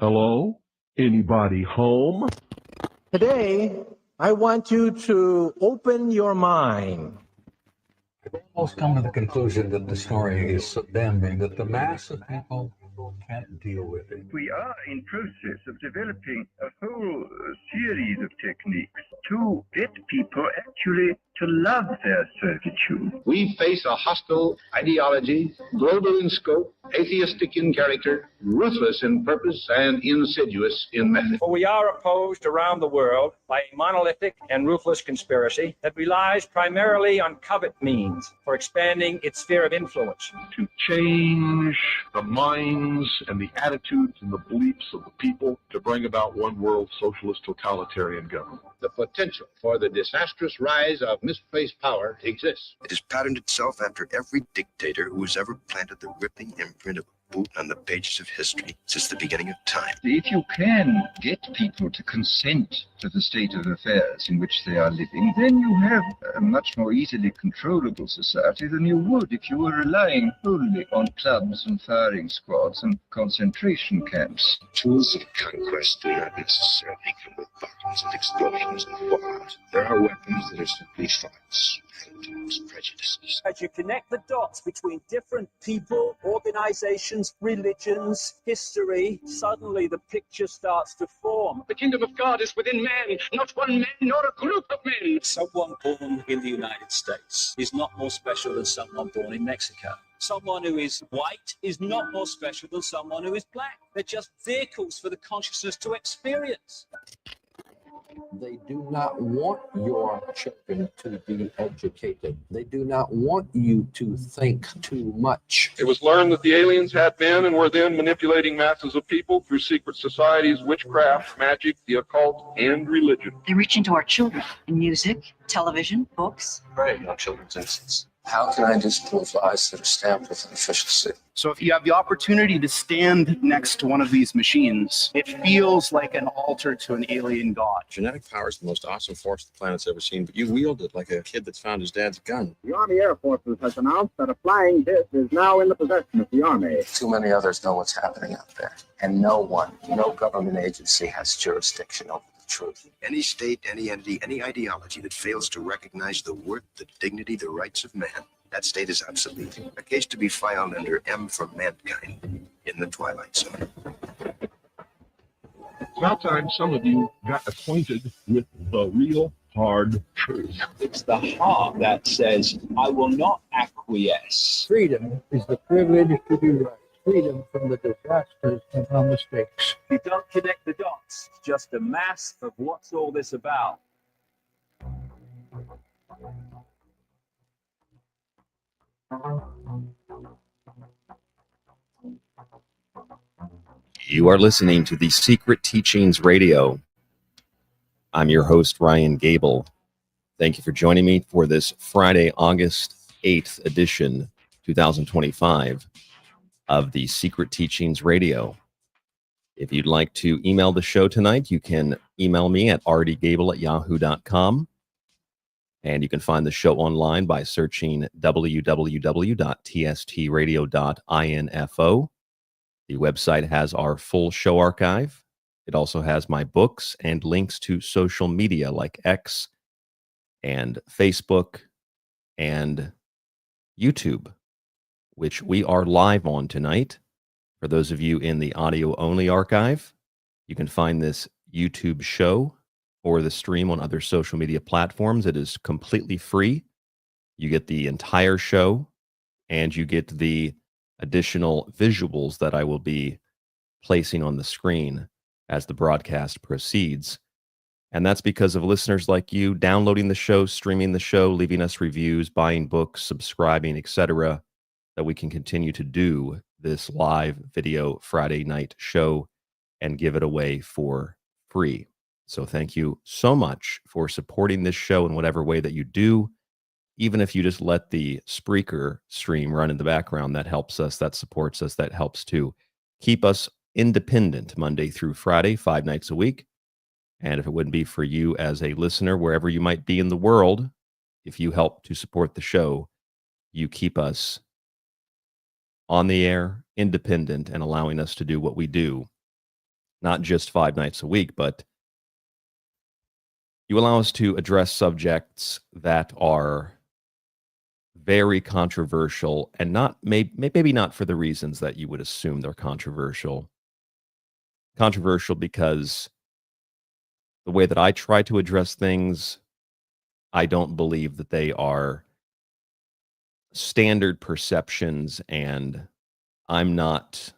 Hello? Anybody home? Today, I want you to open your mind. I've almost come to the conclusion that the story is so damning that the mass of people can't deal with it. We are in process of developing a whole series of techniques to get people actually to love their servitude. We face a hostile ideology, global in scope, atheistic in character, ruthless in purpose, and insidious in method. For we are opposed around the world by a monolithic and ruthless conspiracy that relies primarily on covert means for expanding its sphere of influence. To change the minds and the attitudes and the beliefs of the people to bring about one world socialist totalitarian government. The potential for the disastrous rise of misplaced power exists. It has patterned itself after every dictator who has ever planted the ripping imprint of a boot on the pages of history since the beginning of time. If you can get people to consent to the state of affairs in which they are living, then you have a much more easily controllable society than you would if you were relying wholly on clubs and firing squads and concentration camps. Tools of conquest do not necessarily come with bombs and explosions and fallout. There are weapons that are simply thoughts, attitudes, prejudices. As you connect the dots between different people, organizations, religions, history, suddenly the picture starts to form. The kingdom of God is within man, not one man nor a group of men. Someone born in the United States is not more special than someone born in Mexico. Someone who is white is not more special than someone who is black. They're just vehicles for the consciousness to experience. They do not want your children to be educated. They do not want you to think too much. It was learned that the aliens had been and were then manipulating masses of people through secret societies, witchcraft, magic, the occult, and religion. They reach into our children in music, television, books. Preying on children's innocence. How can I disprove lies that are stamped with an official seal? So if you have the opportunity to stand next to one of these machines, it feels like an altar to an alien god. Genetic power is the most awesome force the planet's ever seen, but you wield it like a kid that's found his dad's gun. The Army Air Forces has announced that a flying disc is now in the possession of the Army. Too many others know what's happening out there, and no government agency has jurisdiction over the truth. Any state, any entity, any ideology that fails to recognize the worth, the dignity, the rights of man, that state is obsolete. A case to be filed under M for Mankind in the Twilight Zone. It's about time some of you got acquainted with the real hard truth. It's the heart that says, I will not acquiesce. Freedom is the privilege to be right. Freedom from the disasters and our mistakes. You don't connect the dots. It's just a mass of what's all this about. You are listening to the Secret Teachings Radio. I'm your host, Ryan Gable. Thank you for joining me for this Friday, August 8th edition, 2025, of the Secret Teachings Radio. If you'd like to email the show tonight, you can email me at rdgable@yahoo.com. And you can find the show online by searching www.tstradio.info. The website has our full show archive. It also has my books and links to social media like X and Facebook and YouTube, which we are live on tonight. For those of you in the audio-only archive, you can find this YouTube show or the stream on other social media platforms. It is completely free. You get the entire show, and you get the additional visuals that I will be placing on the screen as the broadcast proceeds. And that's because of listeners like you downloading the show, streaming the show, leaving us reviews, buying books, subscribing, etc., that we can continue to do this live video Friday night show and give it away for free. So thank you so much for supporting this show in whatever way that you do. Even if you just let the Spreaker stream run in the background, that helps us, that supports us, that helps to keep us independent Monday through Friday, 5 nights a week. And if it wouldn't be for you as a listener, wherever you might be in the world, if you help to support the show, you keep us on the air, independent, and allowing us to do what we do not just 5 nights a week, but you allow us to address subjects that are very controversial and not maybe not for the reasons that you would assume they're controversial. Controversial because the way that I try to address things, I don't believe that they are standard perceptions, and I'm not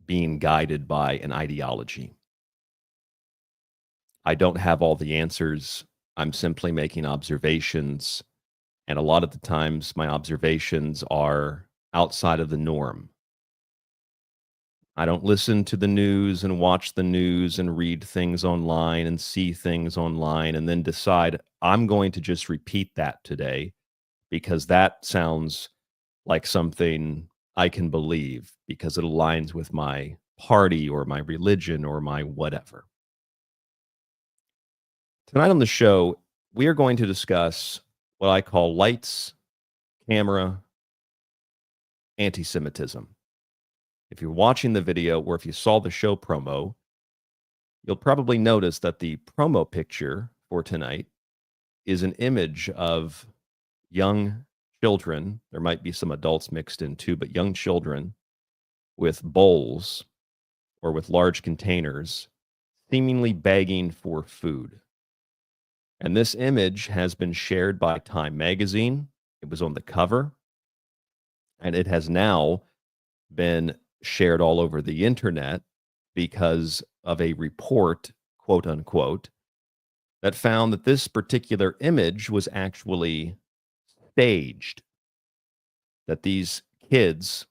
being guided by an ideology. I don't have all the answers. I'm simply making observations, and a lot of the times my observations are outside of the norm. I don't listen to the news and watch the news and read things online and see things online and then decide I'm going to just repeat that today because that sounds like something I can believe because it aligns with my party or my religion or my whatever. Tonight on the show, we are going to discuss what I call lights, camera, anti-Semitism. If you're watching the video or if you saw the show promo, you'll probably notice that the promo picture for tonight is an image of young children. There might be some adults mixed in too, but young children with bowls or with large containers seemingly begging for food. And this image has been shared by Time magazine. It was on the cover, and it has now been shared all over the internet because of a report, quote unquote, that found that this particular image was actually staged. That these kids,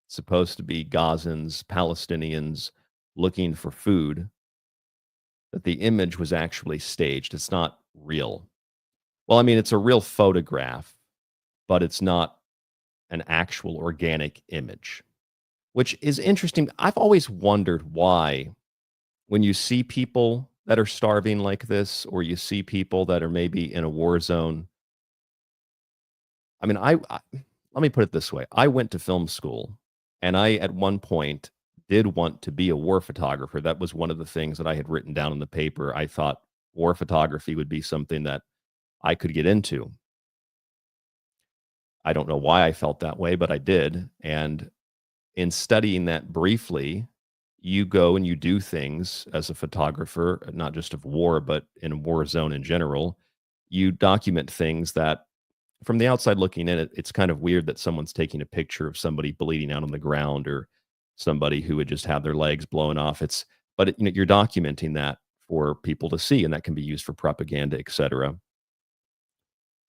supposed to be Gazans, Palestinians looking for food, that the image was actually staged. It's not real. Well, I mean, it's a real photograph, but it's not an actual organic image, which is interesting. I've always wondered why, when you see people that are starving like this, or you see people that are maybe in a war zone. I mean, I let me put it this way. I went to film school, and I, at one point, did want to be a war photographer. That was one of the things that I had written down in the paper. I thought war photography would be something that I could get into. I don't know why I felt that way, but I did. And in studying that briefly, you go and you do things as a photographer, not just of war, but in a war zone in general. You document things that, from the outside looking in, it's kind of weird that someone's taking a picture of somebody bleeding out on the ground or somebody who would just have their legs blown off. But you're documenting that for people to see, and that can be used for propaganda, etc.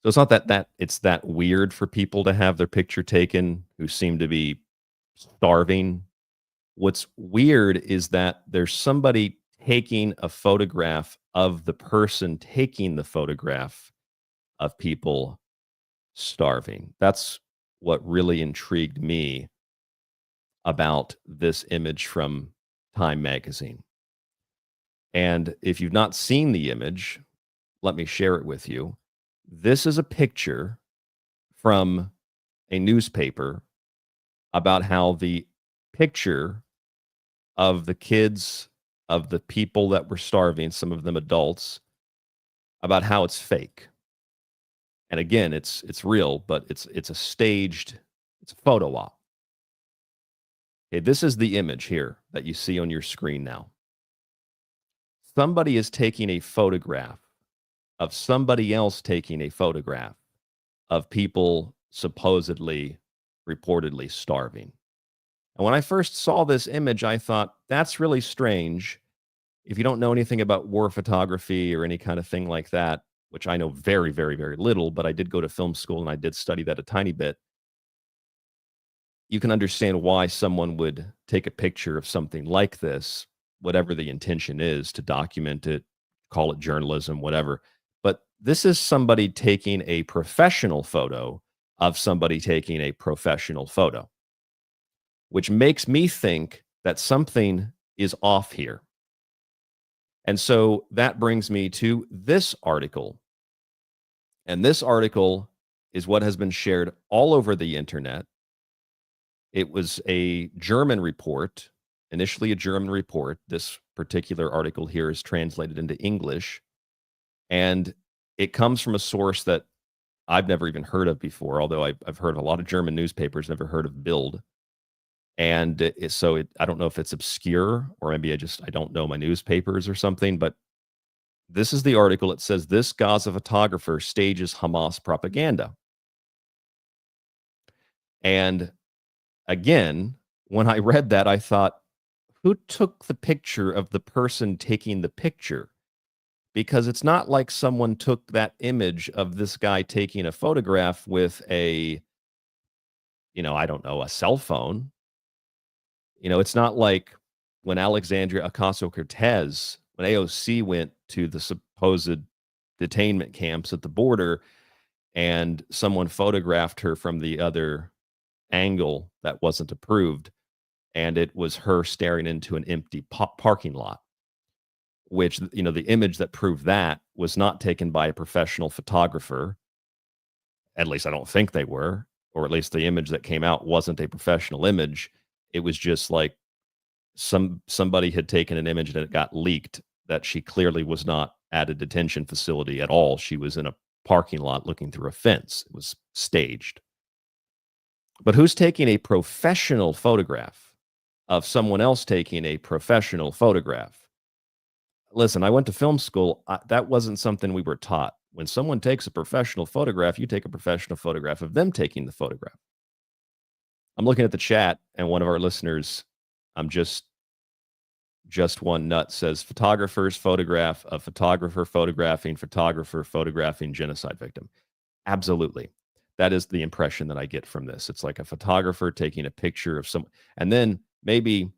So it's not that it's that weird for people to have their picture taken who seem to be starving. What's weird is that there's somebody taking a photograph of the person taking the photograph of people starving. That's what really intrigued me about this image from Time magazine. And if you've not seen the image, let me share it with you. This is a picture from a newspaper about how the picture of the kids, of the people that were starving, some of them adults, about how it's fake. And again, it's real, but it's a staged, it's a photo op. Okay, this is the image here that you see on your screen now. Somebody is taking a photograph of somebody else taking a photograph of people supposedly, reportedly starving. And when I first saw this image, I thought, that's really strange. If you don't know anything about war photography or any kind of thing like that, which I know very, very, very little, but I did go to film school and I did study that a tiny bit, you can understand why someone would take a picture of something like this, whatever the intention is, to document it, call it journalism, whatever. But this is somebody taking a professional photo of somebody taking a professional photo, which makes me think that something is off here. And so that brings me to this article. And this article is what has been shared all over the internet. It was a German report, initially a German report. This particular article here is translated into English, and it comes from a source that I've never even heard of before, although I've heard of a lot of German newspapers, never heard of Bild. And I don't know if it's obscure, or maybe I don't know my newspapers or something, but this is the article. It says, this Gaza photographer stages Hamas propaganda. And again, when I read that, I thought, who took the picture of the person taking the picture? Because it's not like someone took that image of this guy taking a photograph with a, I don't know, a cell phone. It's not like when Alexandria Ocasio-Cortez, when AOC went to the supposed detainment camps at the border and someone photographed her from the other angle that wasn't approved, and it was her staring into an empty parking lot, which, the image that proved that was not taken by a professional photographer. At least I don't think they were, or at least the image that came out wasn't a professional image. It was just like somebody had taken an image and it got leaked that she clearly was not at a detention facility at all. She was in a parking lot looking through a fence. It was staged. But who's taking a professional photograph of someone else taking a professional photograph? Listen, I went to film school. That wasn't something we were taught. When someone takes a professional photograph, you take a professional photograph of them taking the photograph. I'm looking at the chat, and one of our listeners, I'm just one nut, says, photographers photograph a photographer photographing genocide victim. Absolutely. That is the impression that I get from this. It's like a photographer taking a picture of someone. And then maybe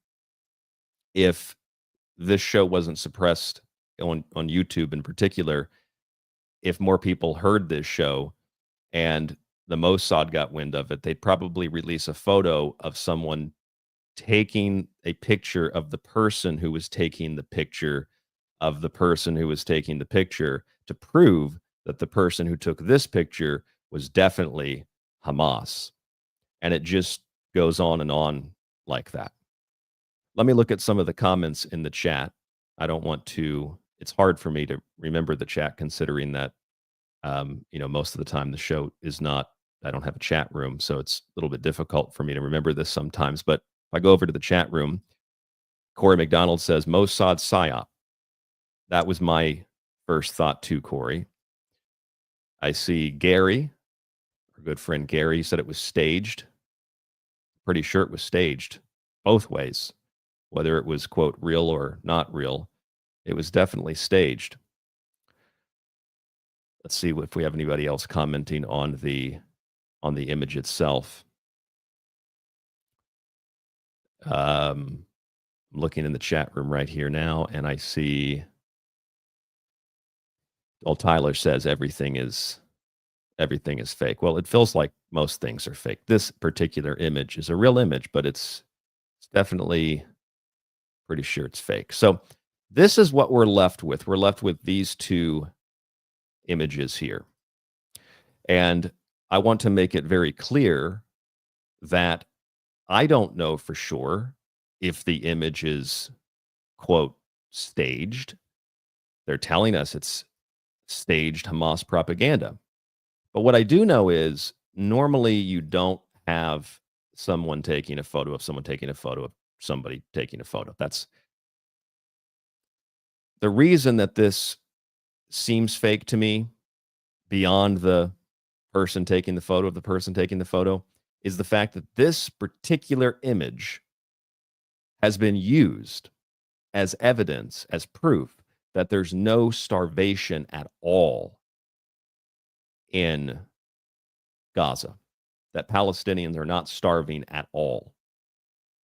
if this show wasn't suppressed on YouTube in particular, if more people heard this show and the Mossad got wind of it, they'd probably release a photo of someone taking a picture of the person who was taking the picture of the person who was taking the picture to prove that the person who took this picture was definitely Hamas. And it just goes on and on like that. Let me look at some of the comments in the chat. I don't want to, it's hard for me to remember the chat considering that, most of the time the show is not, I don't have a chat room. So it's a little bit difficult for me to remember this sometimes. But if I go over to the chat room, Corey McDonald says, Mossad PSYOP. That was my first thought too, Corey. I see Gary, our good friend Gary, said it was staged. Pretty sure it was staged both ways. Whether it was, quote, real or not real, it was definitely staged. Let's see if we have anybody else commenting on the image itself. I'm looking in the chat room right here now, and I see, Tyler says everything is fake. Well, it feels like most things are fake. This particular image is a real image, but it's definitely pretty sure it's fake. So this is what we're left with. We're left with these two images here. And I want to make it very clear that I don't know for sure if the image is, quote, staged. They're telling us it's staged Hamas propaganda. But what I do know is normally you don't have someone taking a photo of someone taking a photo of somebody taking a photo. That's the reason that this seems fake to me, beyond the person taking the photo of the person taking the photo, is the fact that this particular image has been used as evidence, as proof that there's no starvation at all in Gaza, that Palestinians are not starving at all.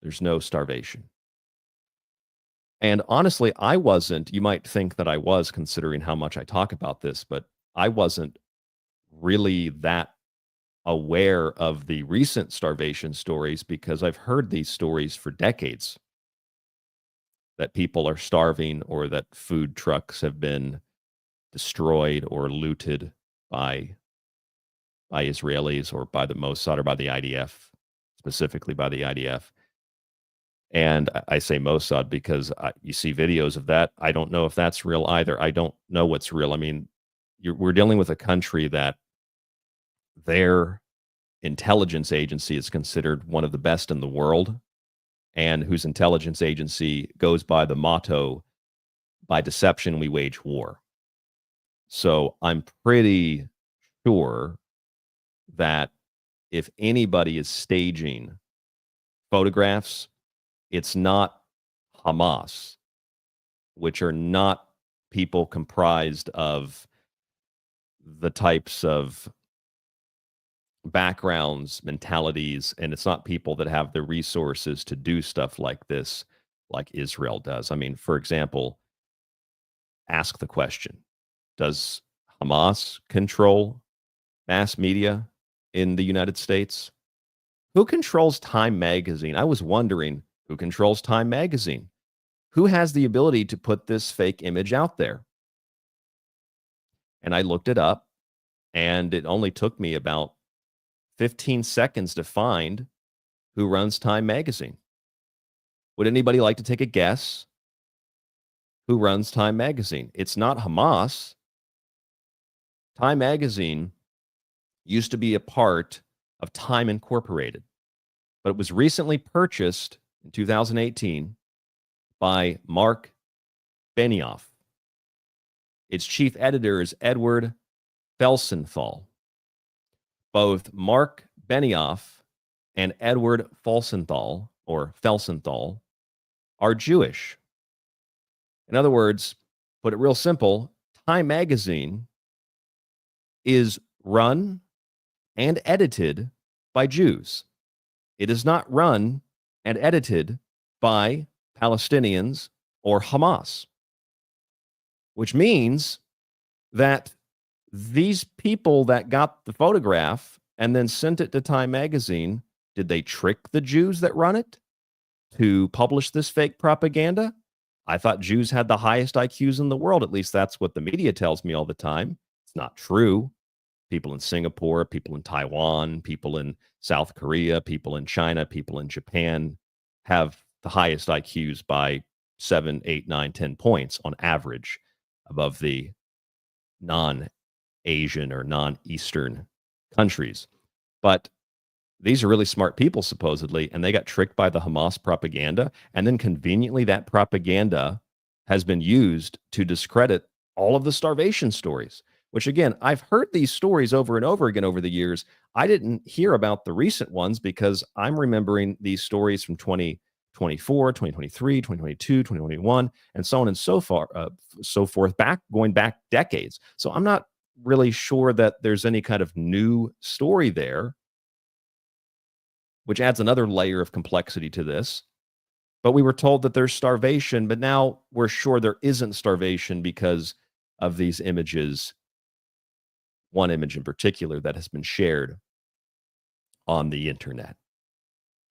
There's no starvation. And honestly, I wasn't, you might think that I was considering how much I talk about this, but I wasn't really that aware of the recent starvation stories because I've heard these stories for decades, that people are starving or that food trucks have been destroyed or looted by Israelis or by the Mossad or by the IDF, specifically by the IDF. And I say Mossad because you see videos of that. I don't know if that's real either. I don't know what's real. I mean, we're dealing with a country that their intelligence agency is considered one of the best in the world, and whose intelligence agency goes by the motto, by deception we wage war. So I'm pretty sure that if anybody is staging photographs, it's not Hamas, which are not people comprised of the types of backgrounds, mentalities, and it's not people that have the resources to do stuff like this, like Israel does. I mean, for example, ask the question, does Hamas control mass media in the United States? Who controls Time Magazine? I was wondering, who controls Time Magazine? Who has the ability to put this fake image out there? And I looked it up, and it only took me about 15 seconds to find who runs Time Magazine. Would anybody like to take a guess who runs Time Magazine? It's not Hamas. Time Magazine used to be a part of Time Incorporated, but it was recently purchased in 2018 by Mark Benioff. Its chief editor is Edward Felsenthal. Both Mark Benioff and Edward Felsenthal are Jewish. In other words, put it real simple, Time Magazine is run and edited by Jews. It is not run and edited by Palestinians or Hamas, which means that these people that got the photograph and then sent it to Time Magazine, did they trick the Jews that run it to publish this fake propaganda? I thought Jews had the highest IQs in the world. At least that's what the media tells me all the time. It's not true. People in Singapore, people in Taiwan, people in South Korea, people in China, people in Japan have the highest IQs by 7, 8, 9, 10 points on average above the non-Asian or non-Eastern countries. But these are really smart people, supposedly, and they got tricked by the Hamas propaganda. And then conveniently, that propaganda has been used to discredit all of the starvation stories, which, again, I've heard these stories over and over again over the years. I didn't hear about the recent ones because I'm remembering these stories from 2024, 2023, 2022, 2021, and so on and so forth, going back decades. So I'm not really sure that there's any kind of new story there, which adds another layer of complexity to this. But we were told that there's starvation, but now we're sure there isn't starvation because of these images, one image in particular that has been shared on the internet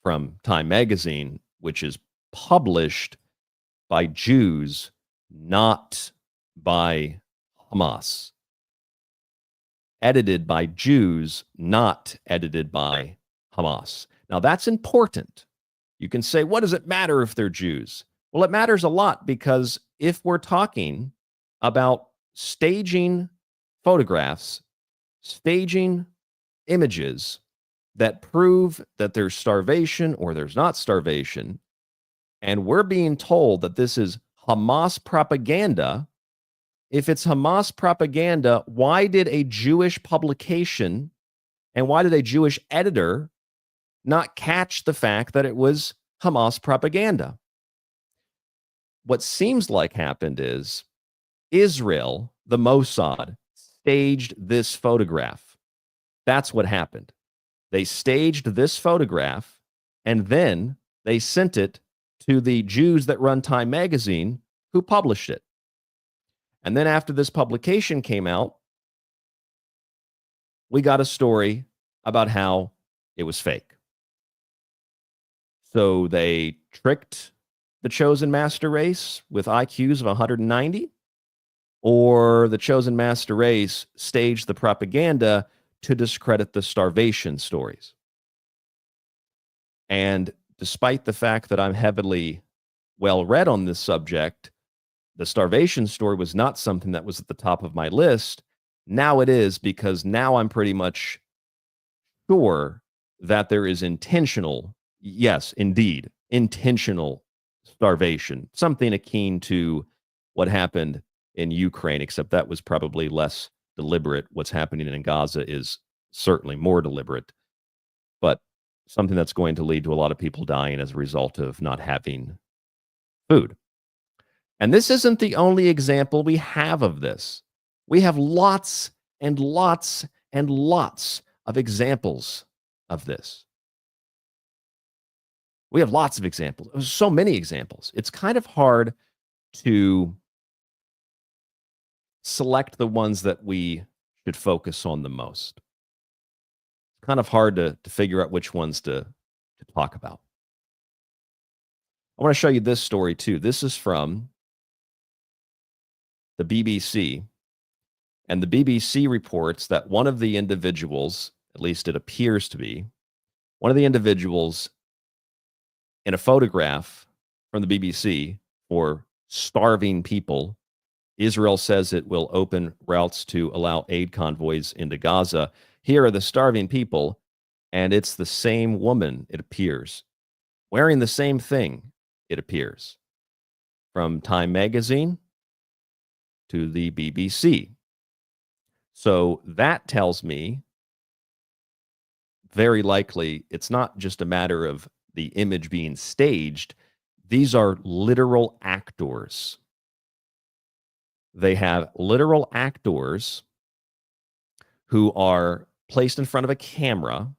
from Time Magazine, which is published by Jews, not by Hamas. Edited by Jews, not edited by Hamas. Now, that's important. You can say, what does it matter if they're Jews? Well, it matters a lot because if we're talking about staging photographs, staging images that prove that there's starvation or there's not starvation, and we're being told that this is Hamas propaganda, if it's Hamas propaganda, why did a Jewish publication and why did a Jewish editor not catch the fact that it was Hamas propaganda? What seems like happened is Israel, the Mossad, staged this photograph. That's what happened. They staged this photograph and then they sent it to the Jews that run Time Magazine, who published it. And then after this publication came out, we got a story about how it was fake. So they tricked the chosen master race with IQs of 190, or the chosen master race staged the propaganda to discredit the starvation stories. And despite the fact that I'm heavily well read on this subject, the starvation story was not something that was at the top of my list. Now it is, because now I'm pretty much sure that there is intentional, yes, indeed, intentional starvation, something akin to what happened in Ukraine, except that was probably less deliberate. What's happening in Gaza is certainly more deliberate, but something that's going to lead to a lot of people dying as a result of not having food. And this isn't the only example we have of this. We have lots and lots and lots of examples of this. We have lots of examples. So many examples. It's kind of hard to select the ones that we should focus on the most. It's kind of hard to figure out which ones to talk about. I want to show you this story too. This is from the BBC. And the BBC reports that one of the individuals, at least it appears to be, one of the individuals in a photograph from the BBC for starving people. Israel says it will open routes to allow aid convoys into Gaza. Here are the starving people, and it's the same woman, it appears, wearing the same thing, it appears, from Time magazine to the BBC. So that tells me very likely it's not just a matter of the image being staged. These are literal actors. They have literal actors who are placed in front of a camera.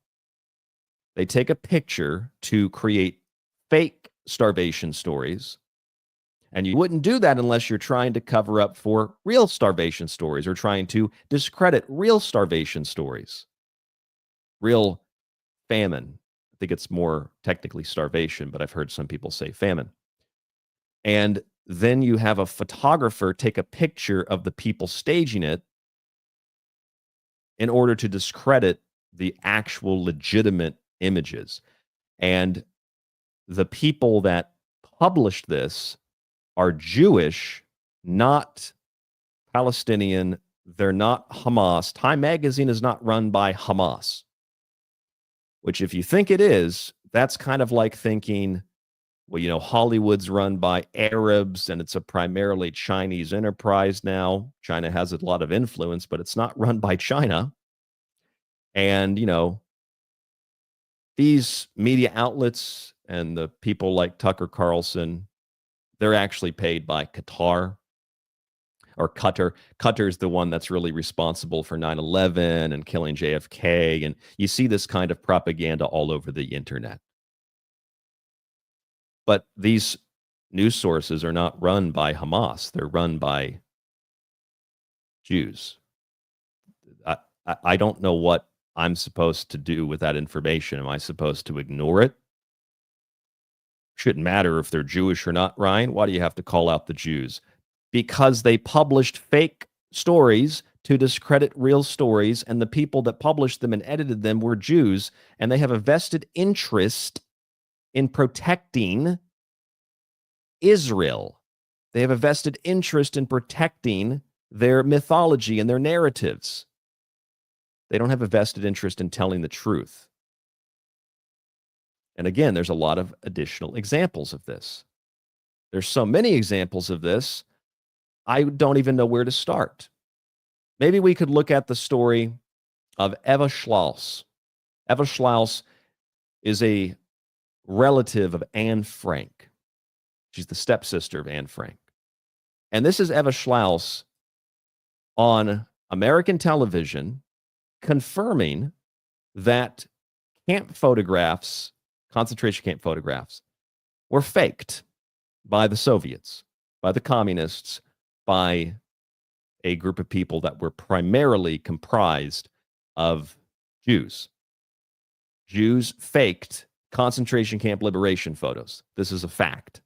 They take a picture to create fake starvation stories. And you wouldn't do that unless you're trying to cover up for real starvation stories or trying to discredit real starvation stories. Real famine. I think it's more technically starvation, but I've heard some people say famine. And then you have a photographer take a picture of the people staging it in order to discredit the actual legitimate images. And the people that published this are Jewish, not Palestinian. They're not Hamas. Time magazine is not run by Hamas, which if you think it is, that's kind of like thinking, well, you know, Hollywood's run by Arabs and it's a primarily Chinese enterprise now. China has a lot of influence, but it's not run by China. And, you know, these media outlets and the people like Tucker Carlson, they're actually paid by Qatar or Qatar. Qatar is the one that's really responsible for 9/11 and killing JFK. And you see this kind of propaganda all over the internet. But these news sources are not run by Hamas. They're run by Jews. I don't know what I'm supposed to do with that information. Am I supposed to ignore it? Shouldn't matter if they're Jewish or not, Ryan. Why do you have to call out the Jews? Because they published fake stories to discredit real stories, and the people that published them and edited them were Jews, and they have a vested interest in protecting Israel. They have a vested interest in protecting their mythology and their narratives. They don't have a vested interest in telling the truth. And again, there's a lot of additional examples of this. There's so many examples of this, I don't even know where to start. Maybe we could look at the story of Eva Schloss. Eva Schloss is a relative of Anne Frank. She's the stepsister of Anne Frank. And this is Eva Schloss on American television confirming that camp photographs, concentration camp photographs, were faked by the Soviets, by the communists, by a group of people that were primarily comprised of Jews. Jews faked concentration camp liberation photos. This is a fact.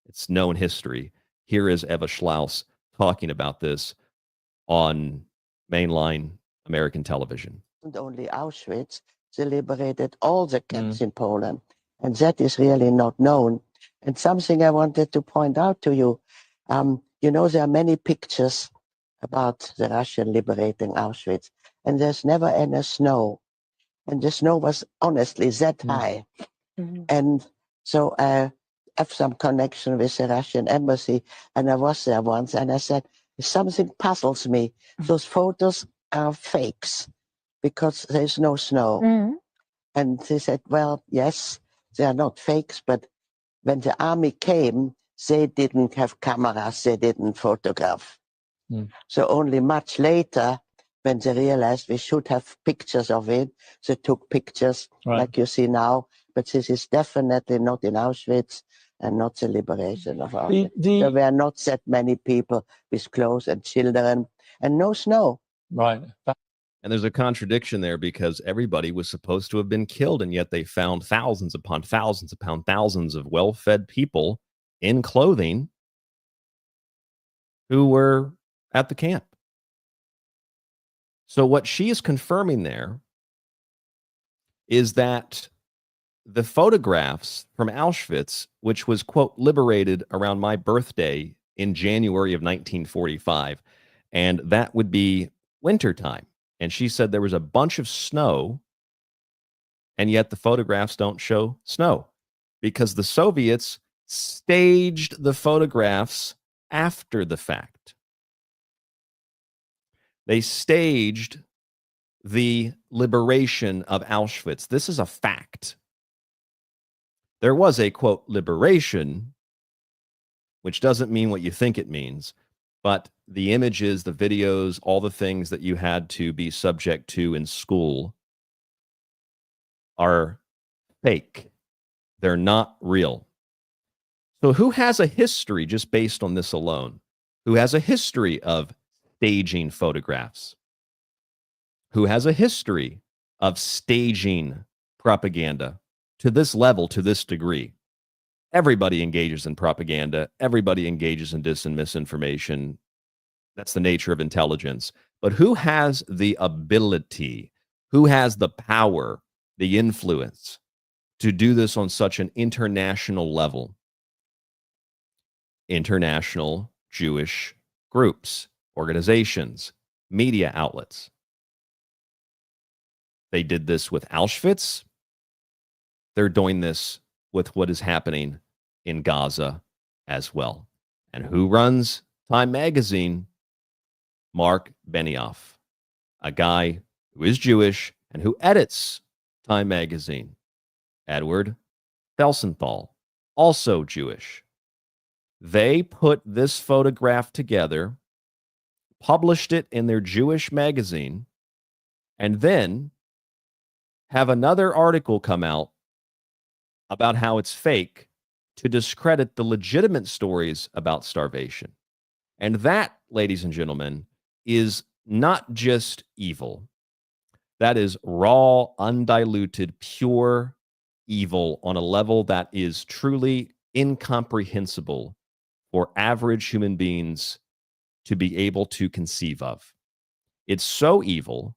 It's known history. Here is Eva Schloss talking about this on mainline American television. Only Auschwitz, they liberated all the camps in Poland. And that is really not known. And something I wanted to point out to you, you know, there are many pictures about the Russian liberating Auschwitz, and there's never any snow. And the snow was honestly that high. And so I have some connection with the Russian embassy, and I was there once, and I said, something puzzles me. Those photos are fakes because there's no snow. And they said, well, yes, they are not fakes, but when the army came, they didn't have cameras, they didn't photograph. So only much later, when they realized we should have pictures of it, they took pictures like you see now. But this is definitely not in Auschwitz and not the liberation of Auschwitz. There were not that many people with clothes and children and no snow. Right. And there's a contradiction there because everybody was supposed to have been killed, and yet they found thousands upon thousands upon thousands of well-fed people in clothing who were at the camp. So what she is confirming there is that the photographs from Auschwitz, which was, quote, liberated around my birthday in January of 1945, and that would be wintertime. And she said there was a bunch of snow, and yet the photographs don't show snow because the Soviets staged the photographs after the fact. They staged the liberation of Auschwitz. This is a fact. There was a, quote, liberation, which doesn't mean what you think it means, but the images, the videos, all the things that you had to be subject to in school are fake. They're not real. So who has a history, just based on this alone, who has a history of staging photographs? Who has a history of staging propaganda to this level, to this degree? Everybody engages in propaganda. Everybody engages in dis and misinformation. That's the nature of intelligence. But who has the ability, who has the power, the influence to do this on such an international level? International Jewish groups, organizations, media outlets. They did this with Auschwitz. They're doing this with what is happening in Gaza as well. And who runs Time Magazine? Mark Benioff, a guy who is Jewish and who edits Time Magazine. Edward Felsenthal, also Jewish. They put this photograph together, published it in their Jewish magazine, and then have another article come out about how it's fake to discredit the legitimate stories about starvation. And that, ladies and gentlemen, is not just evil. That is raw, undiluted, pure evil on a level that is truly incomprehensible for average human beings to be able to conceive of. It's so evil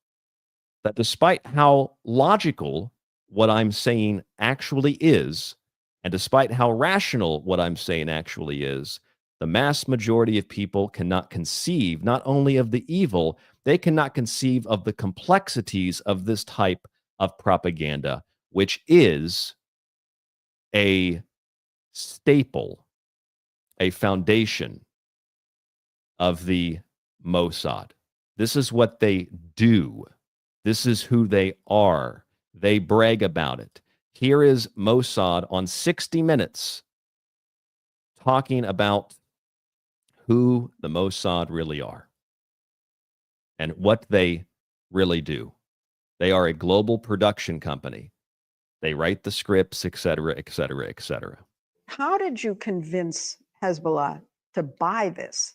that despite how logical what I'm saying actually is, and despite how rational what I'm saying actually is, the mass majority of people cannot conceive not only of the evil, they cannot conceive of the complexities of this type of propaganda, which is a staple, a foundation of the Mossad. This is what they do. This is who they are. They brag about it. Here is Mossad on 60 Minutes talking about who the Mossad really are and what they really do. They are a global production company. They write the scripts, et cetera, et cetera, et cetera. How did you convince Hezbollah to buy this?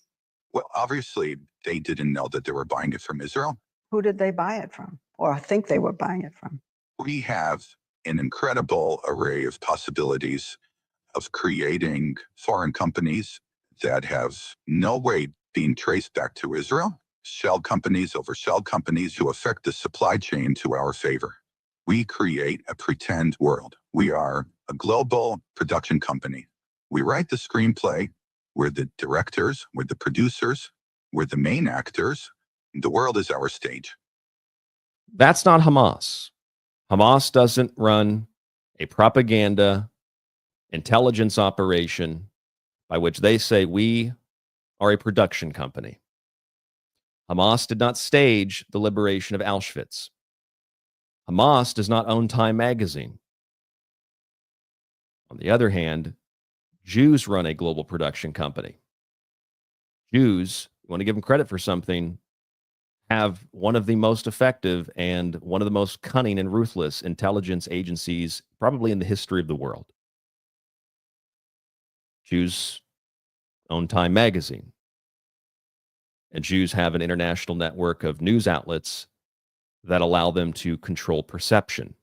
Well, obviously, they didn't know that they were buying it from Israel. Who did they buy it from, or think they were buying it from? We have an incredible array of possibilities of creating foreign companies that have no way being traced back to Israel, shell companies over shell companies who affect the supply chain to our favor. We create a pretend world. We are a global production company. We write the screenplay. We're the directors. We're the producers. We're the main actors. The world is our stage. That's not Hamas. Hamas doesn't run a propaganda intelligence operation by which they say we are a production company. Hamas did not stage the liberation of Auschwitz. Hamas does not own Time magazine. On the other hand, Jews run a global production company. Jews, you want to give them credit for something, have one of the most effective and one of the most cunning and ruthless intelligence agencies probably in the history of the world. Jews own Time magazine. And Jews have an international network of news outlets that allow them to control perception.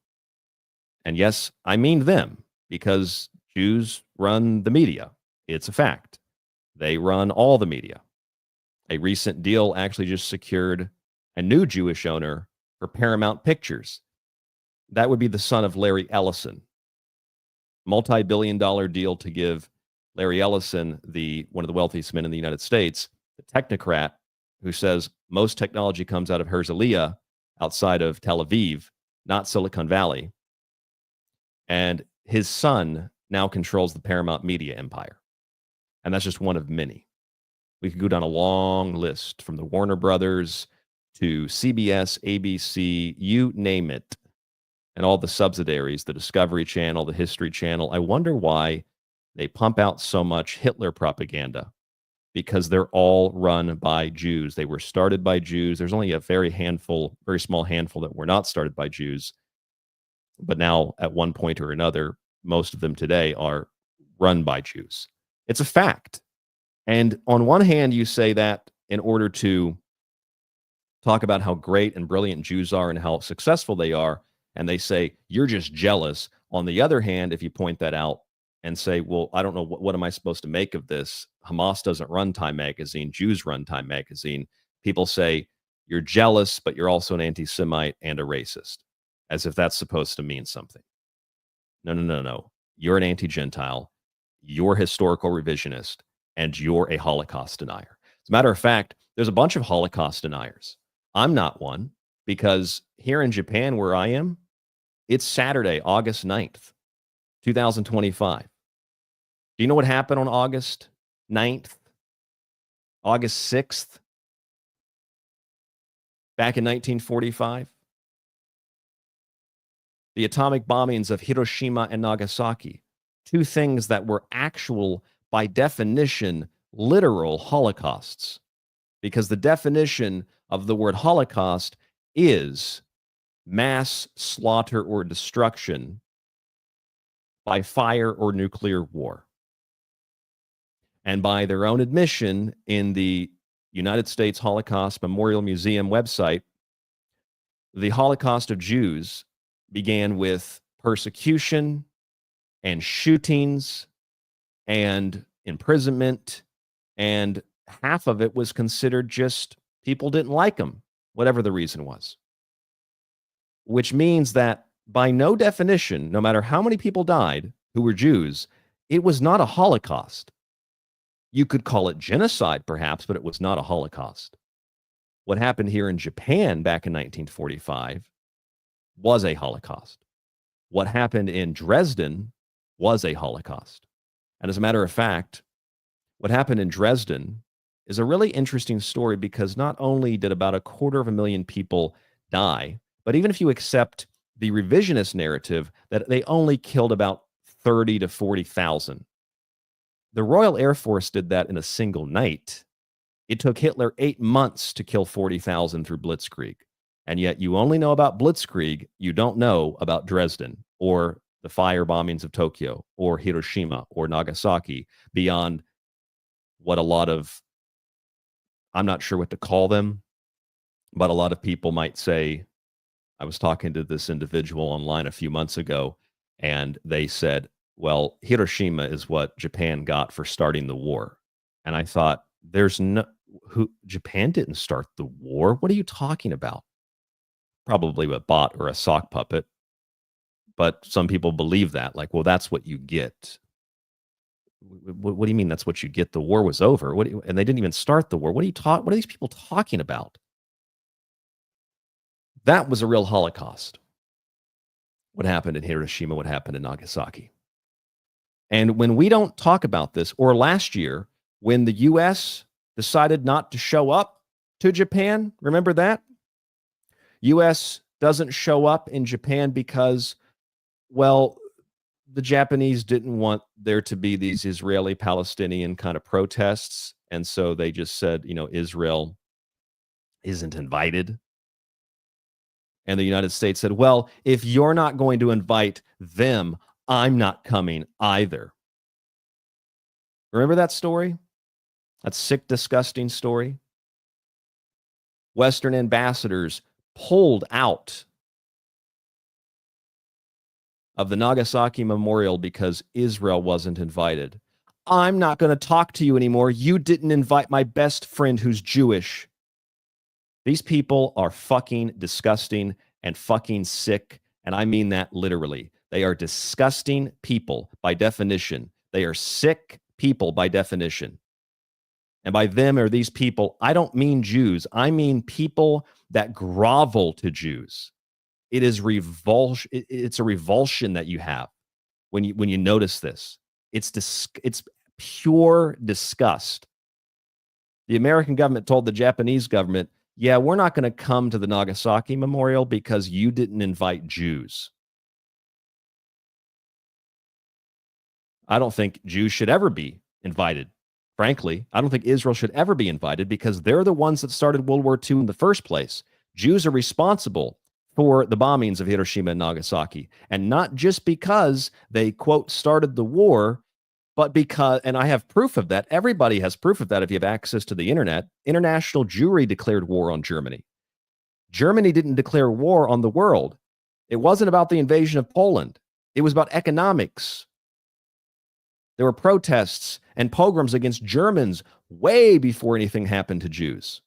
And yes, I mean them, because Jews run the media. It's a fact. They run all the media. A recent deal actually just secured a new Jewish owner for Paramount Pictures. That would be the son of Larry Ellison. Multi-billion-dollar deal to give Larry Ellison, one of the wealthiest men in the United States, the technocrat who says most technology comes out of Herzliya, outside of Tel Aviv, not Silicon Valley. And his son now controls the Paramount media empire. And that's just one of many. We could go down a long list from the Warner Brothers to CBS, ABC, you name it, and all the subsidiaries, the Discovery Channel, the History Channel. I wonder why they pump out so much Hitler propaganda, because they're all run by Jews. They were started by Jews. There's only a very small handful that were not started by Jews. But now, at one point or another, most of them today are run by Jews. It's a fact. And on one hand, you say that in order to talk about how great and brilliant Jews are and how successful they are, and they say, you're just jealous. On the other hand, if you point that out and say, well, I don't know, what am I supposed to make of this? Hamas doesn't run Time magazine. Jews run Time magazine. People say, you're jealous, but you're also an anti-Semite and a racist, as if that's supposed to mean something. No. You're an anti-Gentile. You're historical revisionist, and you're a Holocaust denier. As a matter of fact, there's a bunch of Holocaust deniers. I'm not one, because here in Japan, where I am, it's Saturday, August 9th, 2025. Do you know what happened on August 9th? August 6th? Back in 1945? The atomic bombings of Hiroshima and Nagasaki. Two things that were actual, by definition, literal holocausts. Because the definition of the word Holocaust is mass slaughter or destruction by fire or nuclear war. And by their own admission in the United States Holocaust Memorial Museum website, the Holocaust of Jews began with persecution and shootings and imprisonment, and half of it was considered just people didn't like them, whatever the reason was. Which means that by no definition, no matter how many people died who were Jews, it was not a Holocaust. You could call it genocide, perhaps, but it was not a Holocaust. What happened here in Japan back in 1945 was a Holocaust. What happened in Dresden was a Holocaust. And as a matter of fact, what happened in Dresden is a really interesting story, because not only did about 250,000 people die, but even if you accept the revisionist narrative that they only killed about 30 to 40,000, the Royal Air Force did that in a single night. It took Hitler 8 months to kill 40,000 through Blitzkrieg. And yet you only know about Blitzkrieg. You don't know about Dresden or the fire bombings of Tokyo or Hiroshima or Nagasaki, beyond what a lot of, I'm not sure what to call them, but a lot of people might say. I was talking to this individual online a few months ago, and they said, well, Hiroshima is what Japan got for starting the war. And I thought, Japan didn't start the war. What are you talking about? Probably a bot or a sock puppet. But some people believe that, like, well, that's what you get. What do you mean that's what you get? The war was over. And they didn't even start the war. What are these people talking about? That was a real Holocaust. What happened in Hiroshima, what happened in Nagasaki. And when we don't talk about this, or last year, when the U.S. decided not to show up to Japan, remember that? U.S. doesn't show up in Japan because, well, the Japanese didn't want there to be these Israeli-Palestinian kind of protests. And so they just said, Israel isn't invited. And the United States said, well, if you're not going to invite them, I'm not coming either. Remember that story? That sick, disgusting story? Western ambassadors pulled out of the Nagasaki Memorial because Israel wasn't invited. I'm not going to talk to you anymore. You didn't invite my best friend who's Jewish. These people are fucking disgusting and fucking sick, and I mean that literally. They are disgusting people by definition. They are sick people by definition. And by them or these people, I don't mean Jews. I mean people that grovel to Jews. It is revulsion. It's a revulsion that you have when you notice this. It's pure disgust. The American government told the Japanese government, yeah, we're not going to come to the Nagasaki Memorial because you didn't invite Jews. I don't think Jews should ever be invited. Frankly, I don't think Israel should ever be invited because they're the ones that started World War II in the first place. Jews are responsible for the bombings of Hiroshima and Nagasaki. And not just because they, quote, started the war, but because, and I have proof of that. Everybody has proof of that if you have access to the internet. International Jewry declared war on Germany. Germany didn't declare war on the world. It wasn't about the invasion of Poland. It was about economics. There were protests and pogroms against Germans way before anything happened to Jews.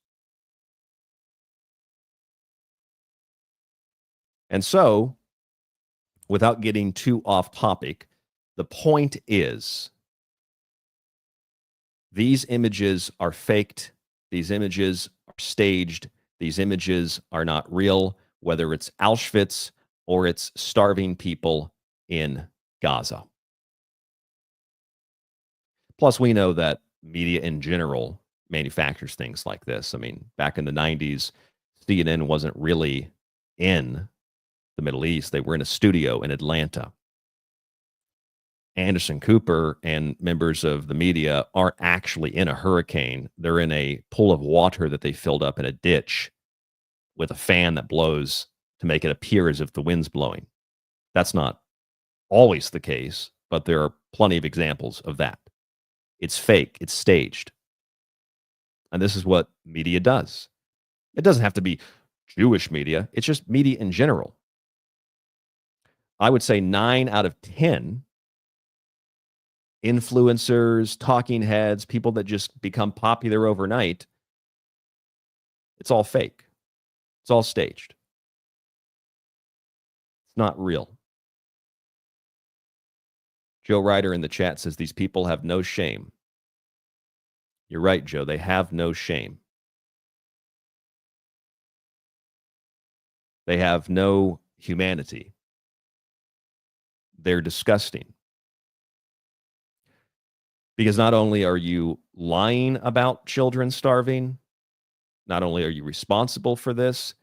And so, without getting too off topic, the point is, these images are faked. These images are staged. These images are not real, whether it's Auschwitz or it's starving people in Gaza. Plus, we know that media in general manufactures things like this. I mean, back in the 90s, CNN wasn't really in the Middle East. They were in a studio in Atlanta. Anderson Cooper and members of the media aren't actually in a hurricane. They're in a pool of water that they filled up in a ditch with a fan that blows to make it appear as if the wind's blowing. That's not always the case, but there are plenty of examples of that. It's fake. It's staged. And this is what media does. It doesn't have to be Jewish media. It's just media in general. I would say 9 out of 10 influencers, talking heads, people that just become popular overnight, it's all fake. It's all staged. It's not real. Joe Ryder in the chat says these people have no shame. You're right, Joe. They have no shame. They have no humanity. They're disgusting. Because not only are you lying about children starving, not only are you responsible for this,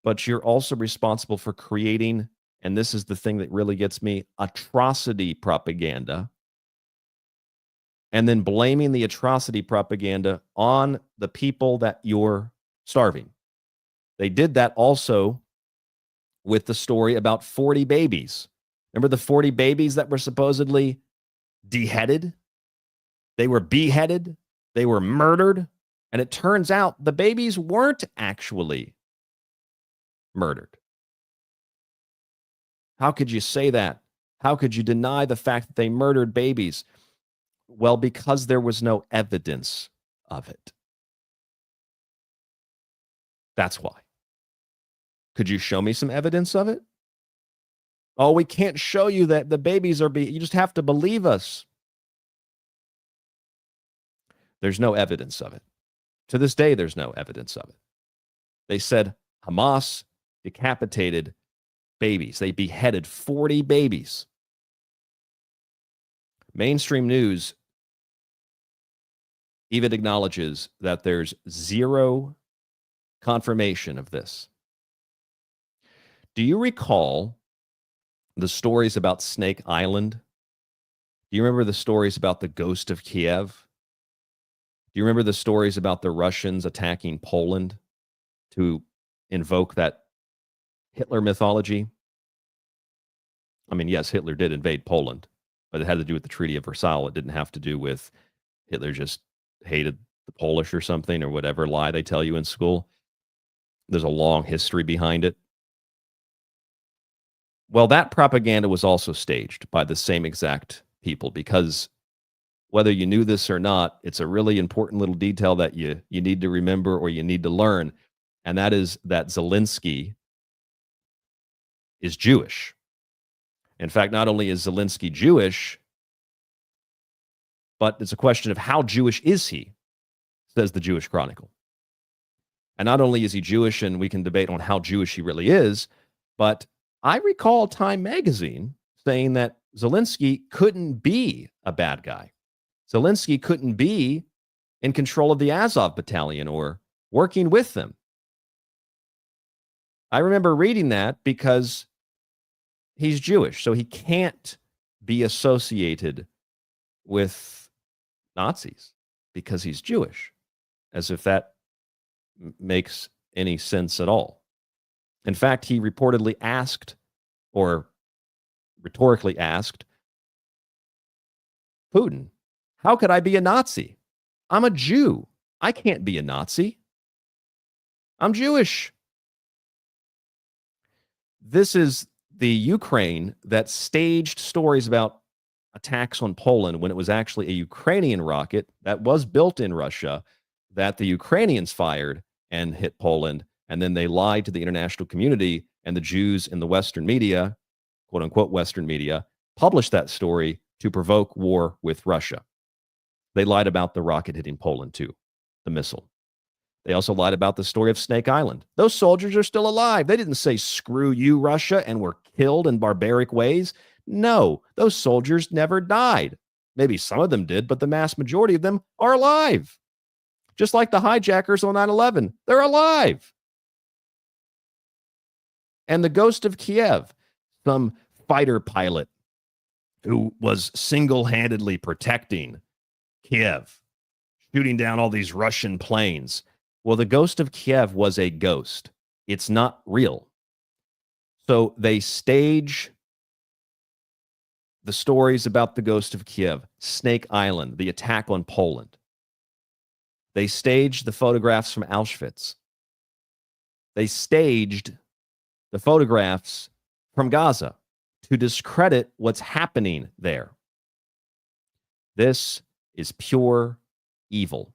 but you're also responsible for creating, and this is the thing that really gets me, atrocity propaganda, and then blaming the atrocity propaganda on the people that you're starving. They did that also with the story about 40 babies. Remember the 40 babies that were supposedly beheaded? They were beheaded. They were murdered. And it turns out the babies weren't actually murdered. How could you say that? How could you deny the fact that they murdered babies? Well, because there was no evidence of it. That's why. Could you show me some evidence of it? Oh, we can't show you that the babies are you just have to believe us. There's no evidence of it. To this day, there's no evidence of it. They said Hamas decapitated babies. They beheaded 40 babies. Mainstream news even acknowledges that there's zero confirmation of this. Do you recall the stories about Snake Island? Do you remember the stories about the ghost of Kiev? Do you remember the stories about the Russians attacking Poland to invoke that Hitler mythology? I mean, yes, Hitler did invade Poland, but it had to do with the Treaty of Versailles. It didn't have to do with Hitler just hated the Polish or something, or whatever lie they tell you in school. There's a long history behind it. Well, that propaganda was also staged by the same exact people, because whether you knew this or not, it's a really important little detail that you need to remember or you need to learn, and that is that Zelensky is Jewish. In fact, not only is Zelensky Jewish, but it's a question of how Jewish is he, says the Jewish Chronicle. And not only is he Jewish, and we can debate on how Jewish he really is, but I recall Time magazine saying that Zelensky couldn't be a bad guy. Zelensky couldn't be in control of the Azov battalion or working with them. I remember reading that because he's Jewish, so he can't be associated with Nazis because he's Jewish, as if that makes any sense at all. In fact, he reportedly asked, or rhetorically asked, Putin, how could I be a Nazi? I'm a Jew. I can't be a Nazi. I'm Jewish. This is the Ukraine that staged stories about attacks on Poland when it was actually a Ukrainian rocket that was built in Russia that the Ukrainians fired and hit Poland. And then they lied to the international community, and the Jews in the Western media, quote unquote Western media, published that story to provoke war with Russia. They lied about the rocket hitting Poland too, the missile. They also lied about the story of Snake Island. Those soldiers are still alive. They didn't say, screw you, Russia, and were killed in barbaric ways. No, those soldiers never died. Maybe some of them did, but the mass majority of them are alive. Just like the hijackers on 9/11, they're alive. And the ghost of Kiev, some fighter pilot who was single-handedly protecting Kiev, shooting down all these Russian planes. Well, the ghost of Kiev was a ghost. It's not real. So they stage the stories about the ghost of Kiev, Snake Island, the attack on Poland. They staged the photographs from Auschwitz. They staged the photographs from Gaza to discredit what's happening there. This is pure evil.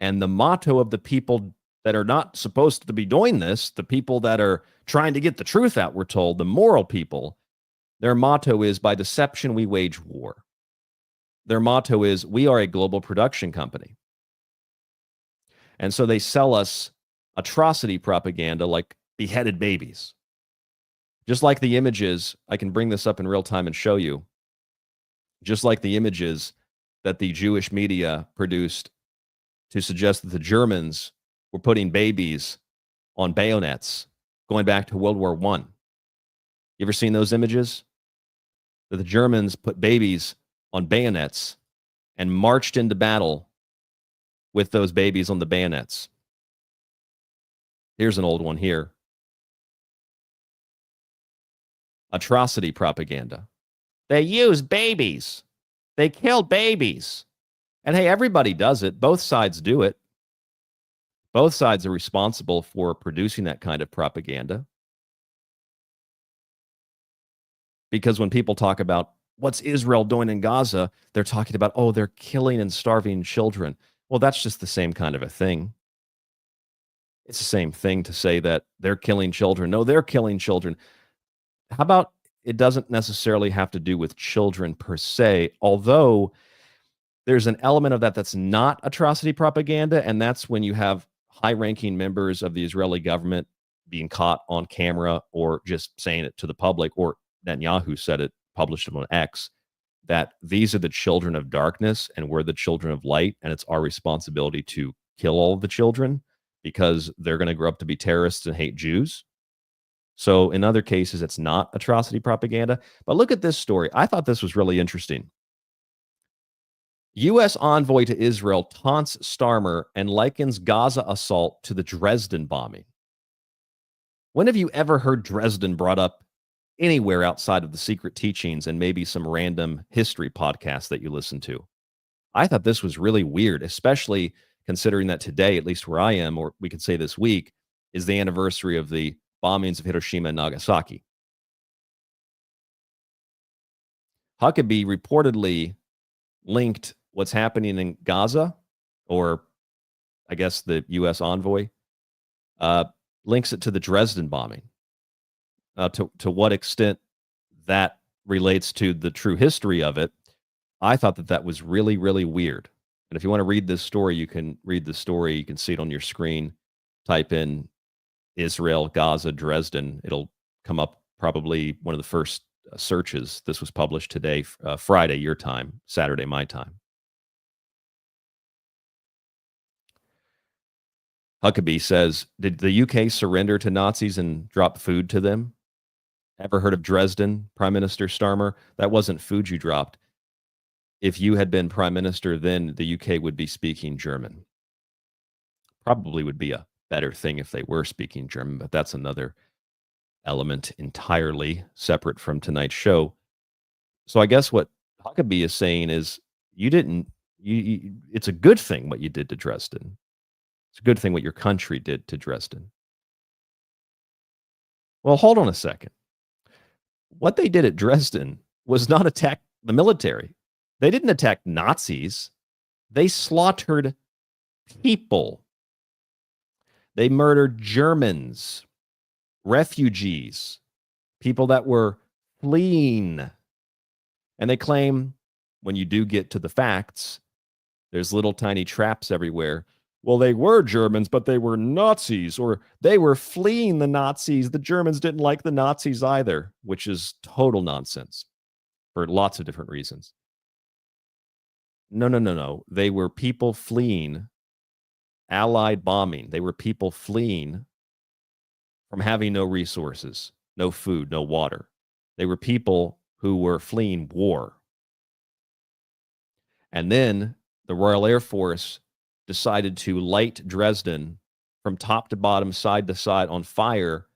And the motto of the people that are not supposed to be doing this, the people that are trying to get the truth out, we're told, the moral people, their motto is, by deception we wage war. Their motto is, we are a global production company. And so they sell us atrocity propaganda like beheaded babies. Just like the images, I can bring this up in real time and show you, just like the images that the Jewish media produced to suggest that the Germans were putting babies on bayonets going back to World War I. You ever seen those images? That the Germans put babies on bayonets and marched into battle with those babies on the bayonets. Here's an old one here. Atrocity propaganda. They use babies. They killed babies. And hey, everybody does it. Both sides do it. Both sides are responsible for producing that kind of propaganda. Because when people talk about what's Israel doing in Gaza, they're talking about, oh, they're killing and starving children. Well, that's just the same kind of a thing. It's the same thing to say that they're killing children. No, they're killing children. how about it doesn't necessarily have to do with children per se, although there's an element of that that's not atrocity propaganda, and that's when you have high-ranking members of the Israeli government being caught on camera or just saying it to the public, or Netanyahu said it, published it on X, that these are the children of darkness and we're the children of light, and it's our responsibility to kill all of the children because they're going to grow up to be terrorists and hate Jews. So in other cases, it's not atrocity propaganda. But look at this story. I thought this was really interesting. U.S. envoy to Israel taunts Starmer and likens Gaza assault to the Dresden bombing. When have you ever heard Dresden brought up anywhere outside of the secret teachings and maybe some random history podcasts that you listen to? I thought this was really weird, especially considering that today, at least where I am, or we could say this week, is the anniversary of the bombings of Hiroshima and Nagasaki. Huckabee reportedly linked what's happening in Gaza, or I guess the U.S. envoy, links it to the Dresden bombing. To what extent that relates to the true history of it, I thought that was really, really weird. And if you want to read this story, you can read the story. You can see it on your screen. Type in Israel, Gaza, Dresden. It'll come up probably one of the first searches. This was published today, Friday, your time, Saturday, my time. Huckabee says, did the UK surrender to Nazis and drop food to them? Ever heard of Dresden, Prime Minister Starmer? That wasn't food you dropped. If you had been Prime Minister, then the UK would be speaking German. Probably would be a better thing if they were speaking German, but that's another element entirely separate from tonight's show. So I guess what Huckabee is saying is it's a good thing what you did to Dresden. It's a good thing what your country did to Dresden. Well, hold on a second. What they did at Dresden was not attack the military. They didn't attack Nazis. They slaughtered people. They murdered Germans, refugees, people that were fleeing. And they claim, when you do get to the facts, there's little tiny traps everywhere. Well, they were Germans, but they were Nazis, or they were fleeing the Nazis. The Germans didn't like the Nazis either, which is total nonsense for lots of different reasons. No. They were people fleeing Allied bombing. They were people fleeing from having no resources, no food, no water. They were people who were fleeing war. And then the Royal Air Force decided to light Dresden from top to bottom, side to side on fire,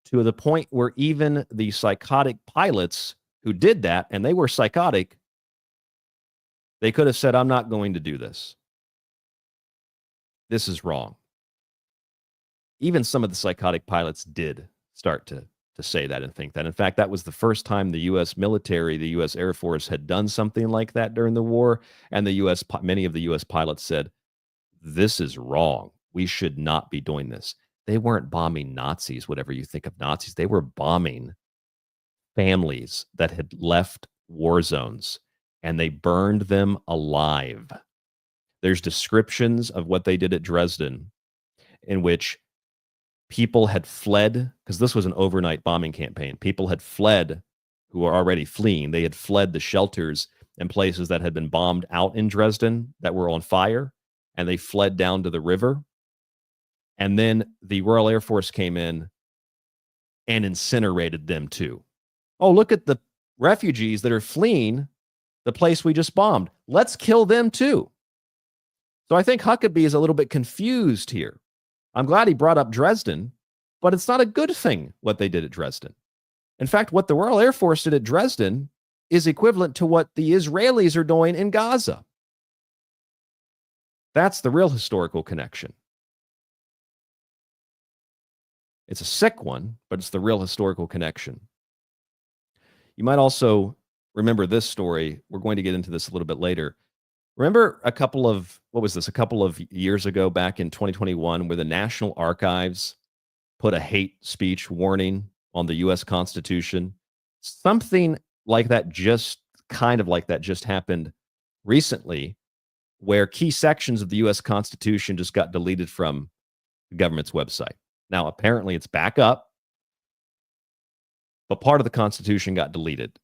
to the point where even the psychotic pilots who did that, and they were psychotic, they could have said, I'm not going to do this. This is wrong. Even some of the psychotic pilots did start to say that and think that. In fact, that was the first time the U.S. military, the U.S. Air Force had done something like that during the war. And many of the U.S. pilots said, this is wrong. We should not be doing this. They weren't bombing Nazis, whatever you think of Nazis. They were bombing families that had left war zones, and they burned them alive. There's descriptions of what they did at Dresden in which people had fled, because this was an overnight bombing campaign. People had fled who were already fleeing. They had fled the shelters and places that had been bombed out in Dresden that were on fire, and they fled down to the river. And then the Royal Air Force came in and incinerated them too. Oh, look at the refugees that are fleeing the place we just bombed. Let's kill them too. So I think Huckabee is a little bit confused here. I'm glad he brought up Dresden, but it's not a good thing what they did at Dresden. In fact, what the Royal Air Force did at Dresden is equivalent to what the Israelis are doing in Gaza. That's the real historical connection. It's a sick one, but it's the real historical connection. You might also remember this story. We're going to get into this a little bit later. Remember a couple of years ago, back in 2021, where the National Archives put a hate speech warning on the U.S. Constitution. Something like that just happened recently, where key sections of the U.S. Constitution just got deleted from the government's website. Now, apparently it's back up, but part of the Constitution got deleted.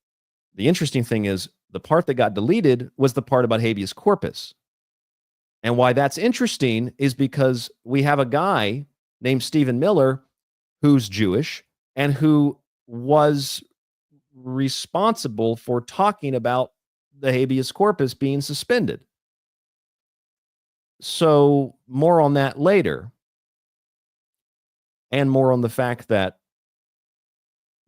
The interesting thing is the part that got deleted was the part about habeas corpus. And why that's interesting is because we have a guy named Stephen Miller who's Jewish and who was responsible for talking about the habeas corpus being suspended. So more on that later. And more on the fact that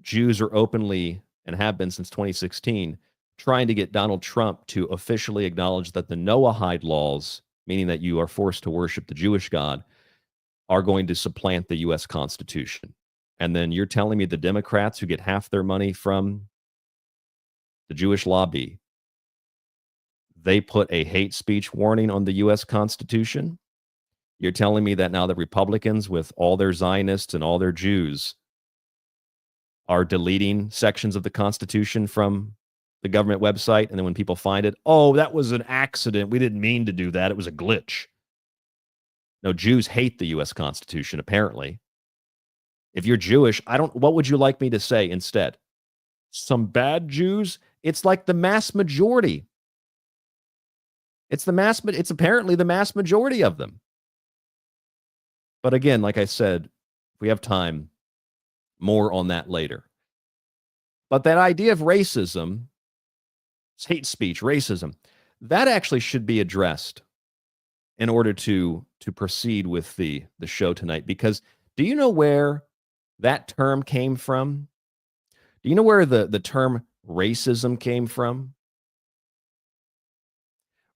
Jews are openly, and have been since 2016, trying to get Donald Trump to officially acknowledge that the Noahide laws, meaning that you are forced to worship the Jewish God, are going to supplant the U.S. Constitution. And then you're telling me the Democrats who get half their money from the Jewish lobby, they put a hate speech warning on the U.S. Constitution? You're telling me that now the Republicans, with all their Zionists and all their Jews, are deleting sections of the Constitution from the government website, and then when people find it, oh, that was an accident. We didn't mean to do that. It was a glitch. No, Jews hate the U.S. Constitution, apparently. If you're Jewish, what would you like me to say instead? Some bad Jews? It's like the mass majority. It's apparently the mass majority of them. But again, like I said, if we have time, more on that later. But that idea of racism, hate speech, racism, that actually should be addressed in order to proceed with the show tonight. Because do you know where that term came from? Do you know where the term racism came from?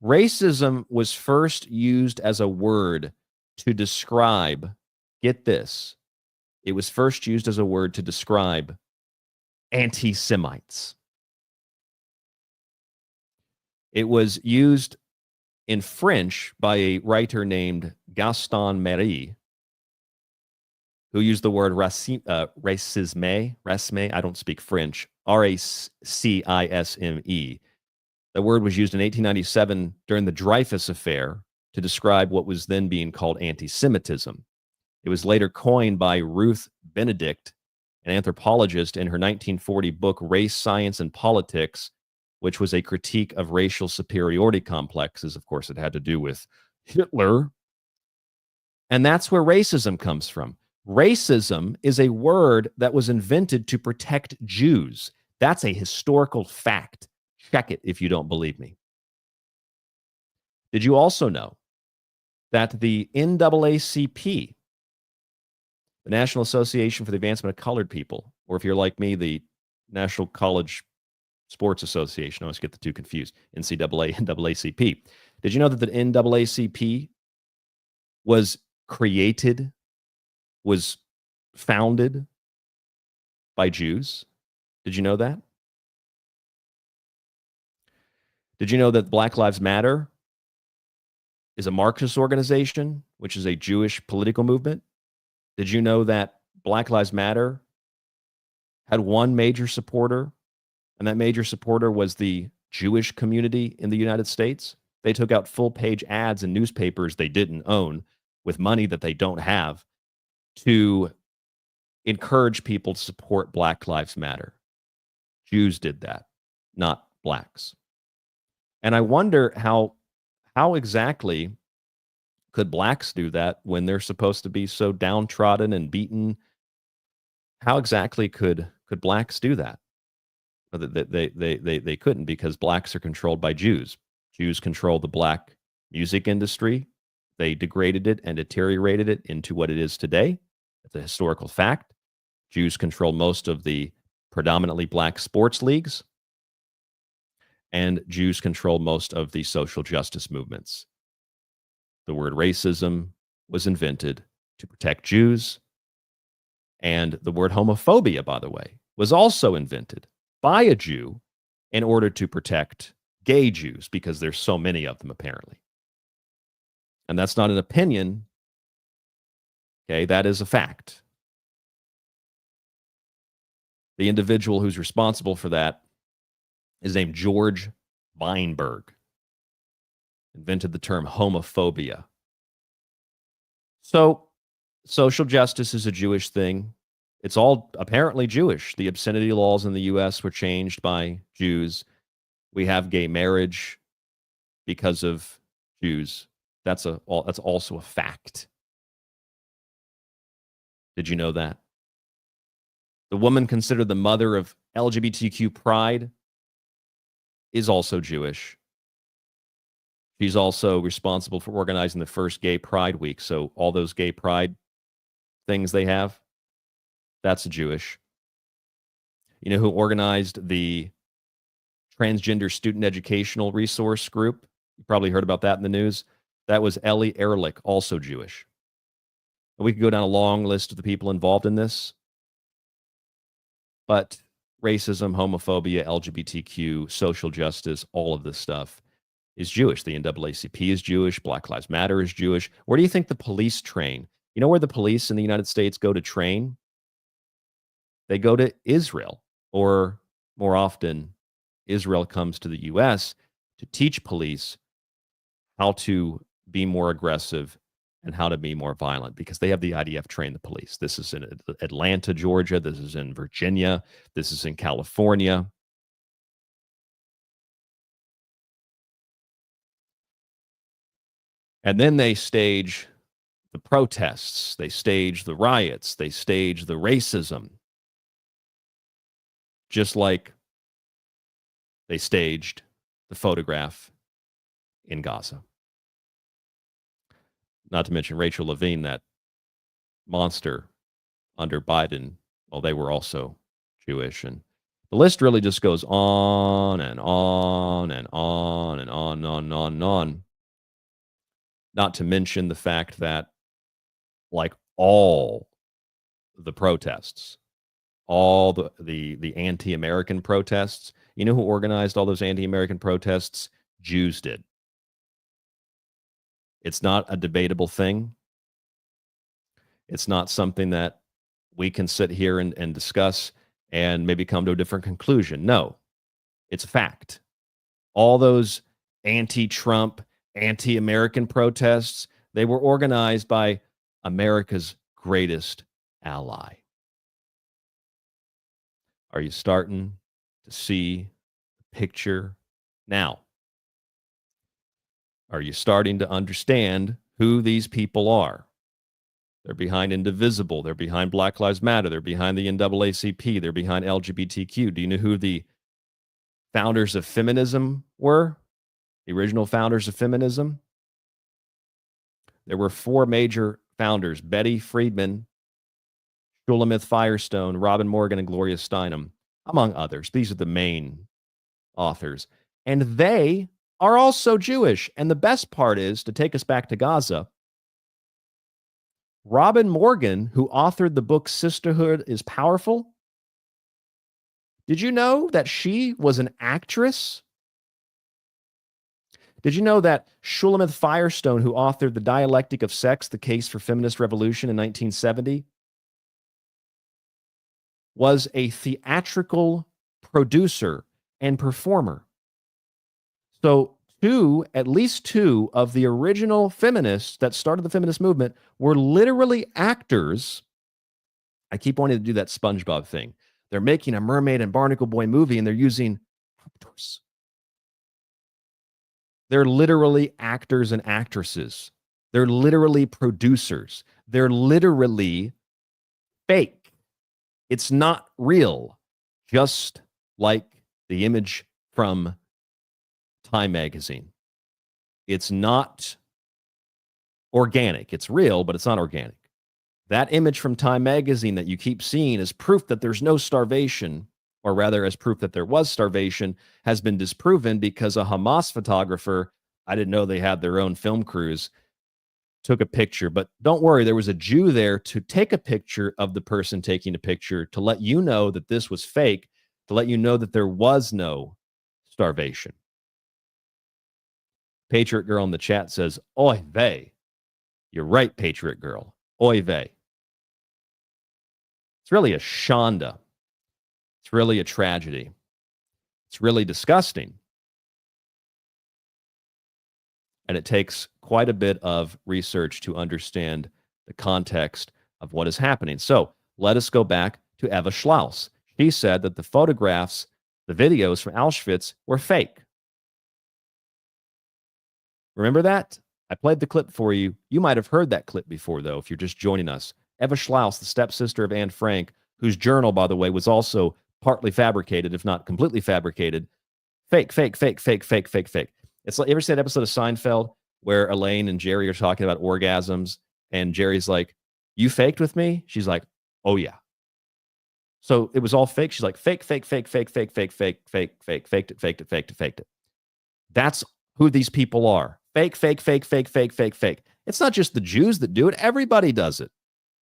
Racism was first used as a word to describe, get this, it was first used as a word to describe anti-Semites. It was used in French by a writer named Gaston Marie, who used the word racisme. I don't speak French. racisme. The word was used in 1897 during the Dreyfus Affair to describe what was then being called anti-Semitism. It was later coined by Ruth Benedict, an anthropologist, in her 1940 book, Race, Science, and Politics, which was a critique of racial superiority complexes. Of course, it had to do with Hitler. And that's where racism comes from. Racism is a word that was invented to protect Jews. That's a historical fact. Check it if you don't believe me. Did you also know that the NAACP, the National Association for the Advancement of Colored People, or if you're like me, the National College Sports Association, I always get the two confused, NCAA and NAACP. Did you know that the NAACP was founded by Jews? Did you know that? Did you know that Black Lives Matter is a Marxist organization, which is a Jewish political movement? Did you know that Black Lives Matter had one major supporter, and that major supporter was the Jewish community in the United States? They took out full-page ads in newspapers they didn't own with money that they don't have to encourage people to support Black Lives Matter. Jews did that, not blacks. And I wonder how exactly could blacks do that when they're supposed to be so downtrodden and beaten? How exactly could blacks do that? They couldn't, because blacks are controlled by Jews. Jews control the black music industry. They degraded it and deteriorated it into what it is today. It's a historical fact. Jews control most of the predominantly black sports leagues, and Jews control most of the social justice movements. The word racism was invented to protect Jews, and the word homophobia, by the way, was also invented by a Jew in order to protect gay Jews, because there's so many of them, apparently. And that's not an opinion. Okay, that is a fact. The individual who's responsible for that is named George Weinberg. Invented the term homophobia. So, social justice is a Jewish thing. It's all apparently Jewish. The obscenity laws in the U.S. were changed by Jews. We have gay marriage because of Jews. That's also a fact. Did you know that? The woman considered the mother of LGBTQ pride is also Jewish. She's also responsible for organizing the first gay pride week. So all those gay pride things they have, that's Jewish. You know who organized the transgender student educational resource group? You probably heard about that in the news. That was Ellie Ehrlich, also Jewish. We could go down a long list of the people involved in this. But racism, homophobia, LGBTQ, social justice, all of this stuff is Jewish. The NAACP is Jewish. Black Lives Matter is Jewish. Where do you think the police train? You know where the police in the United States go to train? They go to Israel, or more often, Israel comes to the U.S. to teach police how to be more aggressive and how to be more violent, because they have the IDF train the police. This is in Atlanta, Georgia. This is in Virginia. This is in California. And then they stage the protests. They stage the riots. They stage the racism. Just like they staged the photograph in Gaza. Not to mention Rachel Levine, that monster under Biden. Well, they were also Jewish. And the list really just goes on and on and on and on and on and on and on. Not to mention the fact that, like, all the protests, all the anti-American protests, you know who organized all those anti-American protests? Jews did. It's not a debatable thing. It's not something that we can sit here and discuss and maybe come to a different conclusion. No, it's a fact. All those anti-Trump, anti-American protests, they were organized by America's greatest ally. Are you starting to see the picture now? Are you starting to understand who these people are? They're behind Indivisible. They're behind Black Lives Matter. They're behind the NAACP. They're behind LGBTQ. Do you know who the founders of feminism were? The original founders of feminism? There were four major founders: Betty Friedman, Shulamith Firestone, Robin Morgan, and Gloria Steinem, among others. These are the main authors. And they are also Jewish. And the best part is, to take us back to Gaza, Robin Morgan, who authored the book Sisterhood is Powerful, did you know that she was an actress? Did you know that Shulamith Firestone, who authored The Dialectic of Sex, The Case for Feminist Revolution in 1970, was a theatrical producer and performer? So at least two of the original feminists that started the feminist movement were literally actors. I keep wanting to do that SpongeBob thing. They're making a Mermaid and Barnacle Boy movie and they're using actors. They're literally actors and actresses. They're literally producers. They're literally fake. It's not real. Just like the image from Time magazine. It's not organic. It's real, but it's not organic. That image from Time magazine that you keep seeing is proof that there's no starvation, or rather as proof that there was starvation, has been disproven because a Hamas photographer, I didn't know they had their own film crews, took a picture. But don't worry, there was a Jew there to take a picture of the person taking a picture to let you know that this was fake, to let you know that there was no starvation. Patriot Girl in the chat says, oy vey. You're right, Patriot Girl. Oy vey. It's really a Shonda. It's really a tragedy. It's really disgusting. And it takes quite a bit of research to understand the context of what is happening. So let us go back to Eva Schlaus. She said that the photographs, the videos from Auschwitz were fake. Remember that? I played the clip for you. You might have heard that clip before, though, if you're just joining us. Eva Schlaus, the stepsister of Anne Frank, whose journal, by the way, was also partly fabricated, if not completely fabricated. Fake, fake, fake, fake, fake, fake, fake. It's like, you ever see that episode of Seinfeld where Elaine and Jerry are talking about orgasms, and Jerry's like, "You faked with me?" She's like, "Oh, yeah." So it was all fake. She's like, fake, fake, fake, fake, fake, fake, fake, fake, fake, faked it, faked it, faked it, faked it. That's who these people are. Fake, fake, fake, fake, fake, fake, fake. It's not just the Jews that do it. Everybody does it.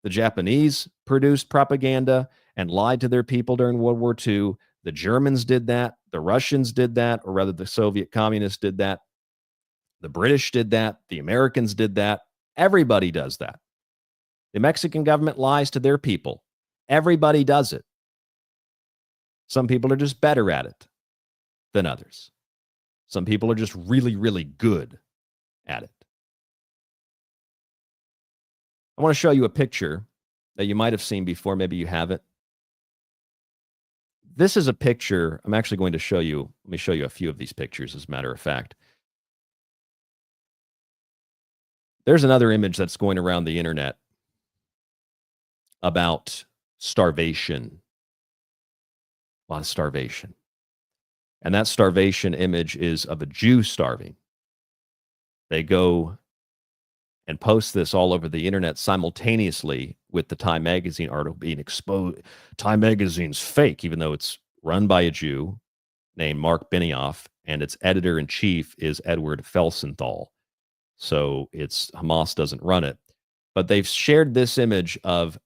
The Japanese produced propaganda and lied to their people during World War II. The Germans did that. The Russians did that, or rather the Soviet communists did that. The British did that. The Americans did that. Everybody does that. The Mexican government lies to their people. Everybody does it. Some people are just better at it than others. Some people are just really, really good at it. I want to show you a picture that you might have seen before. Maybe you haven't. This is a picture. I'm actually going to show you. Let me show you a few of these pictures, as a matter of fact. There's another image that's going around the internet about starvation. A lot of starvation. And that starvation image is of a Jew starving. They go and post this all over the internet simultaneously with the Time Magazine article being exposed. Time Magazine's fake, even though it's run by a Jew named Mark Benioff, and its editor-in-chief is Edward Felsenthal. So it's Hamas doesn't run it. But they've shared this image of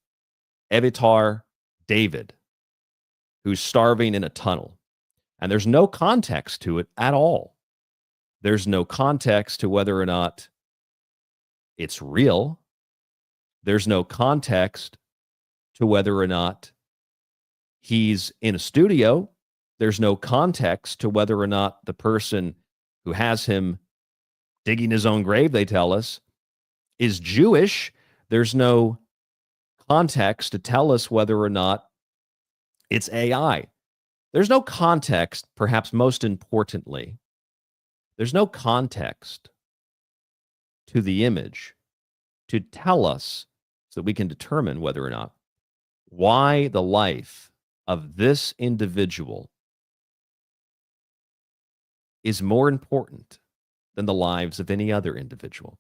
Evitar David, who's starving in a tunnel. And there's no context to it at all. There's no context to whether or not it's real. There's no context to whether or not he's in a studio. There's no context to whether or not the person who has him digging his own grave, they tell us, is Jewish. There's no context to tell us whether or not it's AI. There's no context, perhaps most importantly, there's no context to the image to tell us so that we can determine whether or not why the life of this individual is more important than the lives of any other individual.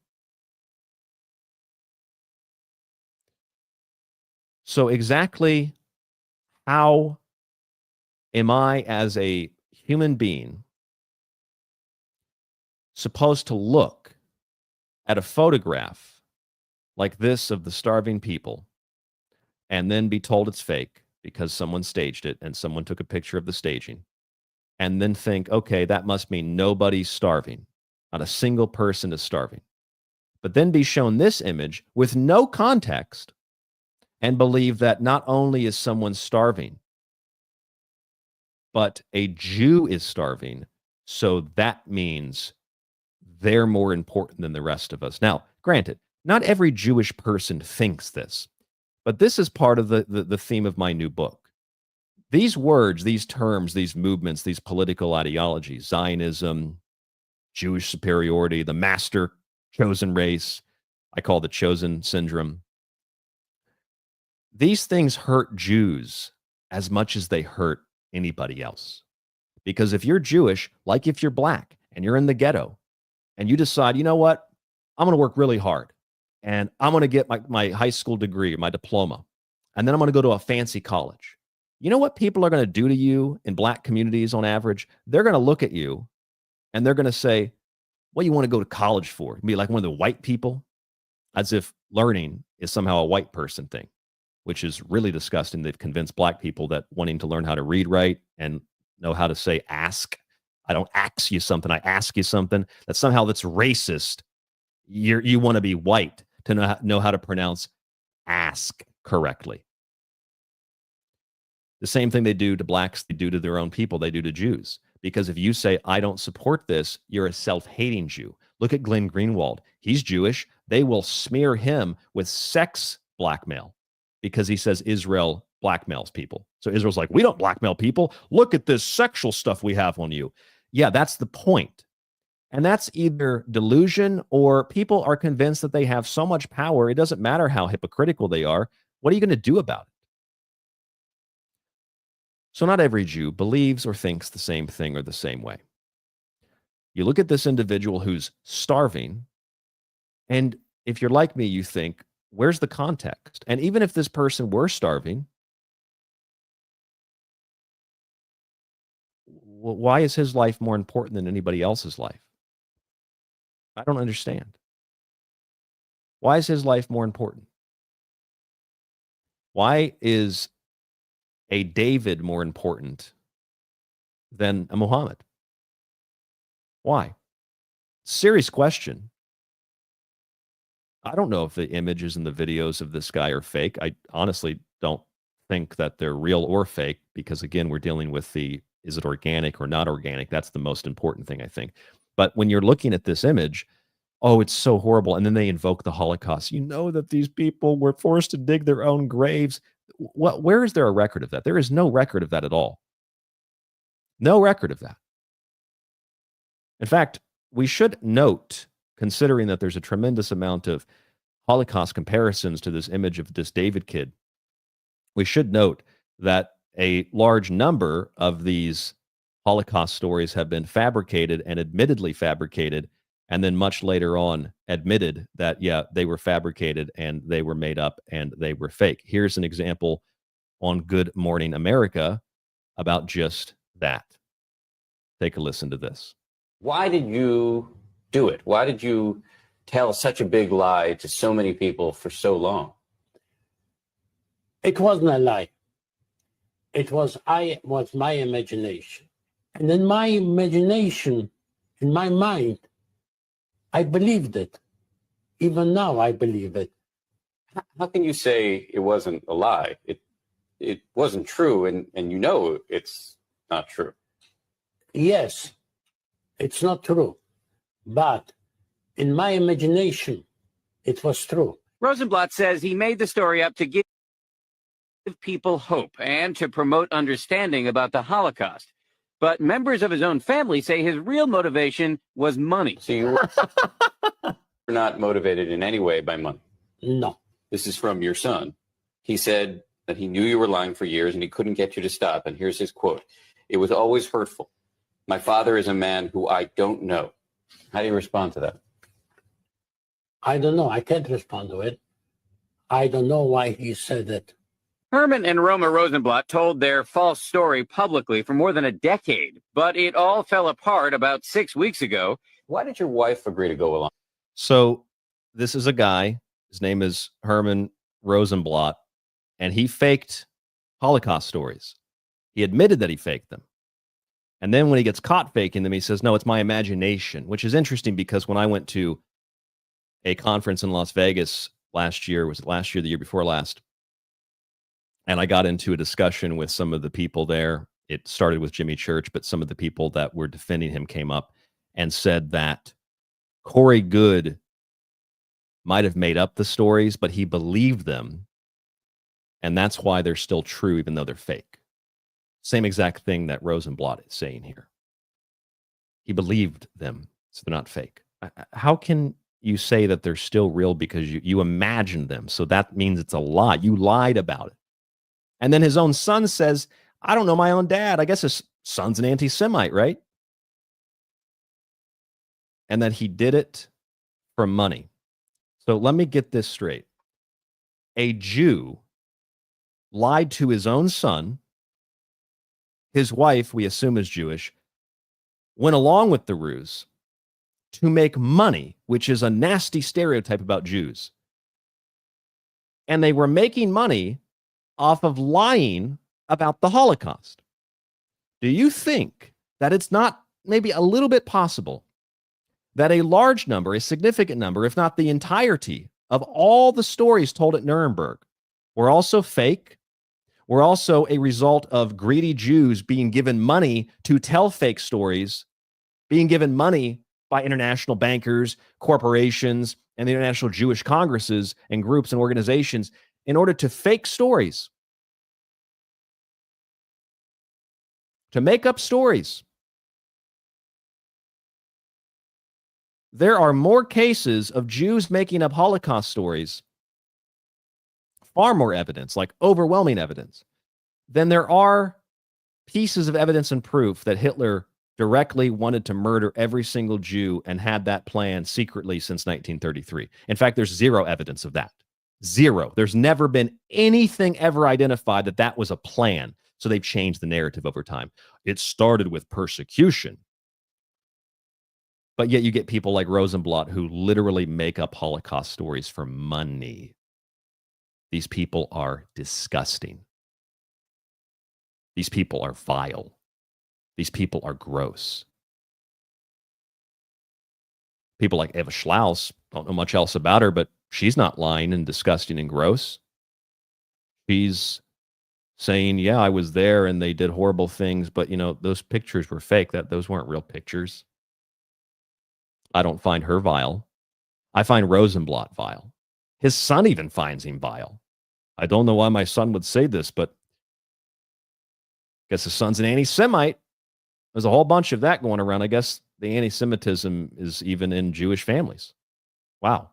So exactly how am I, as a human being, supposed to look at a photograph like this of the starving people and then be told it's fake because someone staged it and someone took a picture of the staging, and then think, okay, that must mean nobody's starving. Not a single person is starving. But then be shown this image with no context and believe that not only is someone starving, but a Jew is starving, so that means they're more important than the rest of us. Now, granted, not every Jewish person thinks this, but this is part of the theme of my new book. These words, these terms, these movements, these political ideologies, Zionism, Jewish superiority, the master chosen race, I call the chosen syndrome. These things hurt Jews as much as they hurt anybody else. Because if you're Jewish, like if you're black and you're in the ghetto and you decide, you know what, I'm going to work really hard and I'm going to get my high school degree, my diploma, and then I'm going to go to a fancy college. You know what people are going to do to you in black communities on average? They're going to look at you and they're going to say, what do you want to go to college for? Be like one of the white people, as if learning is somehow a white person thing, which is really disgusting. They've convinced black people that wanting to learn how to read, write, and know how to say ask. I don't ask you something, I ask you something. That somehow that's racist. You want to be white to know how to pronounce ask correctly. The same thing they do to blacks, they do to their own people, they do to Jews. Because if you say, I don't support this, you're a self-hating Jew. Look at Glenn Greenwald. He's Jewish. They will smear him with sex blackmail because he says Israel blackmails people. So Israel's like, we don't blackmail people. Look at this sexual stuff we have on you. Yeah, that's the point. And that's either delusion or people are convinced that they have so much power, it doesn't matter how hypocritical they are. What are you going to do about it? So not every Jew believes or thinks the same thing or the same way. You look at this individual who's starving, and if you're like me, you think, where's the context? And even if this person were starving, why is his life more important than anybody else's life? I don't understand. Why is his life more important? Why is a David more important than a Muhammad? Why? Serious question. I don't know if the images and the videos of this guy are fake. I honestly don't think that they're real or fake because, again, we're dealing with is it organic or not organic? That's the most important thing, I think. But when you're looking at this image, oh, it's so horrible. And then they invoke the Holocaust. You know that these people were forced to dig their own graves. Where is there a record of that? There is no record of that at all. No record of that. In fact, we should note, considering that there's a tremendous amount of Holocaust comparisons to this image of this David kid, we should note that a large number of these Holocaust stories have been fabricated and admittedly fabricated, and then much later on admitted that, yeah, they were fabricated and they were made up and they were fake. Here's an example on Good Morning America about just that. Take a listen to this. Why did you do it? Why did you tell such a big lie to so many people for so long? It wasn't a lie. It was my imagination. And in my imagination, in my mind, I believed it. Even now, I believe it. How can you say it wasn't a lie? It wasn't true, and you know it's not true. Yes, it's not true. But in my imagination, it was true. Rosenblatt says he made the story up to give people hope and to promote understanding about the Holocaust. But members of his own family say his real motivation was money. So you were not motivated in any way by money? No. This is from your son. He said that he knew you were lying for years and he couldn't get you to stop. And here's his quote. It was always hurtful. My father is a man who I don't know. How do you respond to that? I don't know. I can't respond to it. I don't know why he said it. Herman and Roma Rosenblatt told their false story publicly for more than a decade, but it all fell apart about 6 weeks ago. Why did your wife agree to go along? So this is a guy, his name is Herman Rosenblatt, and he faked Holocaust stories. He admitted that he faked them. And then when he gets caught faking them, he says, no, it's my imagination, which is interesting because when I went to a conference in Las Vegas last year, was it last year, the year before last? And I got into a discussion with some of the people there. It started with Jimmy Church, but some of the people that were defending him came up and said that Corey Goode might have made up the stories, but he believed them. And that's why they're still true, even though they're fake. Same exact thing that Rosenblatt is saying here. He believed them, so they're not fake. How can you say that they're still real because you imagined them? So that means it's a lie. You lied about it. And then his own son says, I don't know my own dad. I guess his son's an anti-Semite, right? And that he did it for money. So let me get this straight. A Jew lied to his own son. His wife, we assume is Jewish, went along with the ruse to make money, which is a nasty stereotype about Jews. And they were making money off of lying about the Holocaust. Do you think that it's not maybe a little bit possible that a large number, a significant number, if not the entirety of all the stories told at Nuremberg were also fake? We're also a result of greedy Jews being given money to tell fake stories, being given money by international bankers, corporations, and the international Jewish congresses and groups and organizations in order to fake stories, to make up stories. There are more cases of Jews making up Holocaust stories, far more evidence, like overwhelming evidence, than there are pieces of evidence and proof that Hitler directly wanted to murder every single Jew and had that plan secretly since 1933. In fact, there's zero evidence of that. Zero. There's never been anything ever identified that that was a plan. So they've changed the narrative over time. It started with persecution. But yet you get people like Rosenblatt who literally make up Holocaust stories for money. These people are disgusting. These people are vile. These people are gross. People like Eva Schlaus, don't know much else about her, but she's not lying and disgusting and gross. She's saying, yeah, I was there and they did horrible things, but you know, those pictures were fake. Those weren't real pictures. I don't find her vile. I find Rosenblatt vile. His son even finds him vile. I don't know why my son would say this, but I guess his son's an anti-Semite. There's a whole bunch of that going around. I guess the anti-Semitism is even in Jewish families. Wow.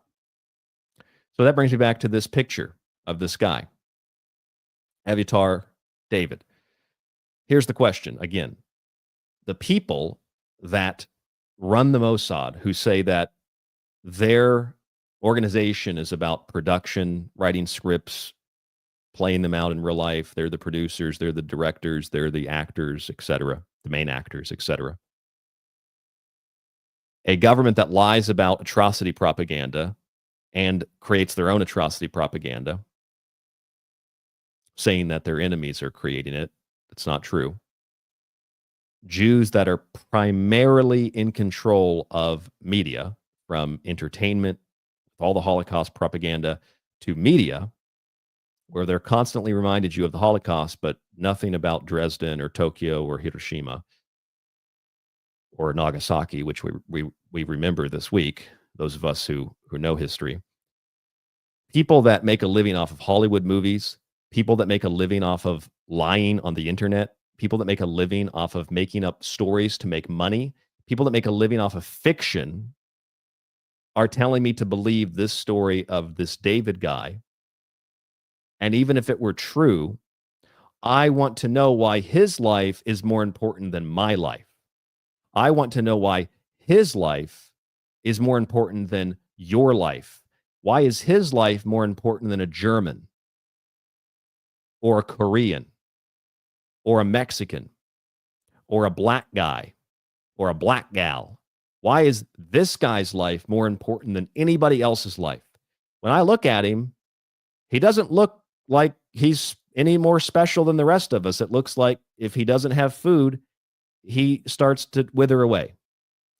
So that brings me back to this picture of this guy, Aviatar David. Here's the question again. The people that run the Mossad, who say that their organization is about production, writing scripts, playing them out in real life. They're the producers, they're the directors, they're the actors, etc., the main actors, etc. A government that lies about atrocity propaganda and creates their own atrocity propaganda, saying that their enemies are creating it. It's not true. Jews that are primarily in control of media, from entertainment, all the Holocaust propaganda, to media, where they're constantly reminded you of the Holocaust, but nothing about Dresden or Tokyo or Hiroshima or Nagasaki, which we remember this week, those of us who know history. People that make a living off of Hollywood movies, people that make a living off of lying on the internet, people that make a living off of making up stories to make money, people that make a living off of fiction are telling me to believe this story of this David guy. And even if it were true, I want to know why his life is more important than my life. I want to know why his life is more important than your life. Why is his life more important than a German or a Korean or a Mexican or a black guy or a black gal? Why is this guy's life more important than anybody else's life? When I look at him, he doesn't look like he's any more special than the rest of us. It looks like if he doesn't have food, he starts to wither away.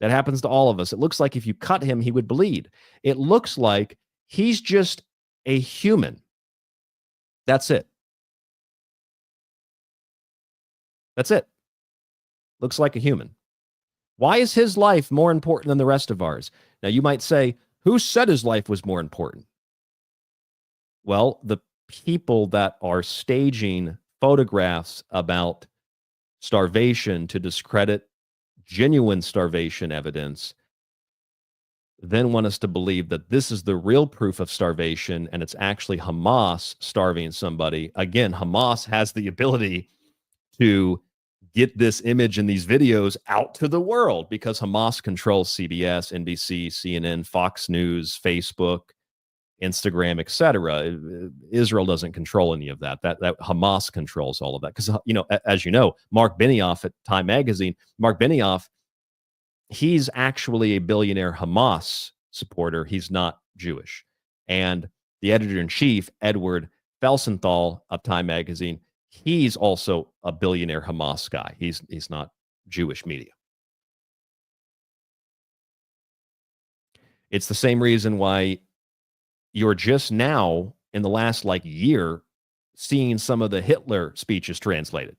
That happens to all of us. It looks like if you cut him, he would bleed. It looks like he's just a human. That's it. That's it. Looks like a human. Why is his life more important than the rest of ours? Now, you might say, who said his life was more important? Well, the people that are staging photographs about starvation to discredit genuine starvation evidence then want us to believe that this is the real proof of starvation and it's actually Hamas starving somebody. Again, Hamas has the ability to get this image and these videos out to the world because Hamas controls CBS, NBC, CNN, Fox News, Facebook, Instagram, etc. Israel doesn't control any of that. That Hamas controls all of that. Because, you know, as you know, Mark Benioff at Time Magazine, Mark Benioff, he's actually a billionaire Hamas supporter. He's not Jewish. And the editor-in-chief, Edward Felsenthal of Time Magazine, he's also a billionaire Hamas guy. He's not Jewish media. It's the same reason why you're just now, in the last year, seeing some of the Hitler speeches translated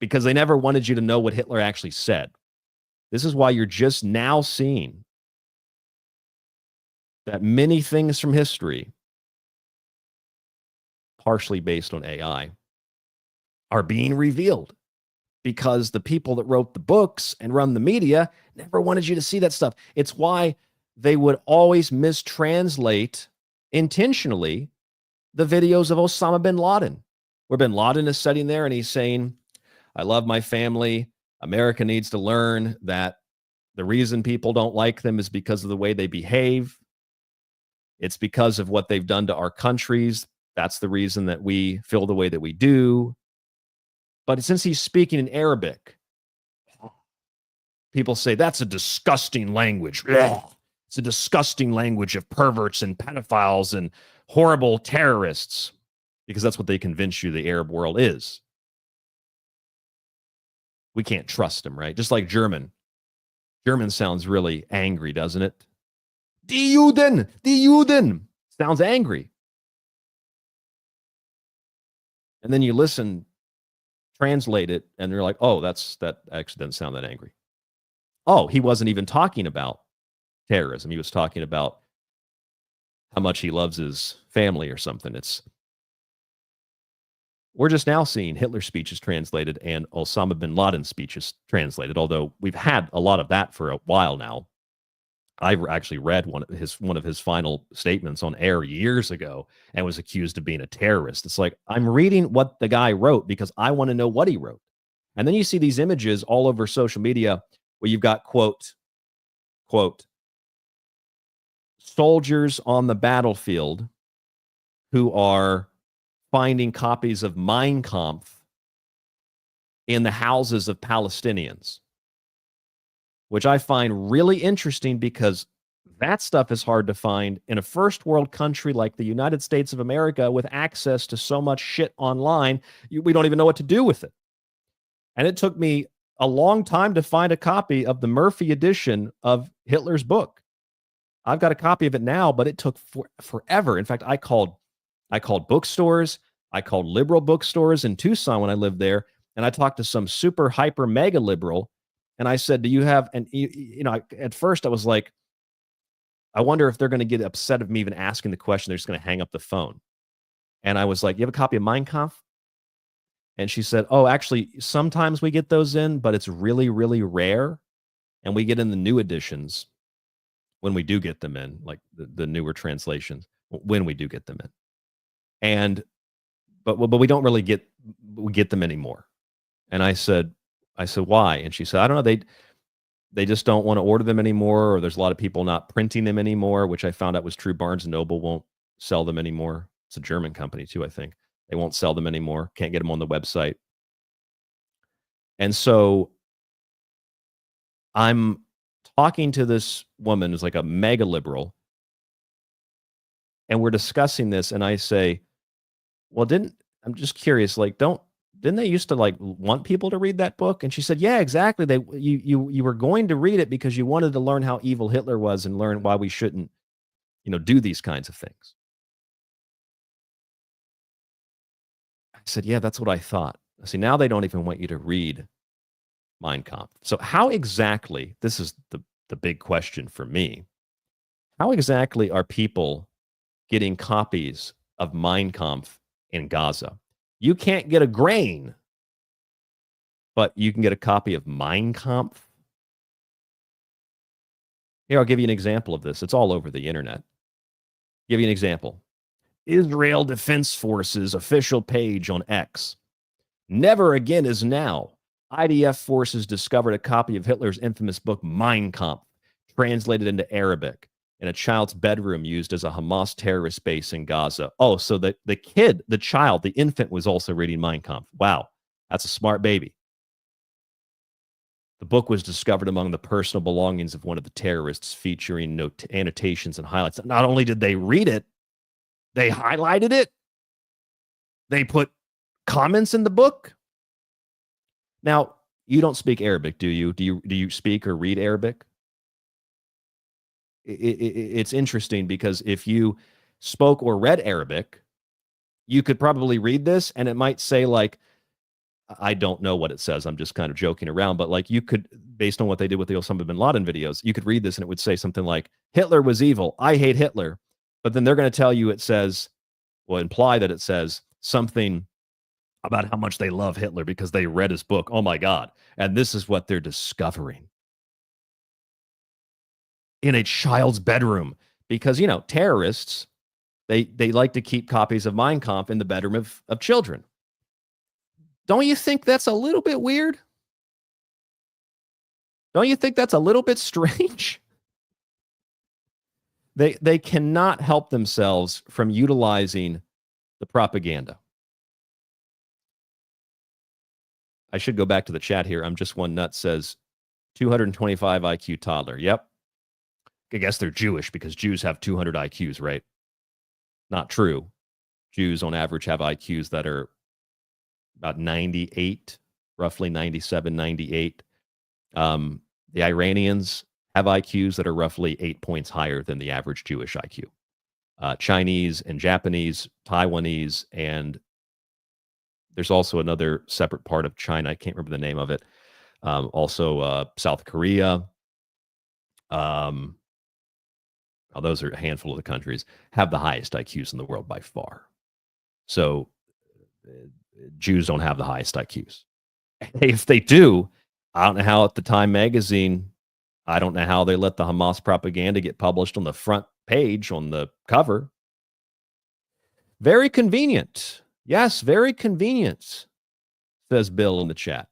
because they never wanted you to know what Hitler actually said. This is why you're just now seeing that many things from history, partially based on AI, are being revealed because the people that wrote the books and run the media never wanted you to see that stuff. It's why they would always mistranslate intentionally the videos of Osama bin Laden, where bin Laden is sitting there and he's saying, I love my family. America needs to learn that the reason people don't like them is because of the way they behave. It's because of what they've done to our countries. That's the reason that we feel the way that we do. But since he's speaking in Arabic, people say that's a disgusting language. It's a disgusting language of perverts and pedophiles and horrible terrorists, because that's what they convince you the Arab world is. We can't trust them, right? Just like German. German sounds really angry, doesn't it? Die Juden sounds angry. And then you listen, translate it, and you're like, oh, that actually doesn't sound that angry. Oh, he wasn't even talking about terrorism. He was talking about how much he loves his family or something. We're just now seeing Hitler speeches translated and Osama bin Laden speeches translated, although we've had a lot of that for a while now. I actually read one of his final statements on air years ago and was accused of being a terrorist. It's like, I'm reading what the guy wrote because I want to know what he wrote. And then you see these images all over social media where you've got, quote, soldiers on the battlefield who are finding copies of Mein Kampf in the houses of Palestinians, which I find really interesting because that stuff is hard to find in a first world country like the United States of America with access to so much shit online. We don't even know what to do with it. And it took me a long time to find a copy of the Murphy edition of Hitler's book. I've got a copy of it now, but it took forever. In fact, I called bookstores. I called liberal bookstores in Tucson when I lived there. And I talked to some super hyper mega liberal. And I said, do you have, and at first I was like, I wonder if they're going to get upset of me even asking the question. They're just going to hang up the phone. And I was like, you have a copy of Mein Kampf? And she said, oh, actually, sometimes we get those in, but it's really, really rare. And we get in the new editions when we do get them in, like the newer translations, when we do get them in. And, but we don't really get them anymore. And I said, why? And she said, I don't know. They just don't want to order them anymore, or there's a lot of people not printing them anymore, which I found out was true. Barnes & Noble won't sell them anymore. It's a German company too, I think. They won't sell them anymore. Can't get them on the website. And so I'm talking to this woman who's like a mega liberal, and we're discussing this, and I say, well, I'm just curious, like, didn't they used to like want people to read that book? And she said, yeah, exactly. You were going to read it because you wanted to learn how evil Hitler was and learn why we shouldn't, do these kinds of things. I said, yeah, that's what I thought. See, now they don't even want you to read Mein Kampf. So how exactly, this is the big question for me, how exactly are people getting copies of Mein Kampf in Gaza? You can't get a grain, but you can get a copy of Mein Kampf. Here, I'll give you an example of this. It's all over the internet. I'll give you an example. Israel Defense Forces official page on X. Never again is now. IDF forces discovered a copy of Hitler's infamous book Mein Kampf, translated into Arabic, in a child's bedroom used as a Hamas terrorist base in Gaza. Oh, so the child, the infant was also reading Mein Kampf. Wow, that's a smart baby. The book was discovered among the personal belongings of one of the terrorists, featuring annotations and highlights. Not only did they read it, they highlighted it. They put comments in the book. Now, you don't speak Arabic, do you? Do you speak or read Arabic? It's interesting because if you spoke or read Arabic, You could probably read this and it might say like, I don't know what it says. I'm just kind of joking around, but like you could, based on what they did with the Osama bin Laden videos, you could read this and it would say something like, Hitler was evil. I hate Hitler. But then they're going to tell you it says, well, imply that it says something about how much they love Hitler because they read his book. Oh my God. And this is what they're discovering in a child's bedroom because, you know, terrorists, they like to keep copies of Mein Kampf in the bedroom of children. Don't you think that's a little bit weird? Don't you think that's a little bit strange? They cannot help themselves from utilizing the propaganda. I should go back to the chat here. I'm just one nut says 225 IQ toddler. Yep. I guess they're Jewish because Jews have 200 IQs, right? Not true. Jews on average have IQs that are about 98, roughly 97, 98. The Iranians have IQs that are roughly 8 points higher than the average Jewish IQ. Chinese and Japanese, Taiwanese, and there's also another separate part of China. I can't remember the name of it. Also, South Korea. Those are a handful of the countries have the highest IQs in the world by far. So Jews don't have the highest IQs. If they do, I don't know how at the Time magazine, I don't know how they let the Hamas propaganda get published on the front page on the cover. Very convenient. Yes, very convenient, says Bill in the chat.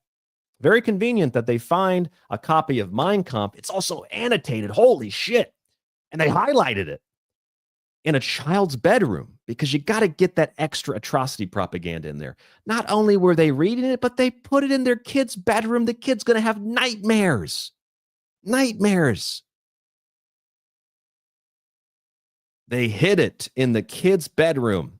Very convenient that they find a copy of Mein Kampf. It's also annotated. Holy shit. And they highlighted it in a child's bedroom because you got to get that extra atrocity propaganda in there. Not only were they reading it, but they put it in their kid's bedroom. The kid's going to have nightmares. Nightmares. They hid it in the kid's bedroom.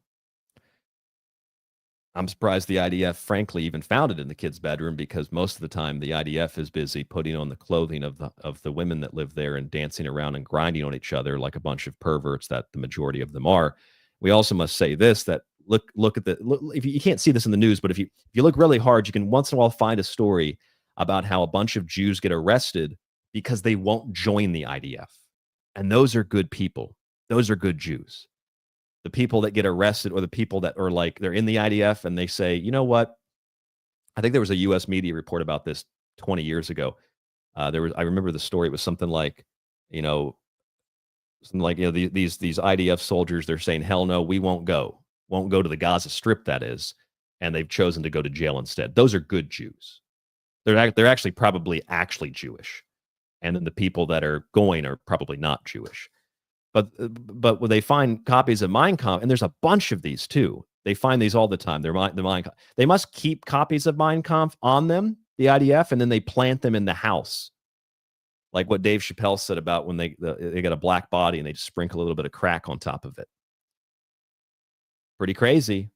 I'm surprised the IDF, frankly, even found it in the kid's bedroom because most of the time the IDF is busy putting on the clothing of the women that live there and dancing around and grinding on each other like a bunch of perverts that the majority of them are. We also must say this, that look at if you can't see this in the news, but if you look really hard, you can once in a while find a story about how a bunch of Jews get arrested because they won't join the IDF. And those are good people. Those are good Jews. The people that get arrested or the people that are like, they're in the IDF and they say, you know what? I think there was a US media report about this 20 years ago. I remember the story. It was something like, these IDF soldiers, they're saying, hell no, we won't go to the Gaza Strip, that is. And they've chosen to go to jail instead. Those are good Jews. They're actually probably Jewish. And then the people that are going are probably not Jewish. But when they find copies of Mein Kampf, and there's a bunch of these too, they find these all the time. They must keep copies of Mein Kampf on them, the IDF, and then they plant them in the house, like what Dave Chappelle said about when they got a black body and they just sprinkle a little bit of crack on top of it. Pretty crazy.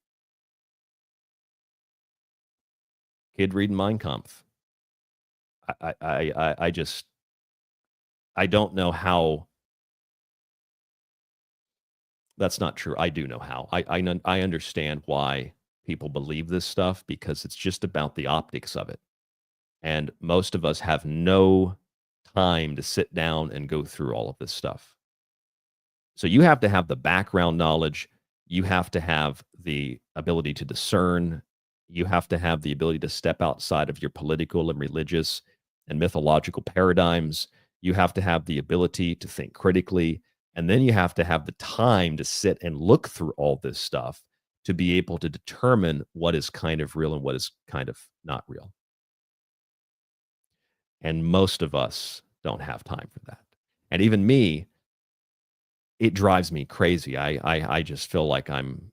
Kid reading Mein Kampf. I don't know how. That's not true. I do know how. I understand why people believe this stuff because it's just about the optics of it. And most of us have no time to sit down and go through all of this stuff. So you have to have the background knowledge. You have to have the ability to discern. You have to have the ability to step outside of your political and religious and mythological paradigms. You have to have the ability to think critically. And then you have to have the time to sit and look through all this stuff to be able to determine what is kind of real and what is kind of not real. And most of us don't have time for that. And even me, it drives me crazy. I just feel like I'm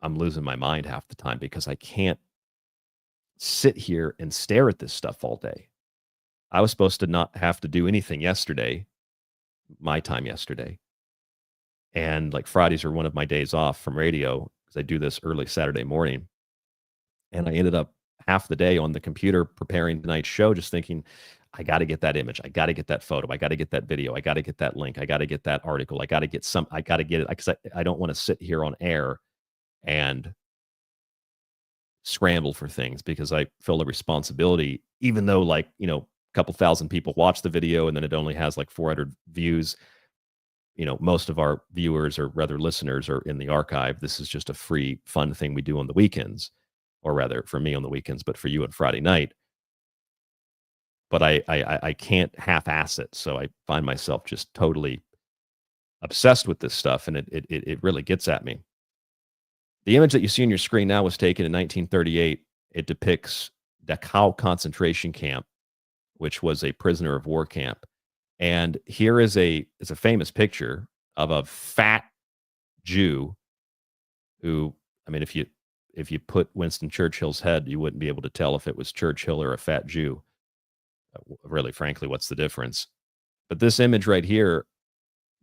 losing my mind half the time because I can't sit here and stare at this stuff all day. I was supposed to not have to do anything yesterday, my time yesterday. And like Fridays are one of my days off from radio because I do this early Saturday morning. And I ended up half the day on the computer preparing tonight's show, just thinking, I got to get that image. I got to get that photo. I got to get that video. I got to get that link. I got to get that article. I got to get it because I don't want to sit here on air and scramble for things because I feel a responsibility, even though, like, you know, a couple thousand people watch the video and then it only has like 400 views. You know, most of our viewers, or rather listeners, are in the archive. This is just a free, fun thing we do on the weekends, or rather for me on the weekends, but for you on Friday night. But I can't half-ass it, so I find myself just totally obsessed with this stuff, and it really gets at me. The image that you see on your screen now was taken in 1938. It depicts Dachau concentration camp, which was a prisoner of war camp. And here is a famous picture of a fat Jew who, I mean, if you put Winston Churchill's head, you wouldn't be able to tell if it was Churchill or a fat Jew. Really, frankly, what's the difference? But this image right here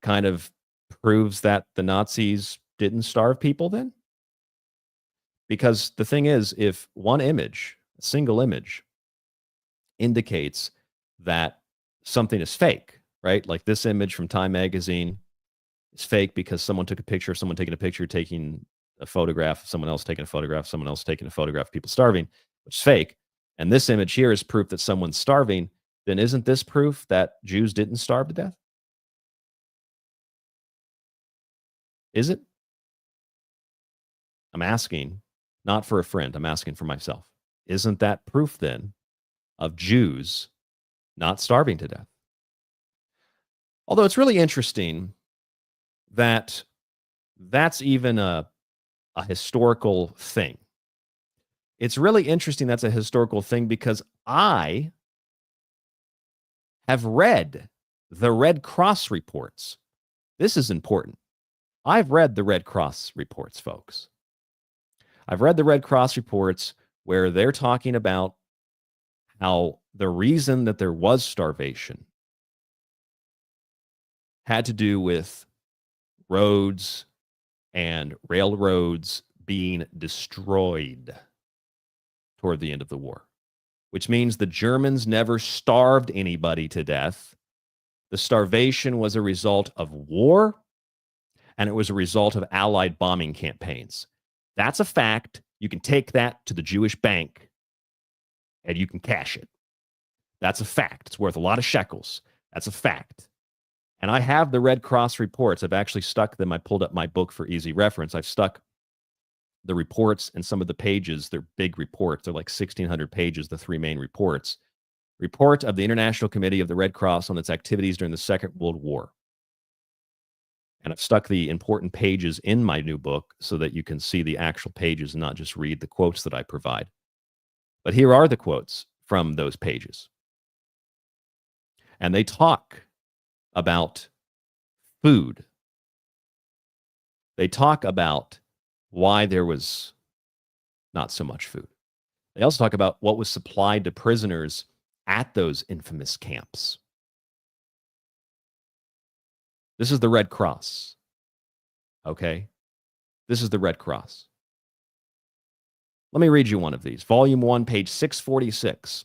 kind of proves that the Nazis didn't starve people then. Because the thing is, if one image, a single image, indicates that something is fake, right? Like this image from Time magazine is fake because someone took a picture of someone taking a picture, taking a photograph, someone else taking a photograph, someone else taking a photograph of people starving, which is fake. And this image here is proof that someone's starving. Then isn't this proof that Jews didn't starve to death? Is it? I'm asking, not for a friend, I'm asking for myself. Isn't that proof then of Jews not starving to death? Although it's really interesting that that's even a historical thing. It's really interesting that's a historical thing because I have read the Red Cross reports. This is important. I've read the Red Cross reports, folks. I've read the Red Cross reports where they're talking about how the reason that there was starvation had to do with roads and railroads being destroyed toward the end of the war, which means the Germans never starved anybody to death. The starvation was a result of war, and it was a result of Allied bombing campaigns. That's a fact. You can take that to the Jewish bank, and you can cash it. That's a fact. It's worth a lot of shekels. That's a fact. And I have the Red Cross reports. I've actually stuck them. I pulled up my book for easy reference. I've stuck the reports and some of the pages. They're big reports. They're like 1,600 pages, the three main reports. Report of the International Committee of the Red Cross on its activities during the Second World War. And I've stuck the important pages in my new book so that you can see the actual pages and not just read the quotes that I provide. But here are the quotes from those pages. And they talk about food. They talk about why there was not so much food. They also talk about what was supplied to prisoners at those infamous camps. This is the Red Cross. Okay? This is the Red Cross. Let me read you one of these. Volume 1, page 646.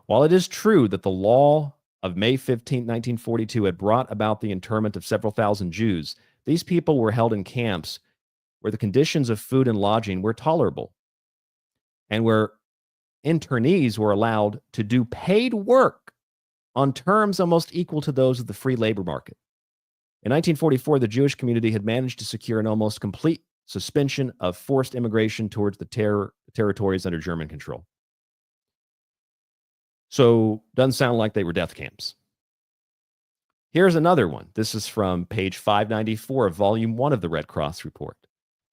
While it is true that the law of May 15, 1942 had brought about the internment of several thousand Jews, these people were held in camps where the conditions of food and lodging were tolerable, and where internees were allowed to do paid work on terms almost equal to those of the free labor market. In 1944, the Jewish community had managed to secure an almost complete suspension of forced immigration towards the territories under German control. So, doesn't sound like they were death camps. Here's another one. This is from page 594 of volume 1 of the Red Cross report.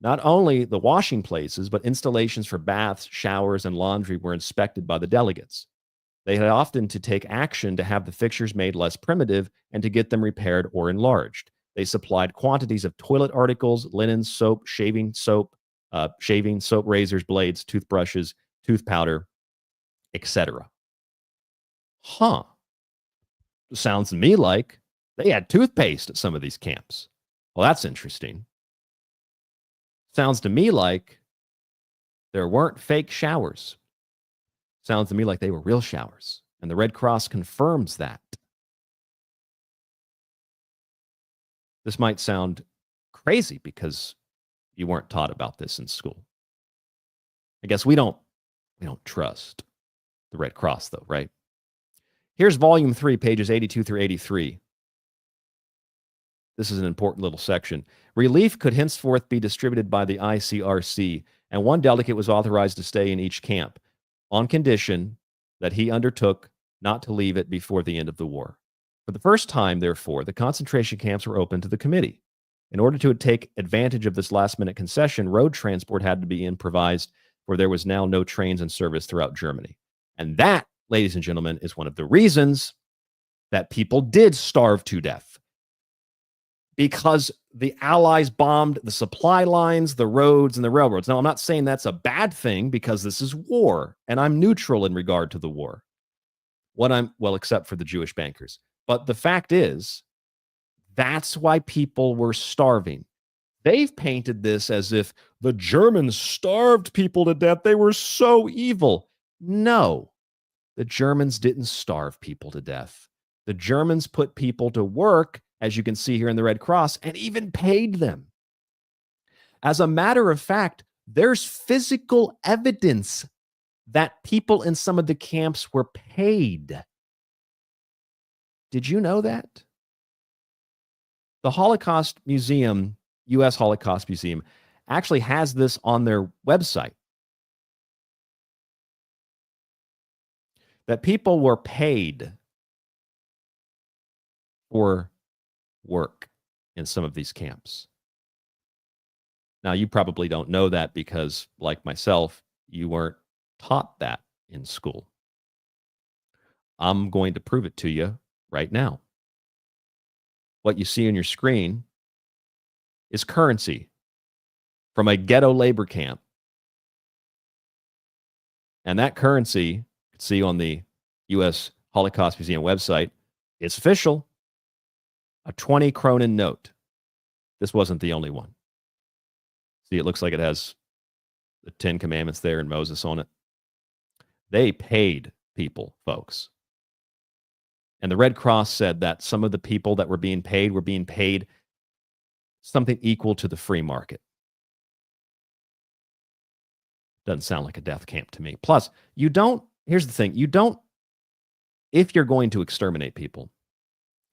Not only the washing places, but installations for baths, showers, and laundry were inspected by the delegates. They had often to take action to have the fixtures made less primitive and to get them repaired or enlarged. They supplied quantities of toilet articles, linen, soap, shaving, soap razors, blades, toothbrushes, tooth powder, etc. Huh. Sounds to me like they had toothpaste at some of these camps. Well, that's interesting. Sounds to me like there weren't fake showers. Sounds to me like they were real showers. And the Red Cross confirms that. This might sound crazy because you weren't taught about this in school. I guess we don't trust the Red Cross, though, right? Here's volume 3, pages 82 through 83. This is an important little section. Relief could henceforth be distributed by the ICRC, and one delegate was authorized to stay in each camp on condition that he undertook not to leave it before the end of the war. For the first time, therefore, the concentration camps were open to the committee. In order to take advantage of this last-minute concession, road transport had to be improvised, for there was now no trains in service throughout Germany. And that, ladies and gentlemen, is one of the reasons that people did starve to death. Because the Allies bombed the supply lines, the roads, and the railroads. Now, I'm not saying that's a bad thing because this is war, and I'm neutral in regard to the war. Except for the Jewish bankers. But the fact is, that's why people were starving. They've painted this as if the Germans starved people to death. They were so evil. No, the Germans didn't starve people to death. The Germans put people to work, as you can see here in the Red Cross, and even paid them. As a matter of fact, there's physical evidence that people in some of the camps were paid. Did you know that? The Holocaust Museum, U.S. Holocaust Museum, actually has this on their website. That people were paid for work in some of these camps. Now, you probably don't know that because, like myself, you weren't taught that in school. I'm going to prove it to you right now. What you see on your screen is currency from a ghetto labor camp. And that currency, you can see on the U.S. Holocaust Museum website, it's official. A 20 Kronen note. This wasn't the only one. See, it looks like it has the 10 Commandments there and Moses on it. They paid people, folks. And the Red Cross said that some of the people that were being paid something equal to the free market. Doesn't sound like a death camp to me. Plus, here's the thing, if you're going to exterminate people,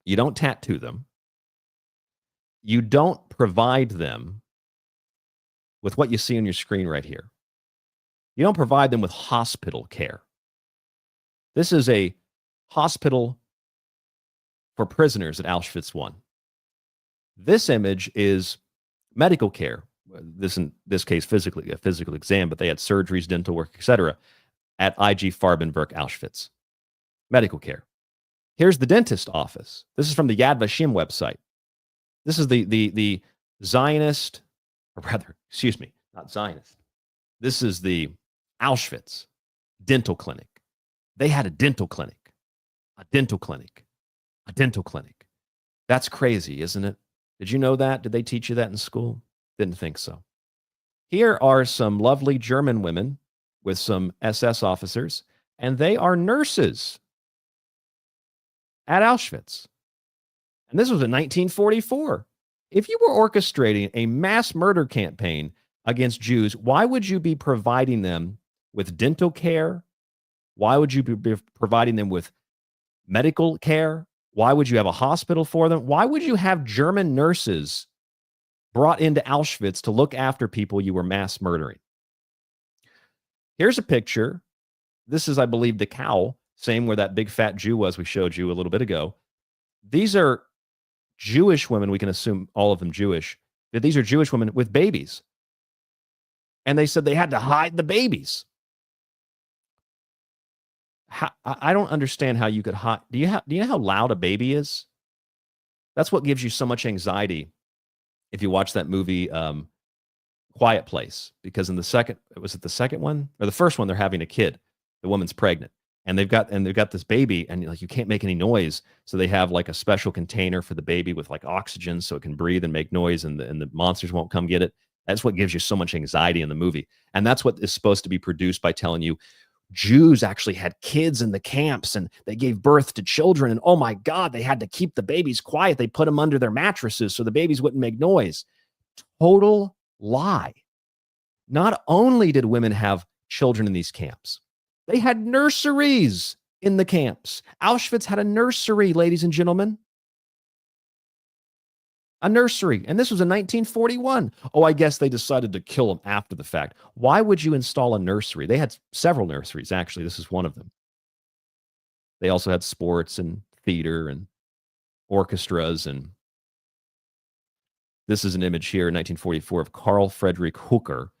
you don't tattoo them. You don't provide them with what you see on your screen right here. You don't provide them with hospital care. This is a hospital for prisoners at Auschwitz I. This image is medical care. In this case, a physical exam, but they had surgeries, dental work, etc. at IG Farbenberg, Auschwitz. Medical care. Here's the dentist office. This is from the Yad Vashem website. This is the Zionist, or rather, excuse me, not Zionist. This is the Auschwitz dental clinic. They had a dental clinic. That's crazy, isn't it? Did you know that? Did they teach you that in school? Didn't think so. Here are some lovely German women with some SS officers, and they are nurses at Auschwitz. And this was in 1944. If you were orchestrating a mass murder campaign against Jews, why would you be providing them with dental care? Why would you be providing them with medical care? Why would you have a hospital for them? Why would you have German nurses brought into Auschwitz to look after people you were mass murdering? Here's a picture. This is, I believe, the cow, same where that big fat Jew was we showed you a little bit ago. These are Jewish women. We can assume all of them Jewish. But these are Jewish women with babies. And they said they had to hide the babies. I don't understand how you could hide. Do you know how loud a baby is? That's what gives you so much anxiety if you watch that movie Quiet Place, because in the second one or the first one, they're having a kid. The woman's pregnant, and they've got this baby, and like you can't make any noise, so they have like a special container for the baby with like oxygen so it can breathe and make noise, and the monsters won't come get it. That's what gives you so much anxiety in the movie, and that's what is supposed to be produced by telling you Jews actually had kids in the camps and they gave birth to children, and oh my God, they had to keep the babies quiet. They put them under their mattresses so the babies wouldn't make noise. Total lie. Not only did women have children in these camps, they had nurseries in the camps. Auschwitz had a nursery, ladies and gentlemen. A nursery. And this was in 1941. Oh, I guess they decided to kill them after the fact. Why would you install a nursery? They had several nurseries, actually. This is one of them. They also had sports and theater and orchestras. And this is an image here in 1944 of Karl Friedrich Hooker,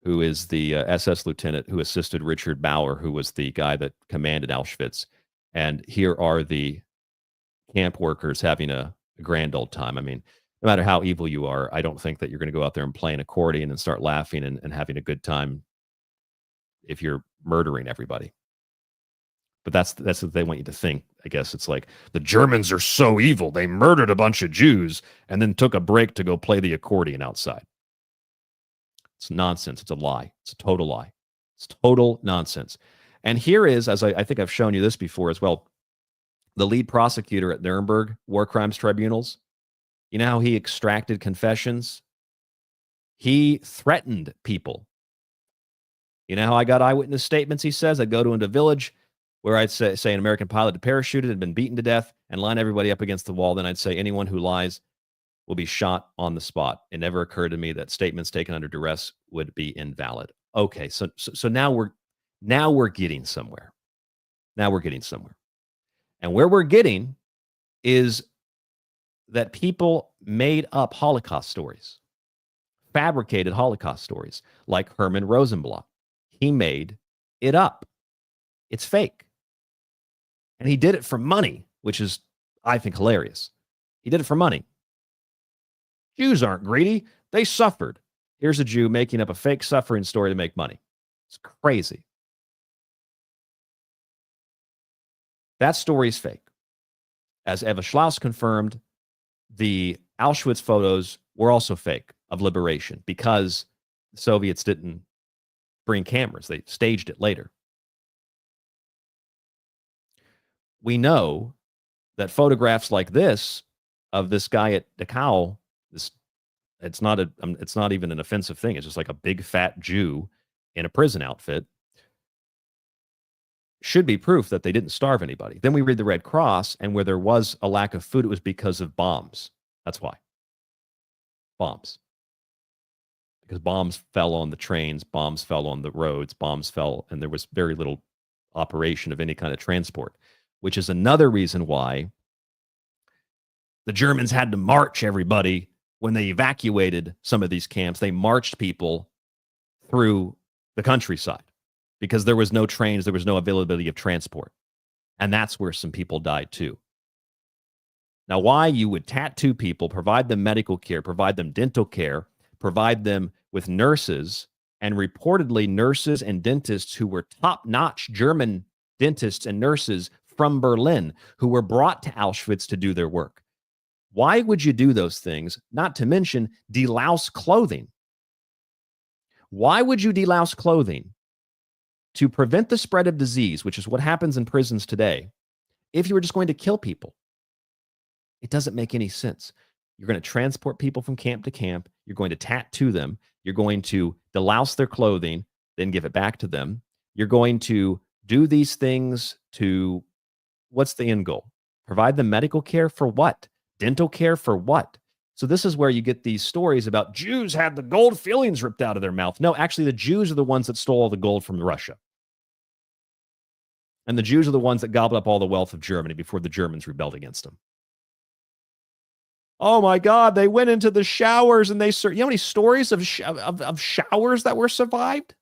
who is the SS lieutenant who assisted Richard Bauer, who was the guy that commanded Auschwitz. And here are the camp workers having a grand old time. I mean, no matter how evil you are, I don't think that you're going to go out there and play an accordion and start laughing and having a good time if you're murdering everybody. But that's what they want you to think. I guess it's like the Germans are so evil. They murdered a bunch of Jews and then took a break to go play the accordion outside. It's nonsense. It's a lie. It's a total lie. It's total nonsense. And here is, as I think I've shown you this before as well, the lead prosecutor at Nuremberg war crimes tribunals. You know how he extracted confessions? He threatened people. You know how I got eyewitness statements, he says? I'd go to a village where I'd say an American pilot had parachuted, had been beaten to death, and line everybody up against the wall. Then I'd say anyone who lies will be shot on the spot. It never occurred to me that statements taken under duress would be invalid. Okay, so now we're getting somewhere. Now we're getting somewhere. And where we're getting is that people made up Holocaust stories, fabricated Holocaust stories, like Herman Rosenblatt. He made it up. It's fake. And he did it for money, which is, I think, hilarious. He did it for money. Jews aren't greedy. They suffered. Here's a Jew making up a fake suffering story to make money. It's crazy. That story is fake. As Eva Schlaus confirmed, the Auschwitz photos were also fake of liberation because the Soviets didn't bring cameras. They staged it later. We know that photographs like this of this guy at Dachau, it's not even an offensive thing. It's just like a big fat Jew in a prison outfit, should be proof that they didn't starve anybody. Then we read the Red Cross, and where there was a lack of food, it was because of bombs. That's why. Bombs. Because bombs fell on the trains, bombs fell on the roads, bombs fell, and there was very little operation of any kind of transport, which is another reason why the Germans had to march everybody when they evacuated some of these camps. They marched people through the countryside because there was no trains, there was no availability of transport. And that's where some people died too. Now, why you would tattoo people, provide them medical care, provide them dental care, provide them with nurses, and reportedly nurses and dentists who were top-notch German dentists and nurses from Berlin who were brought to Auschwitz to do their work. Why would you do those things? Not to mention delouse clothing. Why would you delouse clothing? To prevent the spread of disease, which is what happens in prisons today, if you were just going to kill people. It doesn't make any sense. You're going to transport people from camp to camp. You're going to tattoo them. You're going to delouse their clothing, then give it back to them. You're going to do these things to, what's the end goal? Provide them medical care for what? Dental care for what? So this is where you get these stories about Jews had the gold fillings ripped out of their mouth. No, actually, the Jews are the ones that stole all the gold from Russia. And the Jews are the ones that gobbled up all the wealth of Germany before the Germans rebelled against them. Oh my God, they went into the showers and they, you know how many stories of showers that were survived?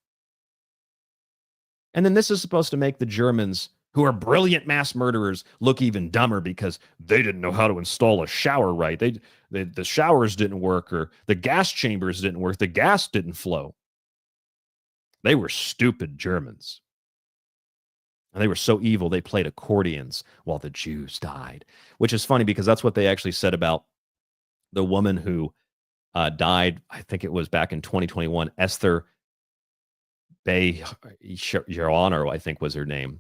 And then this is supposed to make the Germans, who are brilliant mass murderers, look even dumber because they didn't know how to install a shower right. The showers didn't work, or the gas chambers didn't work. The gas didn't flow. They were stupid Germans. And they were so evil, they played accordions while the Jews died, which is funny because that's what they actually said about the woman who died, I think it was back in 2021, Esther Bejarano, I think was her name.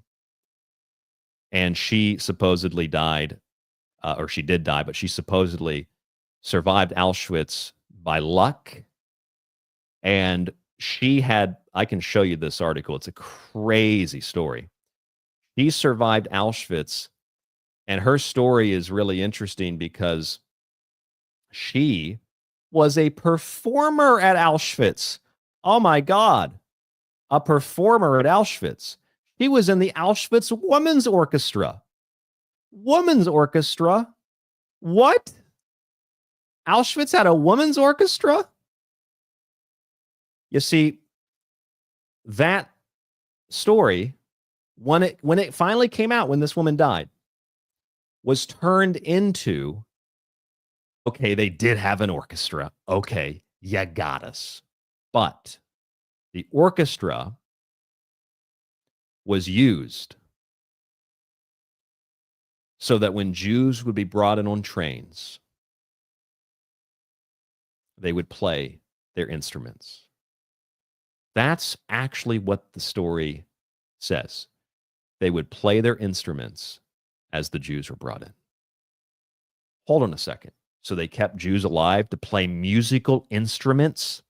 And she supposedly died, or she did die, but she supposedly survived Auschwitz by luck And she had, I can show you this article. It's a crazy story. She survived Auschwitz, and her story is really interesting because she was a performer at Auschwitz. Oh my God. A performer at Auschwitz. He was in the Auschwitz Women's Orchestra. Women's Orchestra? What? Auschwitz had a women's orchestra? You see, that story, when it finally came out, when this woman died, was turned into, okay, they did have an orchestra. Okay, you got us. But the orchestra was used so that when Jews would be brought in on trains, they would play their instruments. That's actually what the story says. They would play their instruments as the Jews were brought in. Hold on a second. So they kept Jews alive to play musical instruments?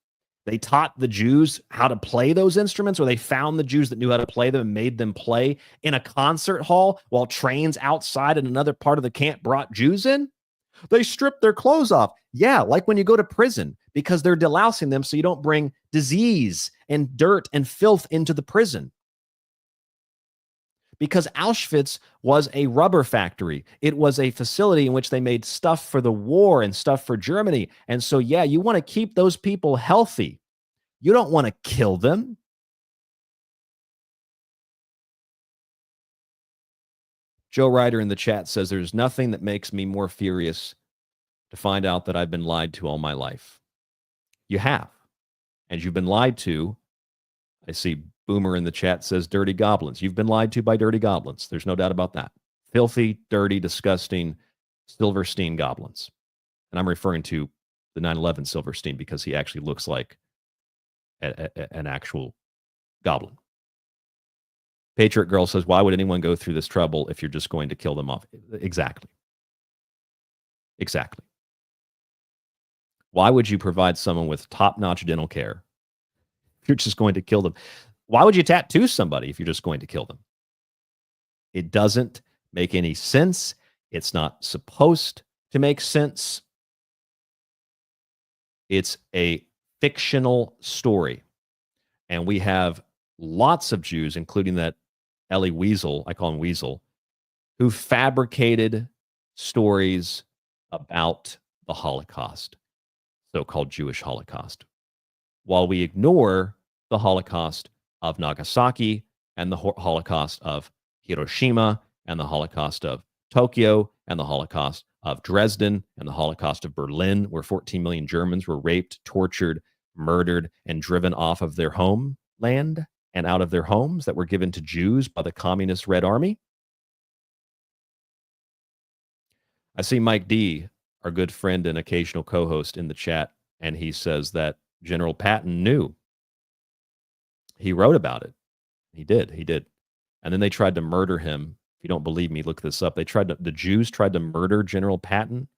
They taught the Jews how to play those instruments, or they found the Jews that knew how to play them and made them play in a concert hall while trains outside in another part of the camp brought Jews in? They stripped their clothes off. Yeah, like when you go to prison, because they're delousing them so you don't bring disease and dirt and filth into the prison. Because Auschwitz was a rubber factory. It was a facility in which they made stuff for the war and stuff for Germany. And so, yeah, you want to keep those people healthy. You don't want to kill them. Joe Ryder in the chat says, there's nothing that makes me more furious to find out that I've been lied to all my life. You have. And you've been lied to. I see Boomer in the chat says, dirty goblins. You've been lied to by dirty goblins. There's no doubt about that. Filthy, dirty, disgusting Silverstein goblins. And I'm referring to the 9/11 Silverstein because he actually looks like an actual goblin. Patriot Girl says, why would anyone go through this trouble if you're just going to kill them off? Exactly. Exactly. Why would you provide someone with top-notch dental care if you're just going to kill them? Why would you tattoo somebody if you're just going to kill them? It doesn't make any sense. It's not supposed to make sense. It's a fictional story. And we have lots of Jews, including that Elie Wiesel, I call him Weasel, who fabricated stories about the Holocaust, so-called Jewish Holocaust, while we ignore the Holocaust of Nagasaki and the Holocaust of Hiroshima and the Holocaust of Tokyo and the Holocaust of Dresden and the Holocaust of Berlin, where 14 million Germans were raped, tortured, murdered, and driven off of their homeland and out of their homes that were given to Jews by the Communist Red Army. I see Mike D., our good friend and occasional co-host, in the chat, and he says that General Patton knew. He wrote about it. He did. And then they tried to murder him. If you don't believe me, look this up. The Jews tried to murder General Patton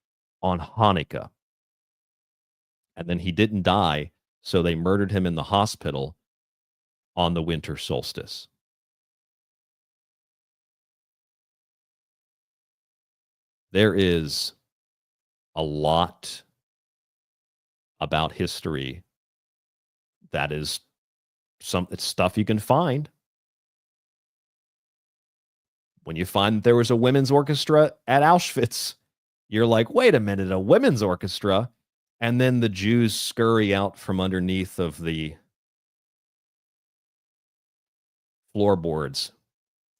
on Hanukkah. And then he didn't die, so they murdered him in the hospital on the winter solstice. There is a lot about history that is it's stuff you can find. When you find that there was a women's orchestra at Auschwitz, you're like, wait a minute, a women's orchestra? And then the Jews scurry out from underneath of the floorboards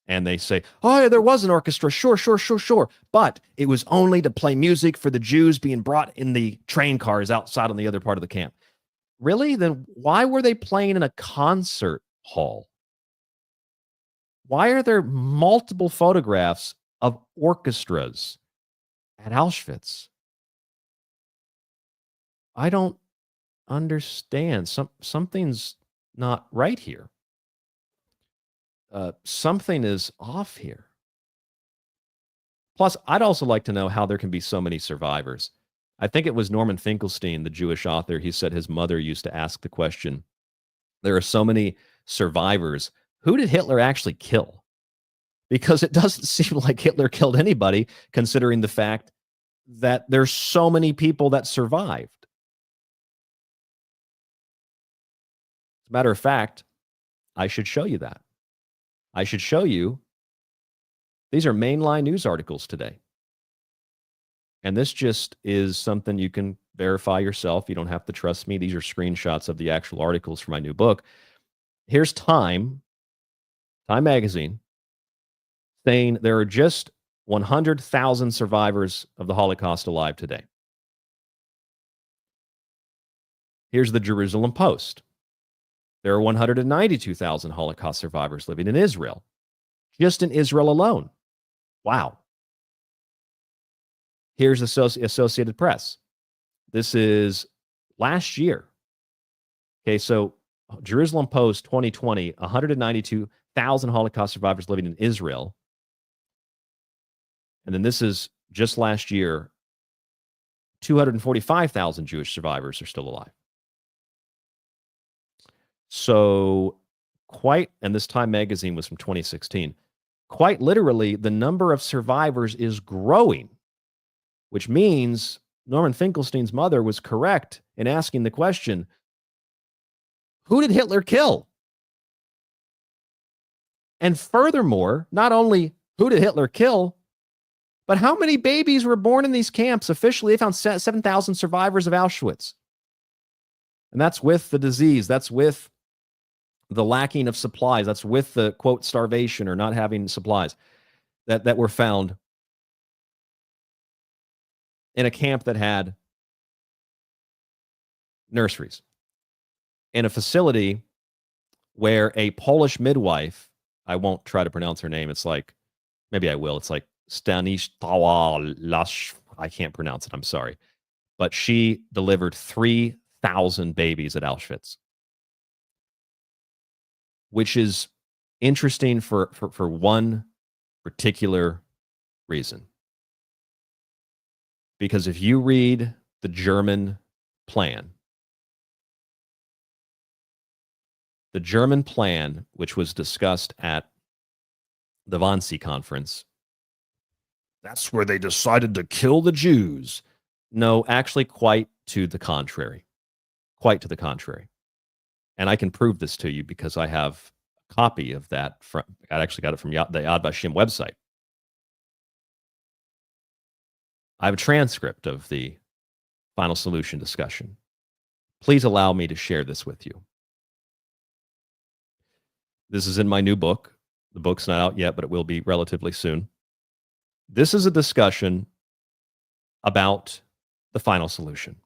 and they say, oh, yeah, there was an orchestra. Sure. But it was only to play music for the Jews being brought in the train cars outside on the other part of the camp. Really? Then why were they playing in a concert hall? Why are there multiple photographs of orchestras at Auschwitz? I don't understand. Something's not right here. Something is off here. Plus, I'd also like to know how there can be so many survivors. I think it was Norman Finkelstein, the Jewish author. He said his mother used to ask the question, there are so many survivors. Who did Hitler actually kill? Because it doesn't seem like Hitler killed anybody, considering the fact that there's so many people that survived. As a matter of fact, I should show you that. I should show you. These are mainline news articles today. And this just is something you can verify yourself. You don't have to trust me. These are screenshots of the actual articles for my new book. Here's Time magazine, saying there are just 100,000 survivors of the Holocaust alive today. Here's the Jerusalem Post. There are 192,000 Holocaust survivors living in Israel, just in Israel alone. Wow. Here's Associated Press. This is last year. Okay, so Jerusalem Post 2020, 192,000 Holocaust survivors living in Israel. And then this is just last year, 245,000 Jewish survivors are still alive. So and this Time magazine was from 2016, quite literally, the number of survivors is growing, which means Norman Finkelstein's mother was correct in asking the question, who did Hitler kill? And furthermore, not only who did Hitler kill, but how many babies were born in these camps? Officially, they found 7,000 survivors of Auschwitz. And that's with the disease. That's with the lacking of supplies. That's with the, quote, starvation or not having supplies that were found in a camp that had nurseries, in a facility where a Polish midwife, I won't try to pronounce her name. It's like, maybe I will. It's like Stanislawa Lash. I can't pronounce it. I'm sorry. But she delivered 3,000 babies at Auschwitz, which is interesting for one particular reason. Because if you read the German plan, which was discussed at the Wannsee conference, that's where they decided to kill the Jews. No, actually quite to the contrary. Quite to the contrary. And I can prove this to you because I have a copy of that. I actually got it from the Yad Vashem website. I have a transcript of the final solution discussion. Please allow me to share this with you. This is in my new book. The book's not out yet, but it will be relatively soon. This is a discussion about the final solution.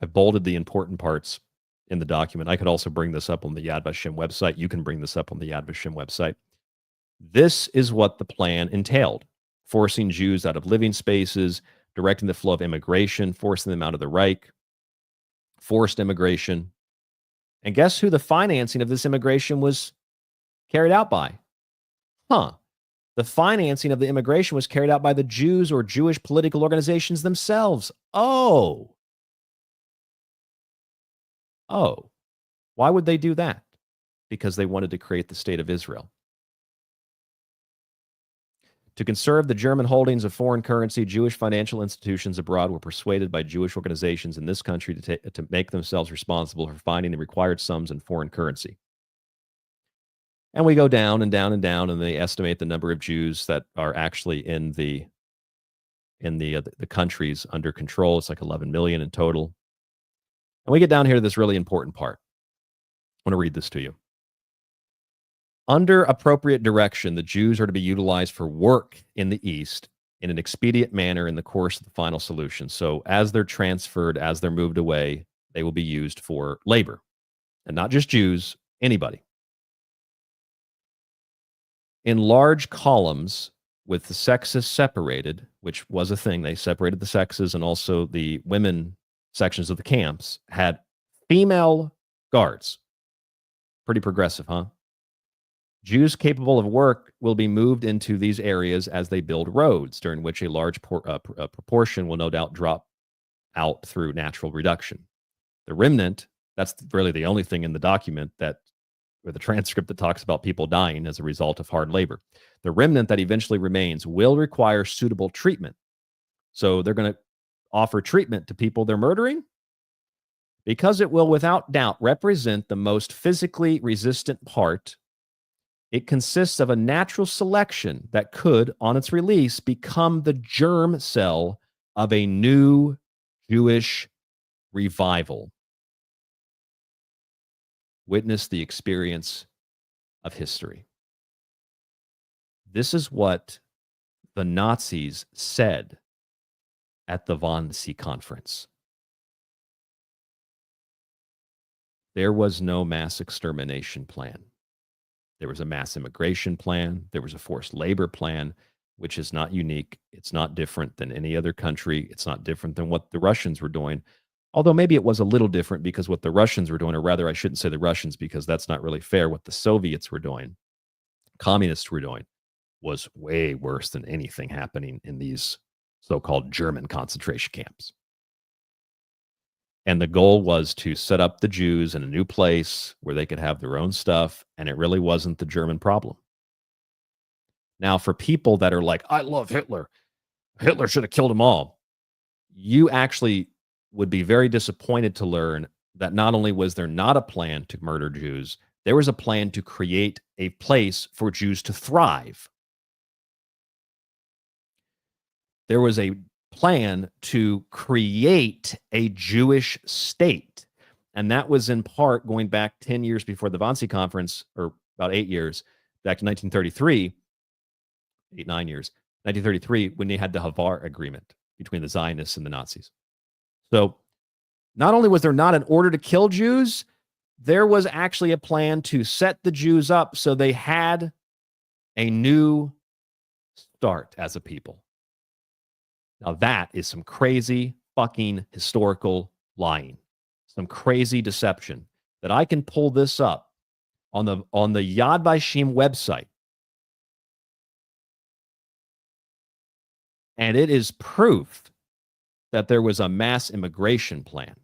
I've bolded the important parts in the document. I could also bring this up on the Yad Vashem website. You can bring this up on the Yad Vashem website. This is what the plan entailed. Forcing Jews out of living spaces, directing the flow of immigration, forcing them out of the Reich, forced immigration. And guess who the financing of this immigration was carried out by? The financing of the immigration was carried out by the Jews or Jewish political organizations themselves. Oh. Why would they do that? Because they wanted to create the state of Israel. To conserve the German holdings of foreign currency, Jewish financial institutions abroad were persuaded by Jewish organizations in this country to make themselves responsible for finding the required sums in foreign currency. And we go down and down and down, and they estimate the number of Jews that are actually in the countries under control. It's like 11 million in total. And we get down here to this really important part. I want to read this to you. Under appropriate direction, the Jews are to be utilized for work in the East in an expedient manner in the course of the final solution. So as they're transferred, as they're moved away, they will be used for labor. And not just Jews, anybody. In large columns with the sexes separated, which was a thing, they separated the sexes, and also the women sections of the camps had female guards. Pretty progressive, huh? Jews capable of work will be moved into these areas as they build roads, during which a large proportion will no doubt drop out through natural reduction. The remnant, that's really the only thing in the document or the transcript that talks about people dying as a result of hard labor. The remnant that eventually remains will require suitable treatment. So they're going to offer treatment to people they're murdering because it will without doubt represent the most physically resistant part. It consists of a natural selection that could, on its release, become the germ cell of a new Jewish revival. Witness the experience of history. This is what the Nazis said at the Wannsee Conference. There was no mass extermination plan. There was a mass immigration plan. There was a forced labor plan, which is not unique. It's not different than any other country. It's not different than what the Russians were doing. Although maybe it was a little different because what the Russians were doing, or rather I shouldn't say the Russians because that's not really fair, what the Soviets were doing, communists were doing, was way worse than anything happening in these so-called German concentration camps. And the goal was to set up the Jews in a new place where they could have their own stuff, and it really wasn't the German problem. Now, for people that are like, I love Hitler, Hitler should have killed them all, you actually would be very disappointed to learn that not only was there not a plan to murder Jews, there was a plan to create a place for Jews to thrive. There was a plan to create a Jewish state. And that was in part going back 10 years before the Wannsee Conference, or about 8 years, back to 1933, 9 years, 1933, when they had the Havar Agreement between the Zionists and the Nazis. So not only was there not an order to kill Jews, there was actually a plan to set the Jews up so they had a new start as a people. Now that is some crazy fucking historical lying, some crazy deception that I can pull this up on the Yad Vashem website. And it is proof that there was a mass immigration plan.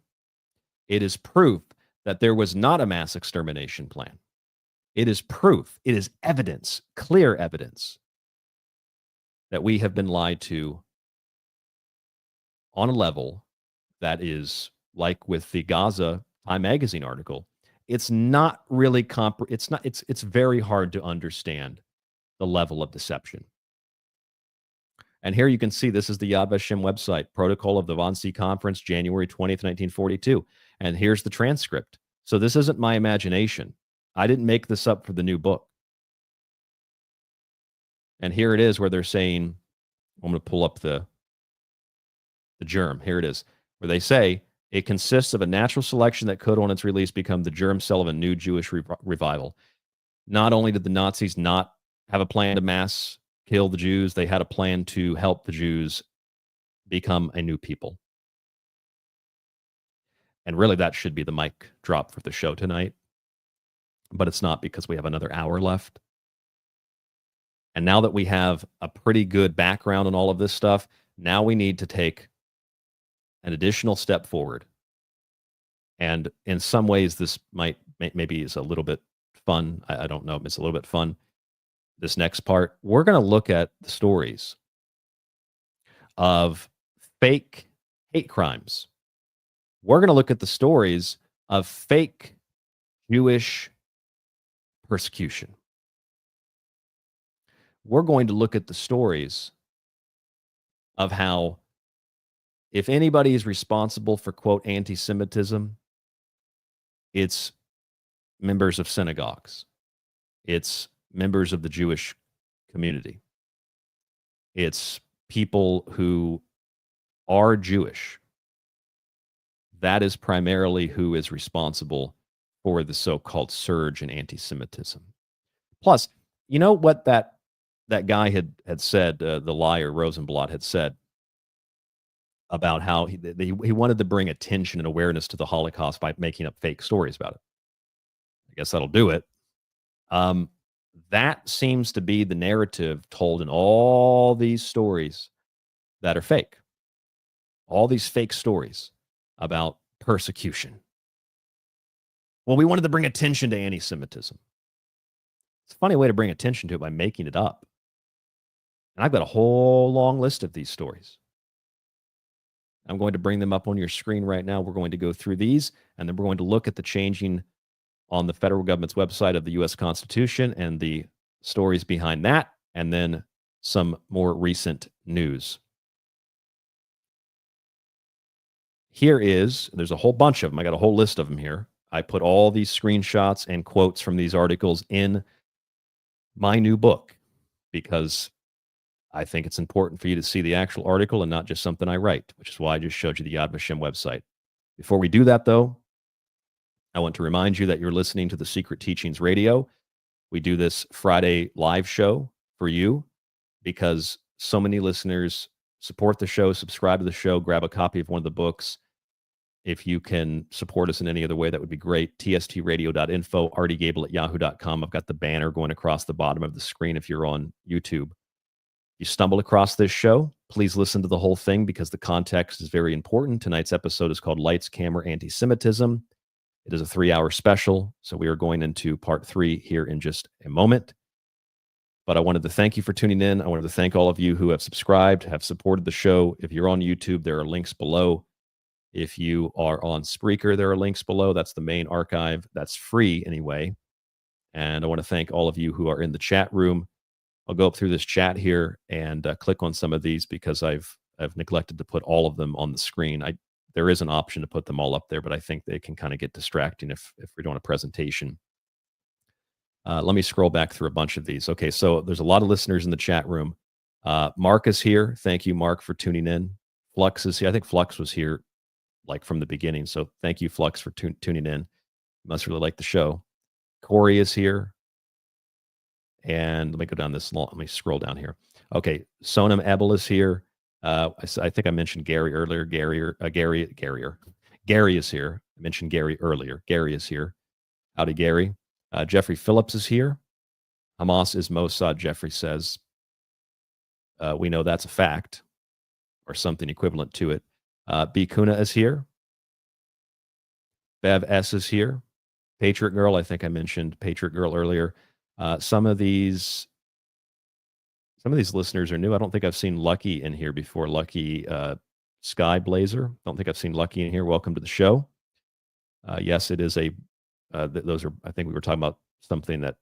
It is proof that there was not a mass extermination plan. It is proof, it is evidence, clear evidence that we have been lied to on a level that is like with the Gaza Time magazine article. It's not really it's very hard to understand the level of deception. And here you can see this is the Yad Vashem website, Protocol of the Wannsee Conference, January 20th, 1942. And here's the transcript. So this isn't my imagination. I didn't make this up for the new book. And here it is where they're saying, I'm going to pull up the germ. Here it is, where they say, it consists of a natural selection that could, on its release, become the germ cell of a new Jewish revival. Not only did the Nazis not have a plan to mass kill the Jews, they had a plan to help the Jews become a new people. And really, that should be the mic drop for the show tonight. But it's not, because we have another hour left. And now that we have a pretty good background on all of this stuff, now we need to take an additional step forward. And in some ways, this maybe is a little bit fun. I don't know. It's a little bit fun. This next part, we're going to look at the stories of fake hate crimes. We're going to look at the stories of fake Jewish persecution. We're going to look at the stories of how, if anybody is responsible for, quote, anti-Semitism, it's members of synagogues. It's members of the Jewish community. It's people who are Jewish. That is primarily who is responsible for the so-called surge in anti-Semitism. Plus, you know what that guy had said, the liar Rosenblatt had said about how he wanted to bring attention and awareness to the Holocaust by making up fake stories about it. I guess that'll do it. That seems to be the narrative told in all these stories that are fake. All these fake stories about persecution. Well, we wanted to bring attention to anti-Semitism. It's a funny way to bring attention to it by making it up. And I've got a whole long list of these stories. I'm going to bring them up on your screen right now. We're going to go through these, and then we're going to look at the changing on the federal government's website of the U.S. Constitution and the stories behind that, and then some more recent news. There's a whole bunch of them. I got a whole list of them here. I put all these screenshots and quotes from these articles in my new book because I think it's important for you to see the actual article and not just something I write, which is why I just showed you the Yad Vashem website. Before we do that, though, I want to remind you that you're listening to the Secret Teachings Radio. We do this Friday live show for you because so many listeners support the show, subscribe to the show, grab a copy of one of the books. If you can support us in any other way, that would be great. tstradio.info, rtgable@yahoo.com. I've got the banner going across the bottom of the screen if you're on YouTube. If you stumble across this show, please listen to the whole thing because the context is very important. Tonight's episode is called Lights, Camera, Antisemitism. It is a 3-hour special, so we are going into part 3 here in just a moment. But I wanted to thank you for tuning in. I wanted to thank all of you who have subscribed, have supported the show. If you're on YouTube, there are links below. If you are on Spreaker, there are links below. That's the main archive. That's free anyway. And I want to thank all of you who are in the chat room. I'll go up through this chat here and click on some of these because I've neglected to put all of them on the screen. There is an option to put them all up there, but I think they can kind of get distracting if we're doing a presentation. Let me scroll back through a bunch of these. Okay, so there's a lot of listeners in the chat room. Mark is here. Thank you, Mark, for tuning in. Flux is here. I think Flux was here like from the beginning. So thank you, Flux, for tuning in. Must really like the show. Corey is here. And let me go down this long. Let me scroll down here. Okay, Sonam Ebel is here. I think I mentioned Gary earlier. Gary is here. I mentioned Gary earlier. Gary is here. Howdy, Gary. Jeffrey Phillips is here. Hamas is Mossad, Jeffrey says. We know that's a fact or something equivalent to it. B. Kuna is here. Bev S is here. Patriot Girl, I think I mentioned Patriot Girl earlier. Some of these listeners are new. I don't think I've seen Lucky in here before. Lucky Sky Blazer. Don't think I've seen Lucky in here. Welcome to the show. Yes, it is those are, I think we were talking about something that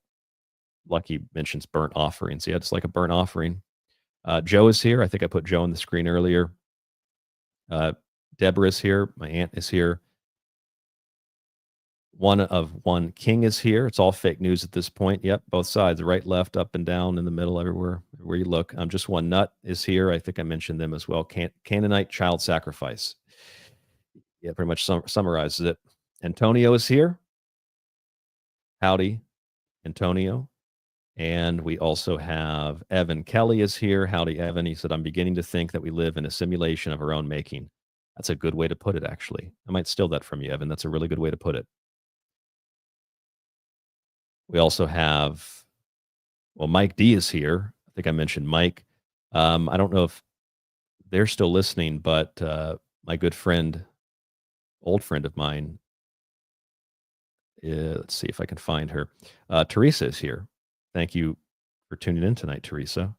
Lucky mentions, burnt offerings. Yeah, it's like a burnt offering. Joe is here. I think I put Joe on the screen earlier. Deborah is here. My aunt is here. One King is here. It's all fake news at this point. Yep, both sides, right, left, up and down, in the middle, everywhere you look. Just One Nut is here. I think I mentioned them as well. Canaanite child sacrifice. Yeah, pretty much summarizes it. Antonio is here. Howdy, Antonio. And we also have Evan Kelly is here. Howdy, Evan. He said, I'm beginning to think that we live in a simulation of our own making. That's a good way to put it, actually. I might steal that from you, Evan. That's a really good way to put it. We also have, Mike D is here. I think I mentioned Mike. I don't know if they're still listening, but my good friend, old friend of mine, let's see if I can find her. Teresa is here. Thank you for tuning in tonight, Teresa.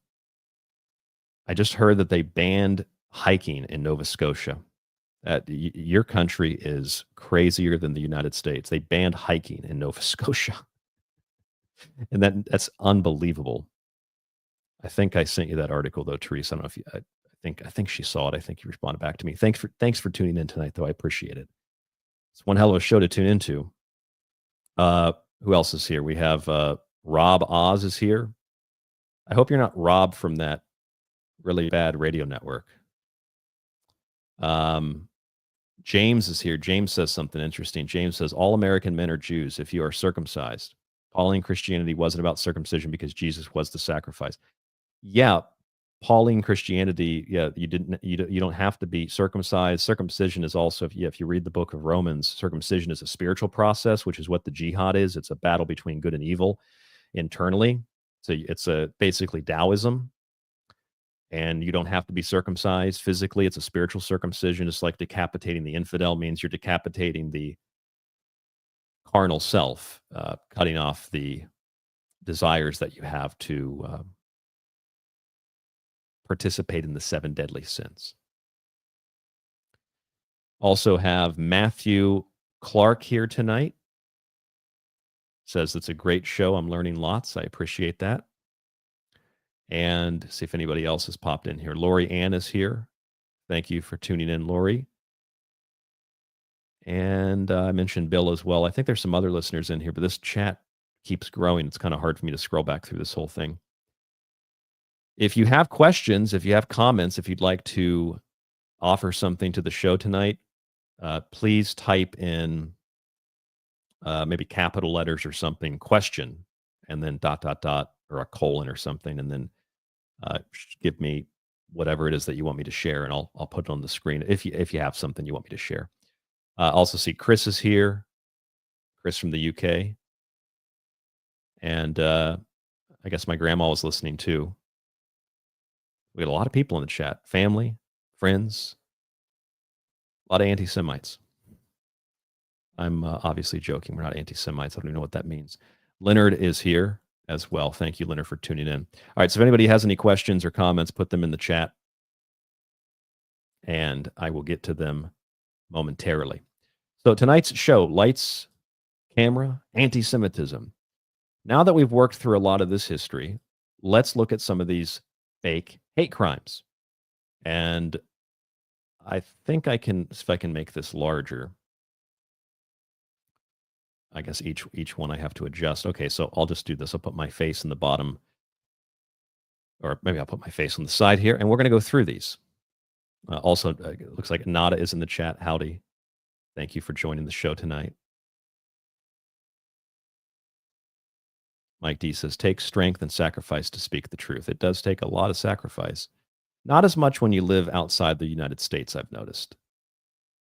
I just heard that they banned hiking in Nova Scotia. Your country is crazier than the United States. They banned hiking in Nova Scotia. And that's unbelievable. I think I sent you that article though, Teresa. I don't know if I think she saw it. I think you responded back to me. Thanks for tuning in tonight, though. I appreciate it. It's one hell of a show to tune into. Who else is here? We have Rob Oz is here. I hope you're not Rob from that really bad radio network. James is here. James says something interesting. James says, all American men are Jews if you are circumcised. Pauline Christianity wasn't about circumcision because Jesus was the sacrifice. Yeah, Pauline Christianity, yeah, you don't have to be circumcised. Circumcision is also, if you read the book of Romans, circumcision is a spiritual process, which is what the jihad is. It's a battle between good and evil internally. It's basically Taoism, and you don't have to be circumcised physically. It's a spiritual circumcision. It's like decapitating the infidel means you're decapitating the carnal self, cutting off the desires that you have to participate in the 7 deadly sins. Also have Matthew Clark here tonight. Says it's a great show. I'm learning lots. I appreciate that. And see if anybody else has popped in here. Lori Ann is here. Thank you for tuning in, Lori. And I mentioned Bill as well. I think there's some other listeners in here, but this chat keeps growing. It's kind of hard for me to scroll back through this whole thing. If you have questions, if you have comments, if you'd like to offer something to the show tonight, please type in maybe capital letters or something, question, and then ... or a colon or something, and then give me whatever it is that you want me to share, and I'll put it on the screen if you have something you want me to share. Also see Chris is here, Chris from the UK, and I guess my grandma was listening too. We got a lot of people in the chat, family, friends, a lot of anti-Semites. I'm obviously joking. We're not anti-Semites. I don't even know what that means. Leonard is here as well. Thank you, Leonard, for tuning in. All right, so if anybody has any questions or comments, put them in the chat, and I will get to them momentarily. So tonight's show, lights, camera, anti-Semitism. Now that we've worked through a lot of this history, let's look at some of these fake hate crimes. And I think I can, if I can make this larger. I guess each one I have to adjust. Okay, so I'll just do this. I'll put my face in the bottom, or maybe I'll put my face on the side here, and we're going to go through these. Also, it looks like Nada is in the chat. Howdy. Thank you for joining the show tonight. Mike D says, take strength and sacrifice to speak the truth. It does take a lot of sacrifice. Not as much when you live outside the United States, I've noticed.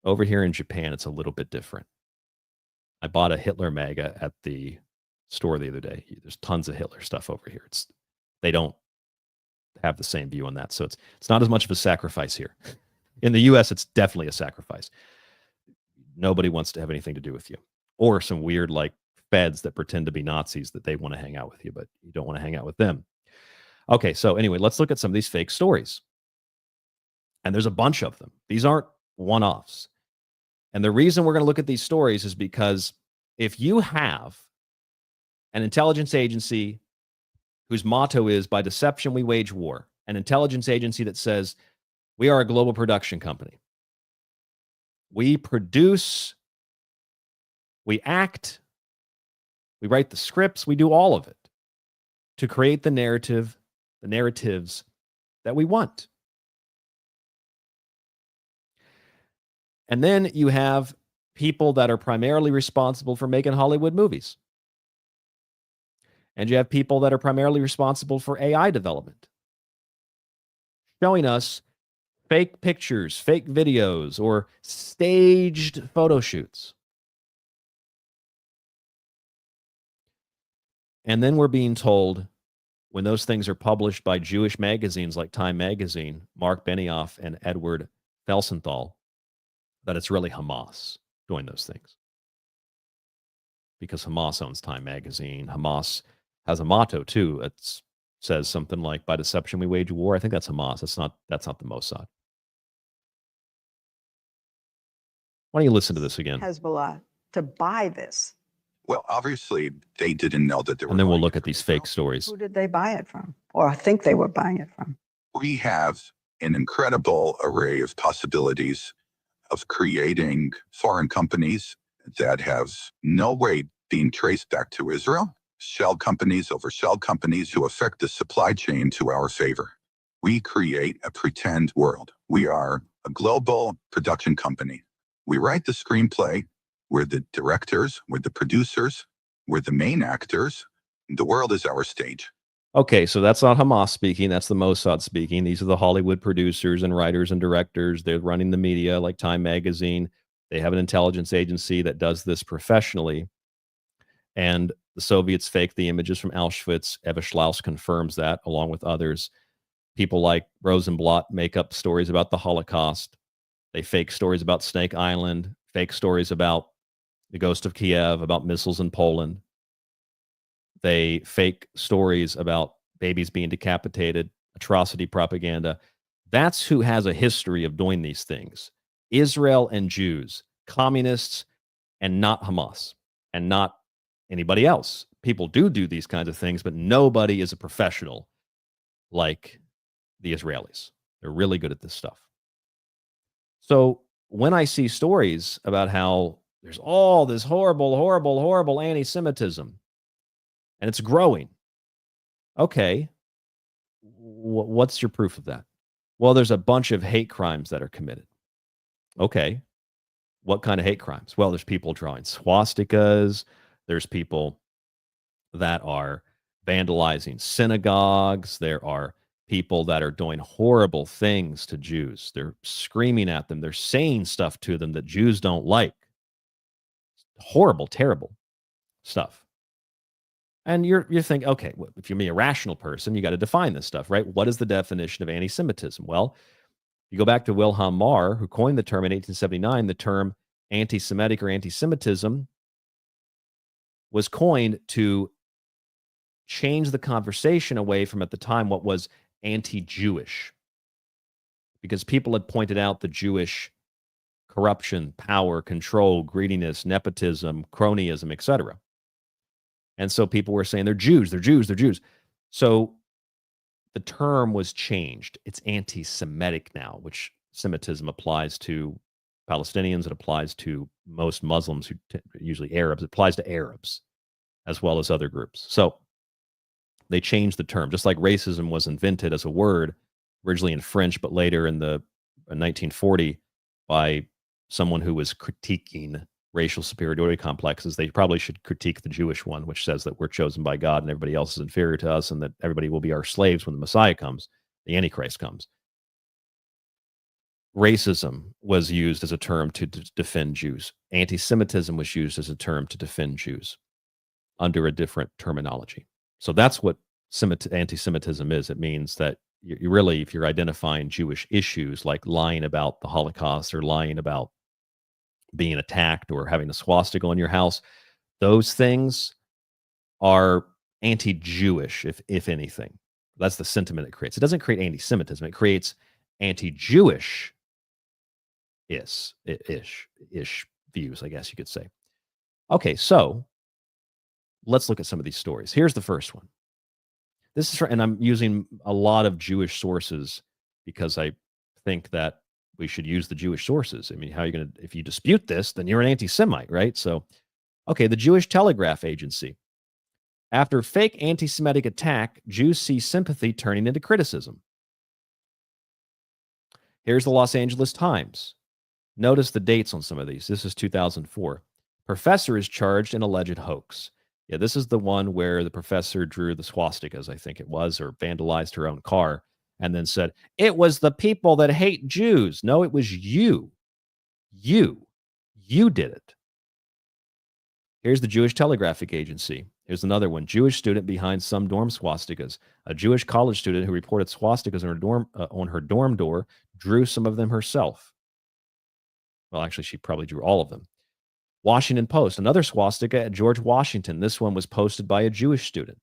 Over here in Japan, it's a little bit different. I bought a Hitler MAGA at the store the other day. There's tons of Hitler stuff over here. They don't have the same view on that. So it's not as much of a sacrifice here. In the US, it's definitely a sacrifice. Nobody wants to have anything to do with you. Or some weird like feds that pretend to be Nazis that they want to hang out with you, but you don't want to hang out with them. Okay, so anyway, let's look at some of these fake stories. And there's a bunch of them. These aren't one-offs. And the reason we're going to look at these stories is because if you have an intelligence agency whose motto is, by deception we wage war, an intelligence agency that says, we are a global production company. We produce, we act, we write the scripts, we do all of it to create the narratives that we want. And then you have people that are primarily responsible for making Hollywood movies. And you have people that are primarily responsible for AI development, showing us fake pictures, fake videos, or staged photo shoots. And then we're being told, when those things are published by Jewish magazines like Time Magazine, Mark Benioff and Edward Felsenthal, that it's really Hamas doing those things. Because Hamas owns Time Magazine. Hamas has a motto, too. It says something like, by deception we wage war. I think that's Hamas. That's not the Mossad. Why don't you listen to this again? Hezbollah to buy this. Well, obviously, they didn't know that there were. And then we'll look at these fake stories. Who did they buy it from? Or think they were buying it from? We have an incredible array of possibilities of creating foreign companies that have no way being traced back to Israel, shell companies over shell companies who affect the supply chain to our favor. We create a pretend world. We are a global production company. We write the screenplay. We're the directors. We're the producers. We're the main actors. The world is our stage. Okay, so that's not Hamas speaking. That's the Mossad speaking. These are the Hollywood producers and writers and directors. They're running the media like Time Magazine. They have an intelligence agency that does this professionally. And the Soviets faked the images from Auschwitz. Eva Schlaus confirms that, along with others. People like Rosenblatt make up stories about the Holocaust. They fake stories about Snake Island, fake stories about the ghost of Kiev, about missiles in Poland. They fake stories about babies being decapitated, atrocity propaganda. That's who has a history of doing these things. Israel and Jews, communists, and not Hamas, and not anybody else. People do these kinds of things, but nobody is a professional like the Israelis. They're really good at this stuff. So when I see stories about how there's all this horrible, horrible, horrible anti-Semitism, and it's growing, okay, what's your proof of that? Well, there's a bunch of hate crimes that are committed. Okay, what kind of hate crimes? Well, there's people drawing swastikas. There's people that are vandalizing synagogues. There are people that are doing horrible things to Jews. They're screaming at them. They're saying stuff to them that Jews don't like. Horrible, terrible stuff. And you're thinking, okay, well, if you're a rational person, you got to define this stuff, right? What is the definition of anti-Semitism? Well, you go back to Wilhelm Marr, who coined the term in 1879. The term anti-Semitic or anti-Semitism was coined to change the conversation away from, at the time, what was anti-Jewish, because people had pointed out the Jewish corruption, power, control, greediness, nepotism, cronyism, etc. And so people were saying they're Jews, they're Jews, they're Jews. So the term was changed. It's anti-Semitic now, which Semitism applies to Palestinians. It applies to most Muslims, who usually Arabs. It applies to Arabs as well as other groups. So they changed the term, just like racism was invented as a word originally in French, but later in 1940 by someone who was critiquing racial superiority complexes. They probably should critique the Jewish one, which says that we're chosen by God and everybody else is inferior to us, and that everybody will be our slaves when the Messiah comes, the Antichrist comes. Racism was used as a term to defend Jews. Anti-Semitism was used as a term to defend Jews under a different terminology. So that's what anti-Semitism is. It means that you really, if you're identifying Jewish issues like lying about the Holocaust or lying about being attacked or having a swastika on your house, those things are anti-Jewish, if anything. That's the sentiment it creates. It doesn't create anti-Semitism. It creates anti-Jewish ish views, I guess you could say. Okay, so let's look at some of these stories. Here's the first one. This is, and I'm using a lot of Jewish sources because I think that we should use the Jewish sources. I mean, how are you going to, if you dispute this, then you're an anti-Semite, right? So, okay, the Jewish Telegraph Agency. After fake anti-Semitic attack, Jews see sympathy turning into criticism. Here's the Los Angeles Times. Notice the dates on some of these. This is 2004. Professor is charged in alleged hoax. Yeah, this is the one where the professor drew the swastikas, I think it was, or vandalized her own car, and then said, it was the people that hate Jews. No, it was you. You did it. Here's the Jewish Telegraphic Agency. Here's another one. Jewish student behind some dorm swastikas. A Jewish college student who reported swastikas on her dorm door drew some of them herself. Well, actually, she probably drew all of them. Washington Post, another swastika at George Washington. This one was posted by a Jewish student.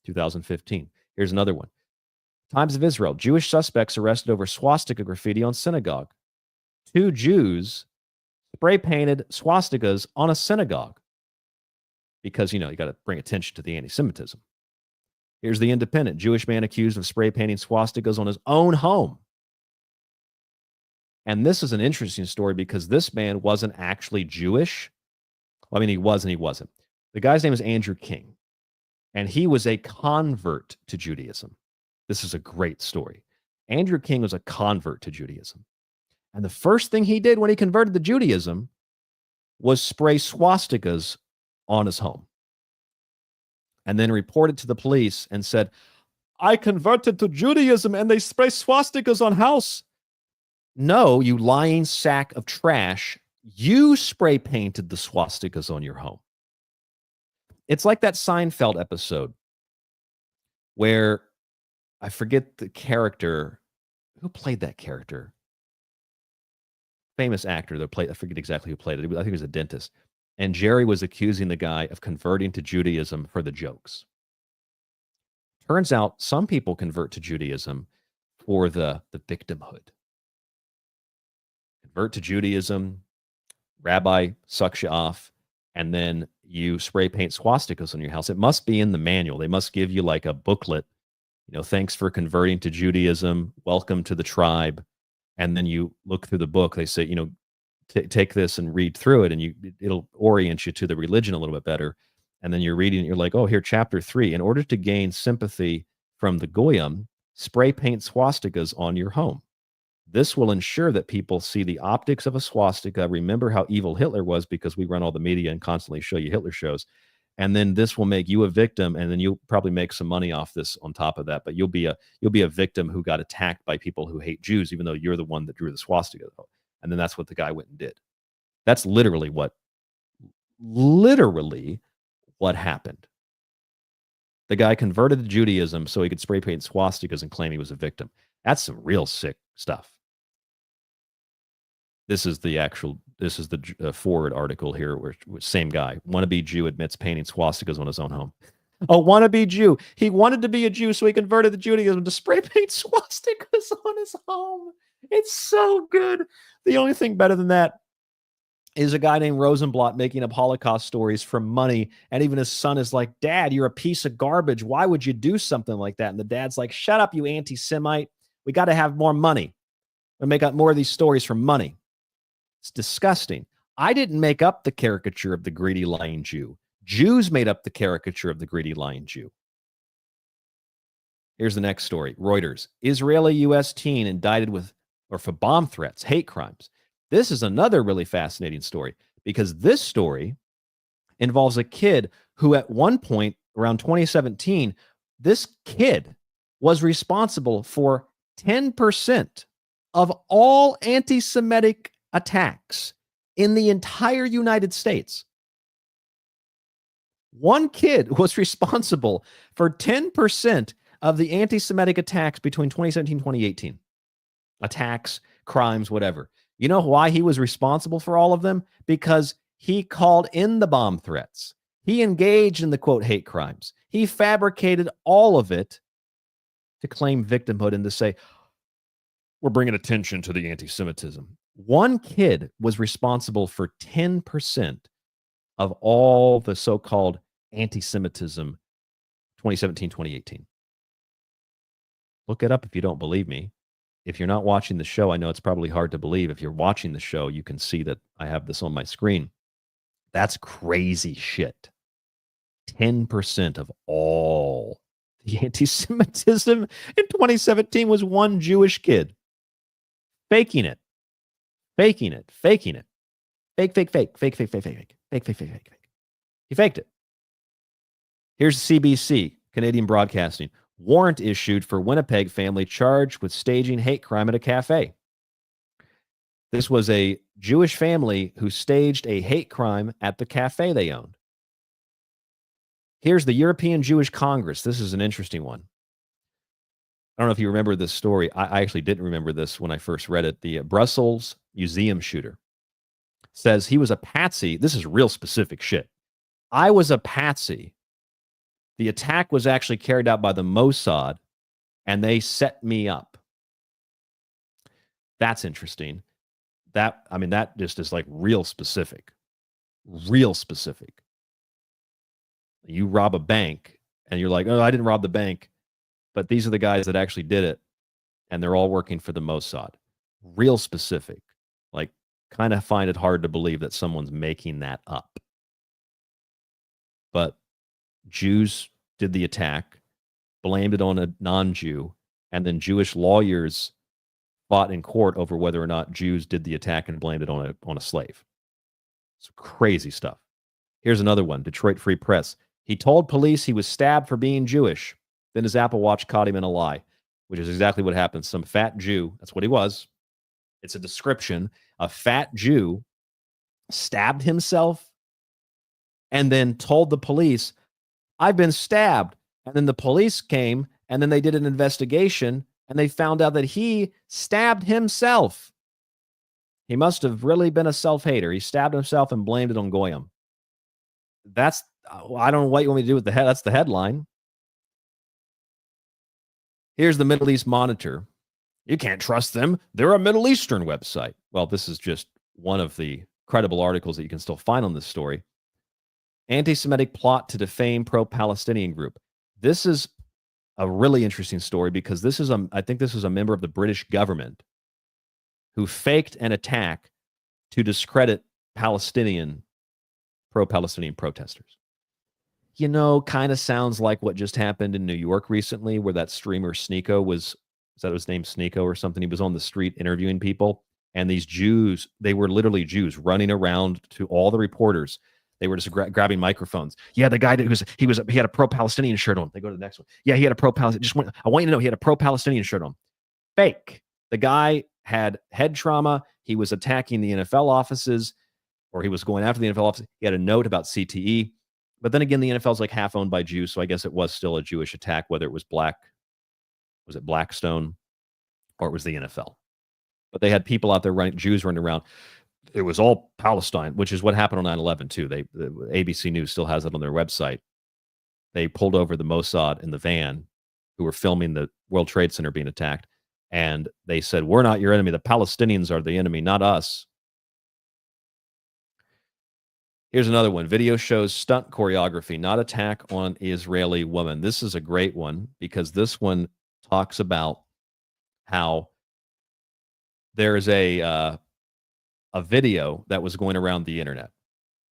2015. Here's another one. Times of Israel. Jewish suspects arrested over swastika graffiti on synagogue. 2 Jews spray painted swastikas on a synagogue because, you got to bring attention to the anti-Semitism. Here's the Independent. Jewish man accused of spray painting swastikas on his own home. And this is an interesting story because this man wasn't actually Jewish. Well, I mean, he was and he wasn't. The guy's name is Andrew King, and he was a convert to Judaism. This is a great story. Andrew King was a convert to Judaism. And the first thing he did when he converted to Judaism was spray swastikas on his home. And then reported to the police and said, I converted to Judaism and they spray swastikas on house. No, you lying sack of trash. You spray painted the swastikas on your home. It's like that Seinfeld episode where I forget the character. Who played that character? Famous actor that played, I forget exactly who played it. I think it was a dentist. And Jerry was accusing the guy of converting to Judaism for the jokes. Turns out some people convert to Judaism for the victimhood. Convert to Judaism, rabbi sucks you off, and then you spray paint swastikas on your house. It must be in the manual. They must give you like a booklet, thanks for converting to Judaism, welcome to the tribe. And then you look through the book, they say, take this and read through it, and it'll orient you to the religion a little bit better. And then you're reading it, you're like, oh, here, chapter 3. In order to gain sympathy from the Goyim, spray paint swastikas on your home. This will ensure that people see the optics of a swastika, remember how evil Hitler was, because we run all the media and constantly show you Hitler shows. And then this will make you a victim, and then you'll probably make some money off this on top of that. But you'll be a victim who got attacked by people who hate Jews, even though you're the one that drew the swastika. And then that's what the guy went and did. That's literally what happened. The guy converted to Judaism so he could spray paint swastikas and claim he was a victim. That's some real sick stuff. This is the Ford article here, where same guy, wannabe Jew admits painting swastikas on his own home. Oh, wannabe Jew. He wanted to be a Jew, so he converted to Judaism to spray paint swastikas on his home. It's so good. The only thing better than that is a guy named Rosenblatt making up Holocaust stories for money. And even his son is like, Dad, you're a piece of garbage. Why would you do something like that? And the dad's like, shut up, you anti-Semite. We got to have more money. We make up more of these stories for money. It's disgusting. I didn't make up the caricature of the greedy, lying Jew. Jews made up the caricature of the greedy, lying Jew. Here's the next story. Reuters. Israeli U.S. teen indicted for bomb threats, hate crimes. This is another really fascinating story, because this story involves a kid who at one point around 2017, this kid was responsible for 10% of all anti-Semitic attacks in the entire United States. One kid was responsible for 10% of the anti-Semitic attacks between 2017 and 2018. Attacks, crimes, whatever. You know why he was responsible for all of them? Because he called in the bomb threats. He engaged in the, quote, hate crimes. He fabricated all of it to claim victimhood and to say, we're bringing attention to the anti-Semitism. One kid was responsible for 10% of all the so-called anti-Semitism 2017, 2018. Look it up if you don't believe me. If you're not watching the show, I know it's probably hard to believe. If you're watching the show, you can see that I have this on my screen. That's crazy shit. 10% of all the anti-Semitism in 2017 was one Jewish kid. Faking it. Fake. He faked it. Here's CBC, Canadian Broadcasting. Warrant issued for Winnipeg family charged with staging hate crime at a cafe. This was a Jewish family who staged a hate crime at the cafe they owned. Here's the European Jewish Congress. This is an interesting one. I don't know if you remember this story. I actually didn't remember this when I first read it. The Brussels museum shooter says he was a patsy. This is real specific shit. I was a patsy. The attack was actually carried out by the Mossad, and they set me up. That's interesting. That just is like real specific. Real specific. You rob a bank, and you're like, oh, I didn't rob the bank. But these are the guys that actually did it, and they're all working for the Mossad. Real specific. Like, kind of find it hard to believe that someone's making that up. But Jews did the attack, blamed it on a non-Jew, and then Jewish lawyers fought in court over whether or not Jews did the attack and blamed it on a slave. It's crazy stuff. Here's another one, Detroit Free Press. He told police he was stabbed for being Jewish. Then his Apple Watch caught him in a lie, which is exactly what happened. Some fat Jew, that's what he was. It's a description. A fat Jew stabbed himself and then told the police, I've been stabbed. And then the police came, and then they did an investigation, and they found out that he stabbed himself. He must have really been a self-hater. He stabbed himself and blamed it on Goyim. That's, I don't know what you want me to do with the head. That's the headline. Here's the Middle East Monitor. You can't trust them. They're a Middle Eastern website. Well, this is just one of the credible articles that you can still find on this story. Anti-Semitic plot to defame pro-Palestinian group. This is a really interesting story because this is I think this is a member of the British government who faked an attack to discredit pro-Palestinian protesters. You know, kind of sounds like what just happened in New York recently, where that streamer Sneeko is that his name, Sneeko or something? He was on the street interviewing people, and these Jews, they were literally Jews running around to all the reporters. They were just grabbing microphones. Yeah, the guy that he had a pro-Palestinian shirt on. They go to the next one. Yeah, he had a pro-Palestinian. I want you to know he had a pro-Palestinian shirt on. Fake. The guy had head trauma. He was attacking the NFL offices, or he was going after the NFL office. He had a note about CTE. But then again, the NFL is like half owned by Jews, so I guess it was still a Jewish attack, whether it was Blackstone, or it was the NFL. But they had people out there Jews running around. It was all Palestine, which is what happened on 9/11 too. The ABC News still has it on their website. They pulled over the Mossad in the van who were filming the World Trade Center being attacked, and they said, "We're not your enemy. The Palestinians are the enemy, not us." Here's another one. Video shows stunt choreography, not attack on Israeli woman. This is a great one because this one talks about how there is a video that was going around the internet.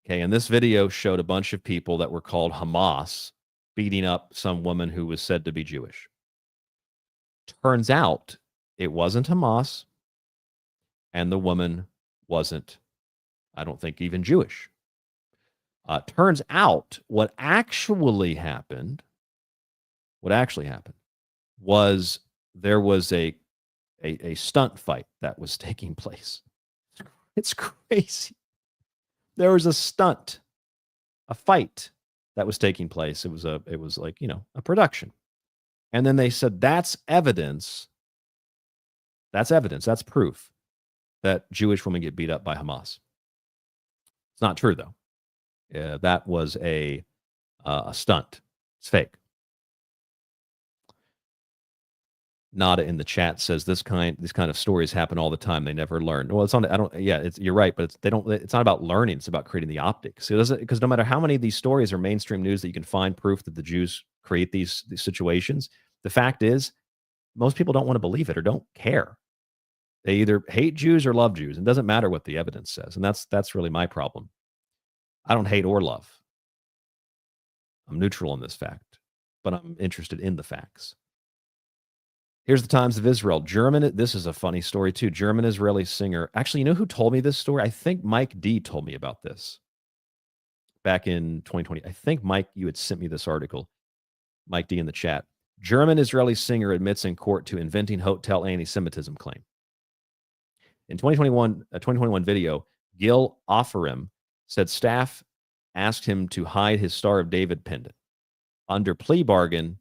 Okay, and this video showed a bunch of people that were called Hamas beating up some woman who was said to be Jewish. Turns out it wasn't Hamas, and the woman wasn't, I don't think, even Jewish. Turns out what actually happened was there was a stunt fight that was taking place. It's crazy. There was a fight that was taking place. It was like, a production. And then they said that's evidence. That's evidence. That's proof that Jewish women get beat up by Hamas. It's not true though. That was a stunt. It's fake. Nada in the chat says these kind of stories happen all the time. They never learn. Well, you're right, but it's not about learning. It's about creating the optics. Because no matter how many of these stories are mainstream news that you can find proof that the Jews create these situations, the fact is most people don't want to believe it or don't care. They either hate Jews or love Jews. It doesn't matter what the evidence says. And that's really my problem. I don't hate or love. I'm neutral on this fact, but I'm interested in the facts. Here's the Times of Israel. This is a funny story too. German-Israeli singer. Actually, you know who told me this story? I think Mike D told me about this back in 2020. I think, Mike, you had sent me this article. Mike D in the chat. German-Israeli singer admits in court to inventing hotel anti-Semitism claim. In 2021 video, Gil Offerim said staff asked him to hide his Star of David pendant. Under plea bargain,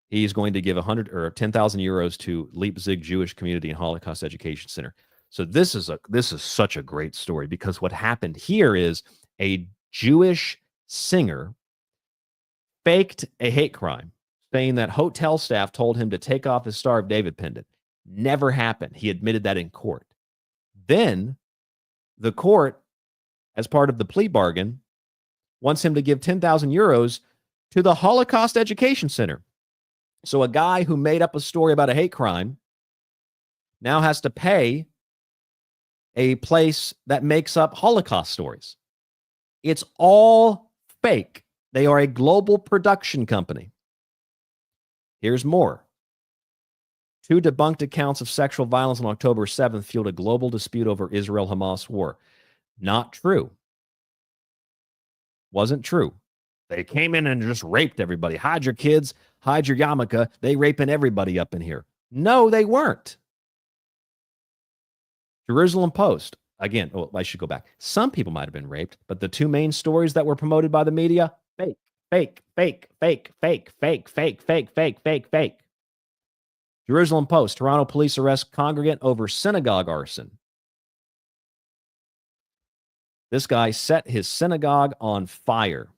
he's going to give 100 or 10,000 euros to Leipzig Jewish Community and Holocaust Education Center. So this is such a great story because what happened here is a Jewish singer faked a hate crime, saying that hotel staff told him to take off his Star of David pendant. Never happened. He admitted that in court. Then the court, as part of the plea bargain, wants him to give 10,000 euros to the Holocaust Education Center. So a guy who made up a story about a hate crime now has to pay a place that makes up Holocaust stories. It's all fake. They are a global production company. Here's more. 2 debunked accounts of sexual violence on October 7th fueled a global dispute over Israel-Hamas war. Not true. Wasn't true. They came in and just raped everybody. Hide your kids, hide your yarmulke. They raping everybody up in here. No, they weren't. Jerusalem Post. Again, I should go back. Some people might have been raped, but the 2 main stories that were promoted by the media, fake. Fake, fake, fake, fake, fake, fake, fake, fake, fake, fake. Jerusalem Post, Toronto police arrest congregant over synagogue arson. This guy set his synagogue on fire.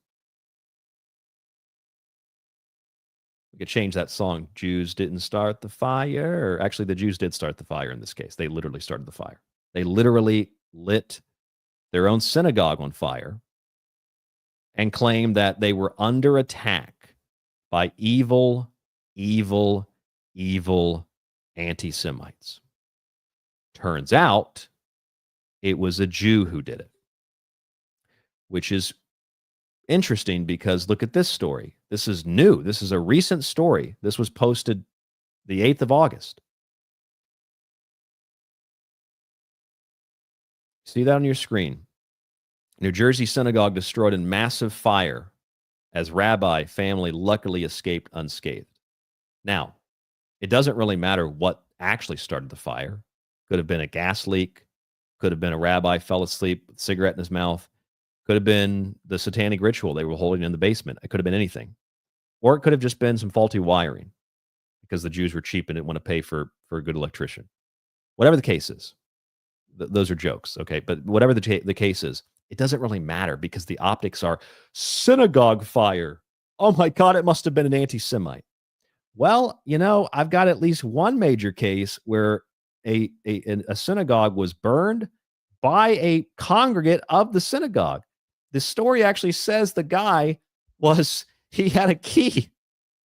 We could change that song. Jews didn't start the fire. Or actually, the Jews did start the fire in this case. They literally started the fire. They literally lit their own synagogue on fire and claimed that they were under attack by evil, evil, evil anti-Semites. Turns out it was a Jew who did it, which is interesting because look at this story. This is new. This is a recent story. This was posted the 8th of August. See that on your screen. New Jersey synagogue destroyed in massive fire as rabbi family luckily escaped unscathed. Now, it doesn't really matter what actually started the fire. Could have been a gas leak. Could have been a rabbi fell asleep with a cigarette in his mouth. Could have been the satanic ritual they were holding in the basement. It could have been anything. Or it could have just been some faulty wiring because the Jews were cheap and didn't want to pay for a good electrician. Whatever the case is, those are jokes, okay? But whatever the case is, it doesn't really matter because the optics are synagogue fire. Oh my God, it must have been an anti-Semite. Well, you know, I've got at least one major case where a synagogue was burned by a congregant of the synagogue. The story actually says the guy he had a key.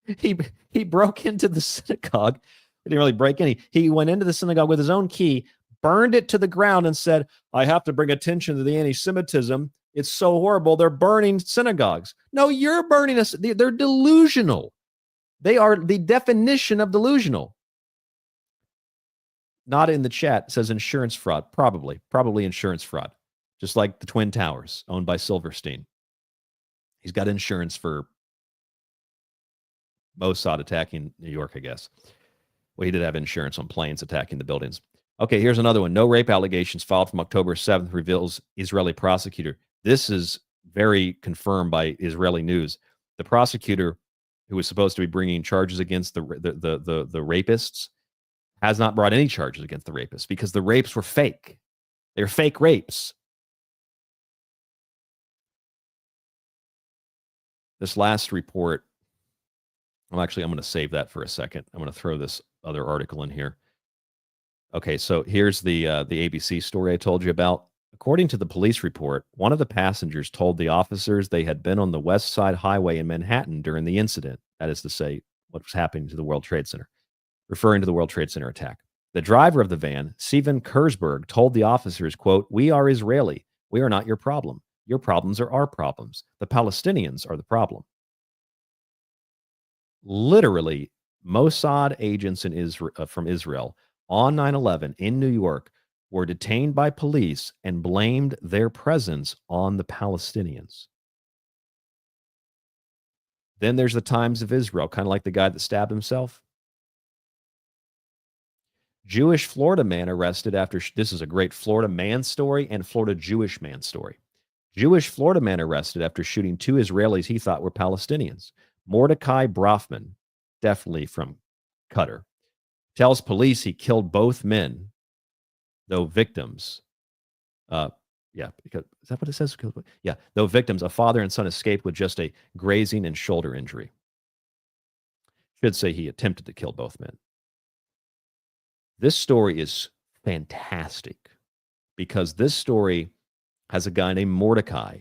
He broke into the synagogue. He didn't really break in. He went into the synagogue with his own key, burned it to the ground and said, I have to bring attention to the anti-Semitism. It's so horrible. They're burning synagogues. No, you're burning us. They're delusional. They are the definition of delusional. Not in the chat. It says insurance fraud. Probably insurance fraud. Just like the Twin Towers owned by Silverstein. He's got insurance for Mossad attacking New York, I guess. Well, he did have insurance on planes attacking the buildings. Okay, here's another one. No rape allegations filed from October 7th reveals Israeli prosecutor. This is very confirmed by Israeli news. The prosecutor who was supposed to be bringing charges against the rapists has not brought any charges against the rapists because the rapes were fake. They're fake rapes. This last report, I'm going to save that for a second. I'm going to throw this other article in here. Okay, so here's the ABC story I told you about. According to the police report, one of the passengers told the officers they had been on the West Side Highway in Manhattan during the incident. That is to say, what was happening to the World Trade Center, referring to the World Trade Center attack. The driver of the van, Steven Kurzberg, told the officers, quote, "We are Israeli. We are not your problem. Your problems are our problems. The Palestinians are the problem." Literally, Mossad agents from Israel on 9/11 in New York were detained by police and blamed their presence on the Palestinians. Then there's the Times of Israel, kind of like the guy that stabbed himself. Jewish Florida man arrested after, this is a great Florida man story and Florida Jewish man story. Jewish Florida man arrested after shooting two Israelis he thought were Palestinians. Mordecai Brofman, definitely from Qatar, tells police he killed both men, though victims. Because is that what it says? Yeah, though victims, a father and son escaped with just a grazing and shoulder injury. Should say he attempted to kill both men. This story is fantastic because this story has a guy named Mordecai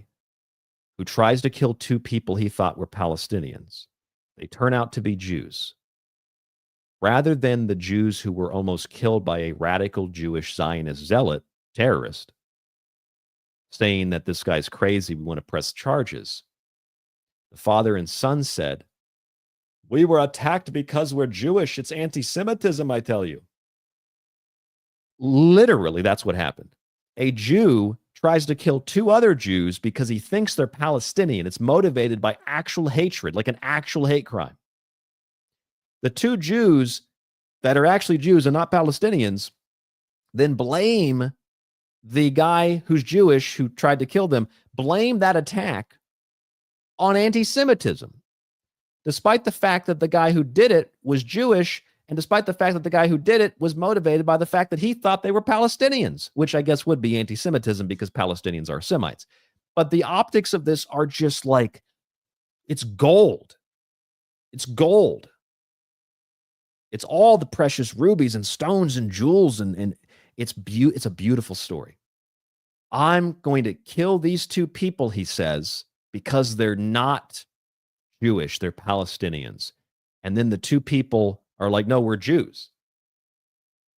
who tries to kill two people he thought were Palestinians. They turn out to be Jews. Rather than the Jews who were almost killed by a radical Jewish Zionist zealot, terrorist, saying that this guy's crazy, we want to press charges. The father and son said, "We were attacked because we're Jewish. It's anti-Semitism, I tell you." Literally, that's what happened. A Jew tries to kill two other Jews because he thinks they're Palestinian. It's motivated by actual hatred, like an actual hate crime. The two Jews that are actually Jews and not Palestinians then blame the guy who's Jewish who tried to kill them, blame that attack on anti-Semitism, despite the fact that the guy who did it was Jewish, and despite the fact that the guy who did it was motivated by the fact that he thought they were Palestinians, which I guess would be anti-Semitism because Palestinians are Semites. But the optics of this are just like, it's gold. It's gold. It's all the precious rubies and stones and jewels, and it's a beautiful story. I'm going to kill these two people, he says, because they're not Jewish, they're Palestinians. And then the two people are like, no, we're Jews.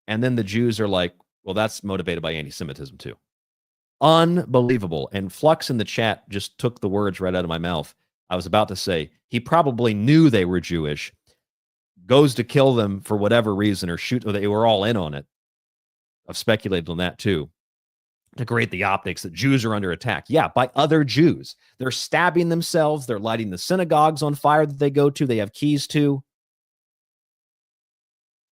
And then the Jews are like, well, that's motivated by anti-Semitism too. Unbelievable. And Flux in the chat just took the words right out of my mouth. I was about to say, he probably knew they were Jewish, goes to kill them for whatever reason, or shoot, or they were all in on it. I've speculated on that too, to create the optics that Jews are under attack. Yeah, by other Jews. They're stabbing themselves. They're lighting the synagogues on fire that they go to. They have keys to.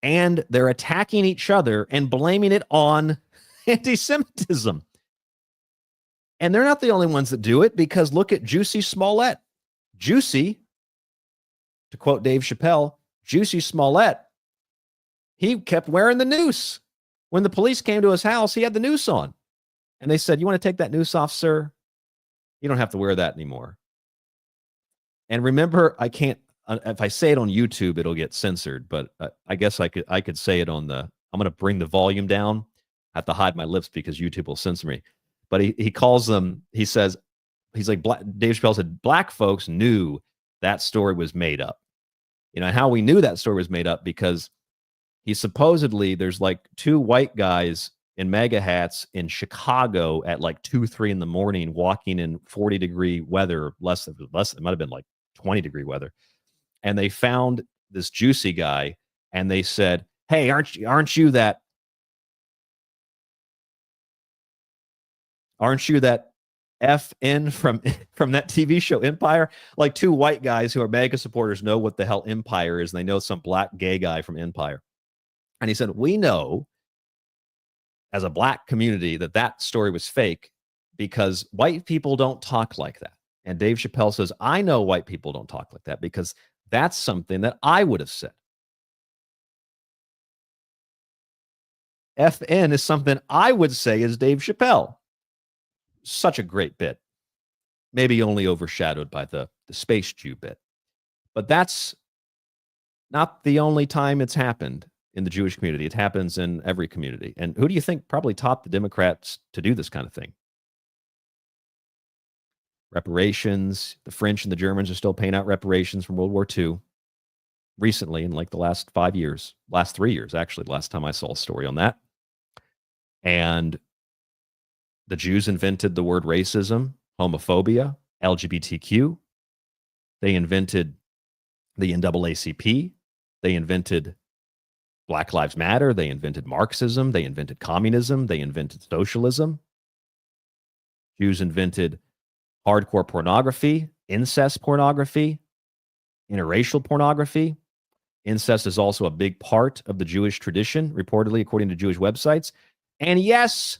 And they're attacking each other and blaming it on anti-Semitism. And they're not the only ones that do it, because look at Juicy Smollett. Juicy, to quote Dave Chappelle, Juicy Smollett, he kept wearing the noose. When the police came to his house, he had the noose on. And they said, you want to take that noose off, sir? You don't have to wear that anymore. And remember, I can't, if I say it on YouTube, it'll get censored, but I guess I could say it on I'm going to bring the volume down. I have to hide my lips because YouTube will censor me. But he calls them, he says, he's like, Dave Chappelle said, black folks knew that story was made up. You know, how we knew that story was made up, because he supposedly, there's like two white guys in mega hats in Chicago at like 2-3 in the morning, walking in 40-degree weather, less, it might have been like 20-degree weather. And they found this Juicy guy, and they said, hey, aren't you that FN from that TV show Empire? Like, two white guys who are mega supporters know what the hell Empire is, and they know some black gay guy from Empire. And he said, we know as a black community that story was fake, because white people don't talk like that. And Dave Chappelle says, I know white people don't talk like that, because that's something that I would have said. FN is something I would say as Dave Chappelle. Such a great bit. Maybe only overshadowed by the Space Jew bit. But that's not the only time it's happened in the Jewish community. It happens in every community. And who do you think probably taught the Democrats to do this kind of thing? Reparations. The French and the Germans are still paying out reparations from World War II. Recently, in like the last 5 years, last 3 years, actually, the last time I saw a story on that. And the Jews invented the word racism, homophobia, LGBTQ. They invented the NAACP. They invented Black Lives Matter. They invented Marxism. They invented communism. They invented socialism. Jews invented hardcore pornography, incest pornography, interracial pornography. Incest is also a big part of the Jewish tradition, reportedly, according to Jewish websites. And yes,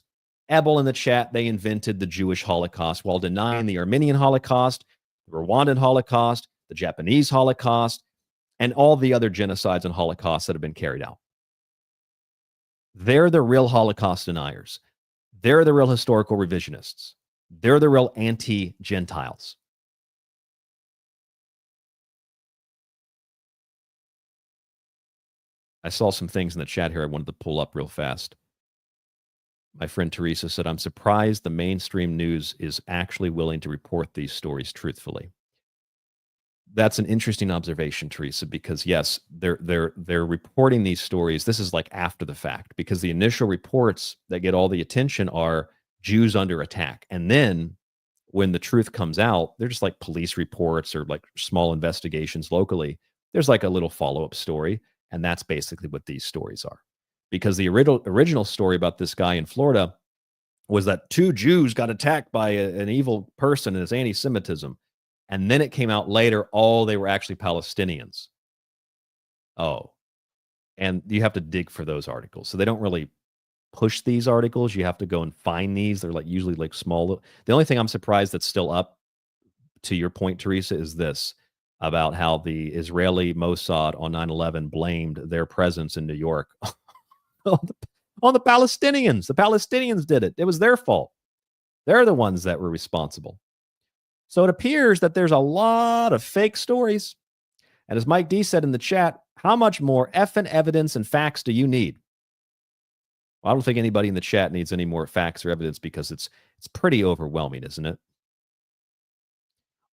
Ebel in the chat, they invented the Jewish Holocaust while denying the Armenian Holocaust, the Rwandan Holocaust, the Japanese Holocaust, and all the other genocides and holocausts that have been carried out. They're the real Holocaust deniers. They're the real historical revisionists. They're the real anti-Gentiles. I saw some things in the chat here I wanted to pull up real fast. My friend Teresa said, I'm surprised the mainstream news is actually willing to report these stories truthfully. That's an interesting observation, Teresa, because yes, they're reporting these stories. This is like after the fact, because the initial reports that get all the attention are Jews under attack. And then when the truth comes out, they're just like police reports or like small investigations locally. There's like a little follow-up story. And that's basically what these stories are. Because the original story about this guy in Florida was that 2 Jews got attacked by an evil person and it's anti-Semitism. And then it came out later, they were actually Palestinians. Oh. And you have to dig for those articles. So they don't really push these articles. You have to go and find these. They're like usually like small. The only thing I'm surprised that's still up to your point, Teresa, is this about how the Israeli Mossad on 9/11 blamed their presence in New York on the Palestinians. The Palestinians did it. It was their fault. They're the ones that were responsible. So it appears that there's a lot of fake stories. And as Mike D said in the chat, how much more effing evidence and facts do you need? Well, I don't think anybody in the chat needs any more facts or evidence because it's pretty overwhelming, isn't it?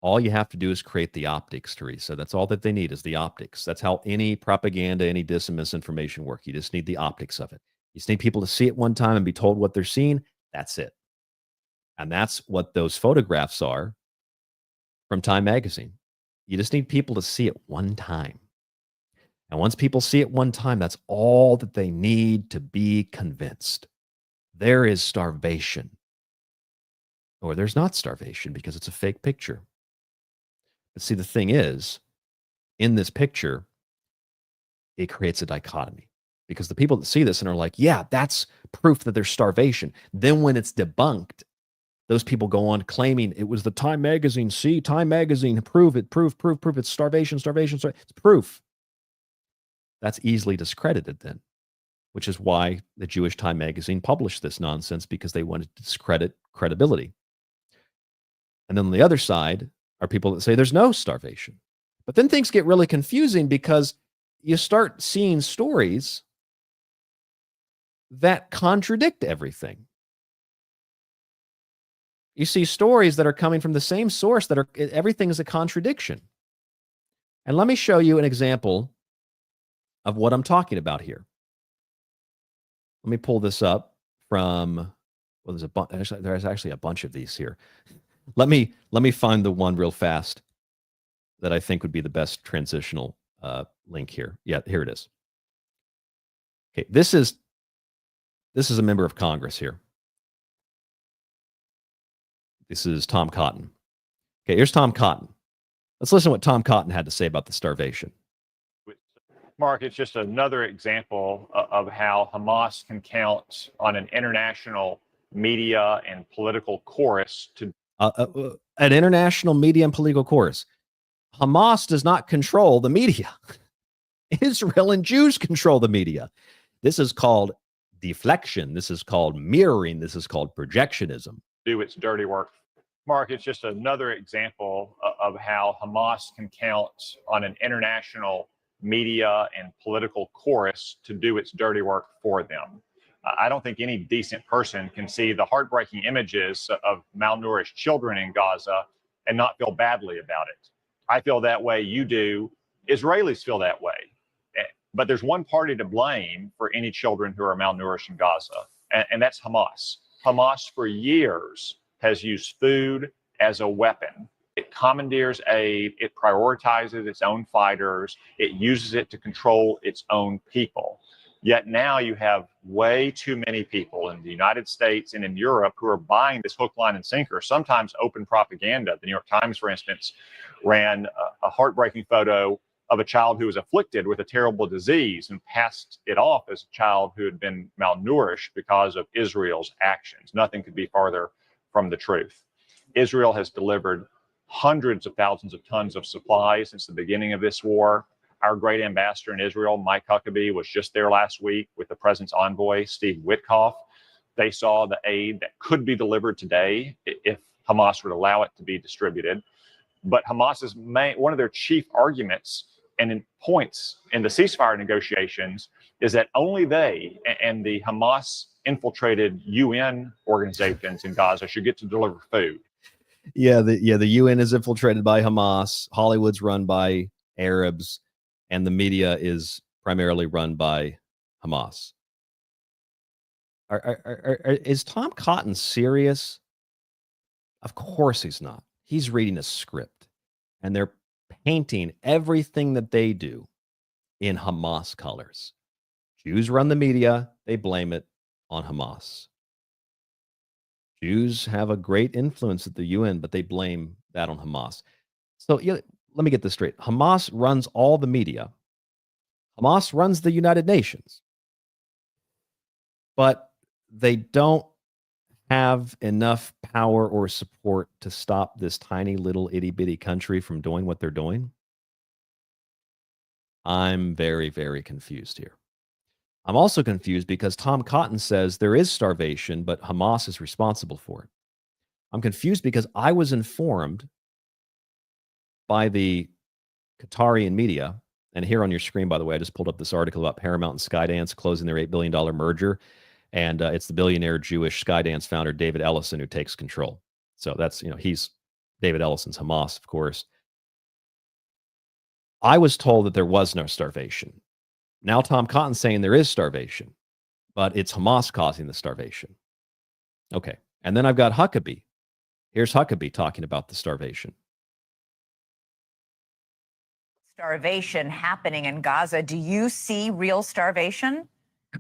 All you have to do is create the optics, Teresa. That's all that they need is the optics. That's how any propaganda, any dis and misinformation work. You just need the optics of it. You just need people to see it one time and be told what they're seeing. That's it. And that's what those photographs are from Time Magazine. You just need people to see it one time. And once people see it one time, that's all that they need to be convinced. There is starvation. Or there's not starvation because it's a fake picture. But see, the thing is, in this picture, it creates a dichotomy. Because the people that see this and are like, yeah, that's proof that there's starvation. Then when it's debunked, those people go on claiming it was the Time Magazine. See, Time Magazine, prove it, proof. It's starvation. It's proof. That's easily discredited then, which is why the Jewish Time Magazine published this nonsense, because they wanted to discredit credibility. And then on the other side are people that say there's no starvation. But then things get really confusing because you start seeing stories that contradict everything. You see stories that are coming from the same source that are, everything is a contradiction. And let me show you an example of what I'm talking about here. Let me pull this up from, well, there's actually a bunch of these here. Let me find the one real fast that I think would be the best transitional link here. Yeah, here it is. Okay, this is a member of Congress here. This is Tom Cotton. Okay, here's Tom Cotton. Let's listen to what Tom Cotton had to say about the starvation. Mark, it's just another example of how Hamas can count on an international media and political chorus to... an international media and political chorus. Hamas does not control the media. Israel and Jews control the media. This is called deflection. This is called mirroring. This is called projectionism. Do its dirty work. Mark, it's just another example of how Hamas can count on an international media and political chorus to do its dirty work for them. I don't think any decent person can see the heartbreaking images of malnourished children in Gaza and not feel badly about it. I feel that way. You do. Israelis feel that way. But there's one party to blame for any children who are malnourished in Gaza, and that's Hamas. Hamas for years has used food as a weapon. It commandeers aid, it prioritizes its own fighters, it uses it to control its own people. Yet now you have way too many people in the United States and in Europe who are buying this hook, line, and sinker, sometimes open propaganda. The New York Times, for instance, ran a heartbreaking photo of a child who was afflicted with a terrible disease and passed it off as a child who had been malnourished because of Israel's actions. Nothing could be farther from the truth. Israel has delivered hundreds of thousands of tons of supplies since the beginning of this war. Our great ambassador in Israel, Mike Huckabee, was just there last week with the president's envoy, Steve Witkoff. They saw the aid that could be delivered today if Hamas would allow it to be distributed. But Hamas's one of their chief arguments and in points in the ceasefire negotiations is that only they and the Hamas infiltrated UN organizations in Gaza should get to deliver food. Yeah, the UN is infiltrated by Hamas. Hollywood's run by Arabs, and the media is primarily run by Hamas. Is Tom Cotton serious? Of course he's not. He's reading a script, and they're painting everything that they do in Hamas colors. Jews run the media. They blame it on Hamas. Jews have a great influence at the UN, but they blame that on Hamas. So let me get this straight. Hamas runs all the media. Hamas runs the United Nations. But they don't have enough power or support to stop this tiny little itty bitty country from doing what they're doing? I'm very, very confused here. I'm also confused because Tom Cotton says there is starvation, but Hamas is responsible for it. I'm confused because I was informed by the Qatari media, and here on your screen, by the way, I just pulled up this article about Paramount and Skydance closing their $8 billion merger, and it's the billionaire Jewish Skydance founder David Ellison who takes control. So that's, he's David Ellison's Hamas, of course. I was told that there was no starvation. Now Tom Cotton's saying there is starvation, but it's Hamas causing the starvation. Okay. And then I've got Huckabee. Here's Huckabee talking about the starvation. Starvation happening in Gaza. Do you see real starvation?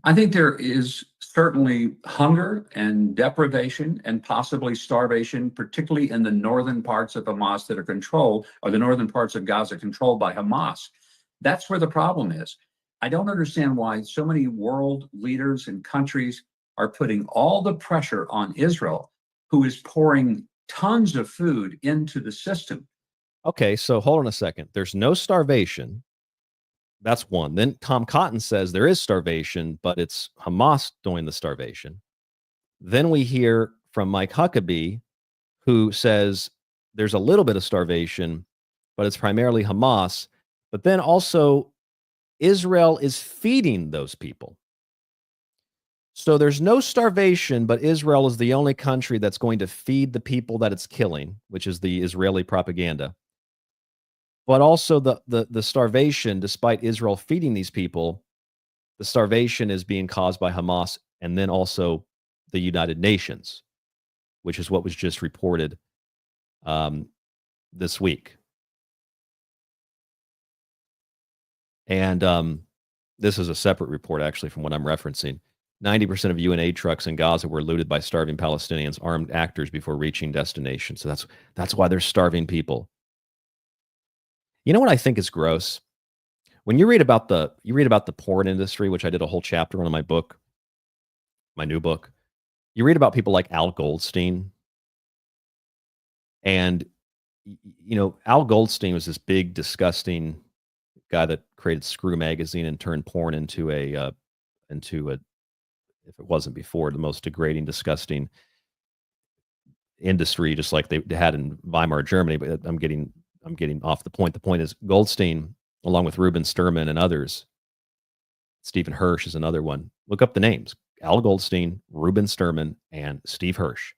I think there is certainly hunger and deprivation and possibly starvation, particularly in the northern parts of Hamas that are controlled, or the northern parts of Gaza controlled by Hamas. That's where the problem is. I don't understand why so many world leaders and countries are putting all the pressure on Israel, who is pouring tons of food into the system. Okay, so hold on a second. There's no starvation. That's one. Then Tom Cotton says there is starvation, but it's Hamas doing the starvation. Then we hear from Mike Huckabee, who says there's a little bit of starvation, but it's primarily Hamas. But then also Israel is feeding those people. So there's no starvation, but Israel is the only country that's going to feed the people that it's killing, which is the Israeli propaganda. But also the starvation, despite Israel feeding these people, the starvation is being caused by Hamas and then also the United Nations, which is what was just reported this week. And this is a separate report, actually, from what I'm referencing. 90% of UN aid trucks in Gaza were looted by starving Palestinians, armed actors before reaching destination. So that's why they're starving people. You know what I think is gross? When you read about the porn industry, which I did a whole chapter on in my book, my new book, you read about people like Al Goldstein. And Al Goldstein was this big, disgusting guy that created Screw magazine and turned porn into a if it wasn't before, the most degrading, disgusting industry, just like they had in Weimar Germany. But I'm getting off the point. The point is Goldstein, along with Ruben Sturman and others, Stephen Hirsch is another one. Look up the names: Al Goldstein, Ruben Sturman, and Steve Hirsch.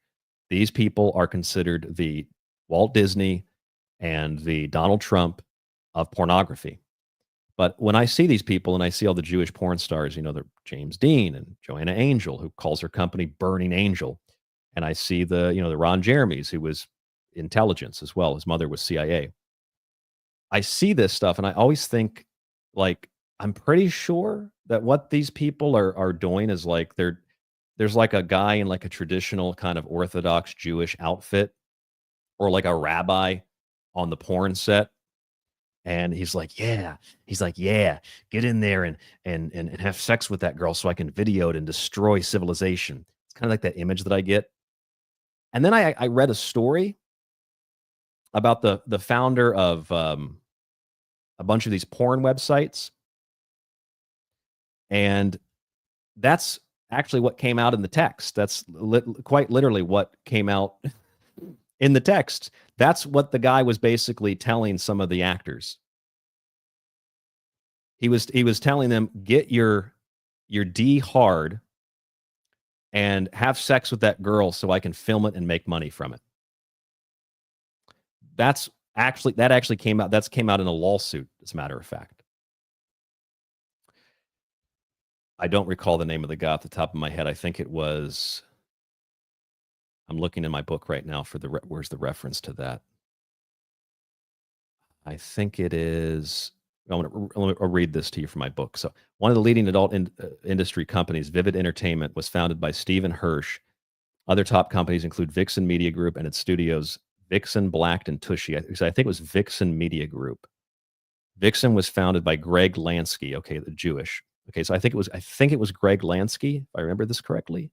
These people are considered the Walt Disney and the Donald Trump of pornography. But when I see these people and I see all the Jewish porn stars, the James Dean and Joanna Angel, who calls her company Burning Angel, and I see the Ron Jeremy's, who was intelligence as well. His mother was CIA. I see this stuff and I always think, like, I'm pretty sure that what these people are doing is like there's like a guy in like a traditional kind of Orthodox Jewish outfit, or like a rabbi on the porn set. And he's like, yeah, get in there and have sex with that girl so I can video it and destroy civilization. It's kind of like that image that I get. And then I read a story about the founder of a bunch of these porn websites. And that's actually what came out in the text. That's quite literally what came out in the text. That's what the guy was basically telling some of the actors. He was telling them, get your D hard and have sex with that girl so I can film it and make money from it. That actually came out. That's came out in a lawsuit, as a matter of fact. I don't recall the name of the guy off the top of my head. I think it was. I'm looking in my book right now for where's the reference to that. I think it is. I'll read this to you from my book. So, one of the leading adult industry companies, Vivid Entertainment, was founded by Stephen Hirsch. Other top companies include Vixen Media Group and its studios Vixen, Blacked, and Tushy. I think it was Vixen Media Group. Vixen was founded by Greg Lansky. Okay, the Jewish. Okay, so I think it was Greg Lansky, if I remember this correctly.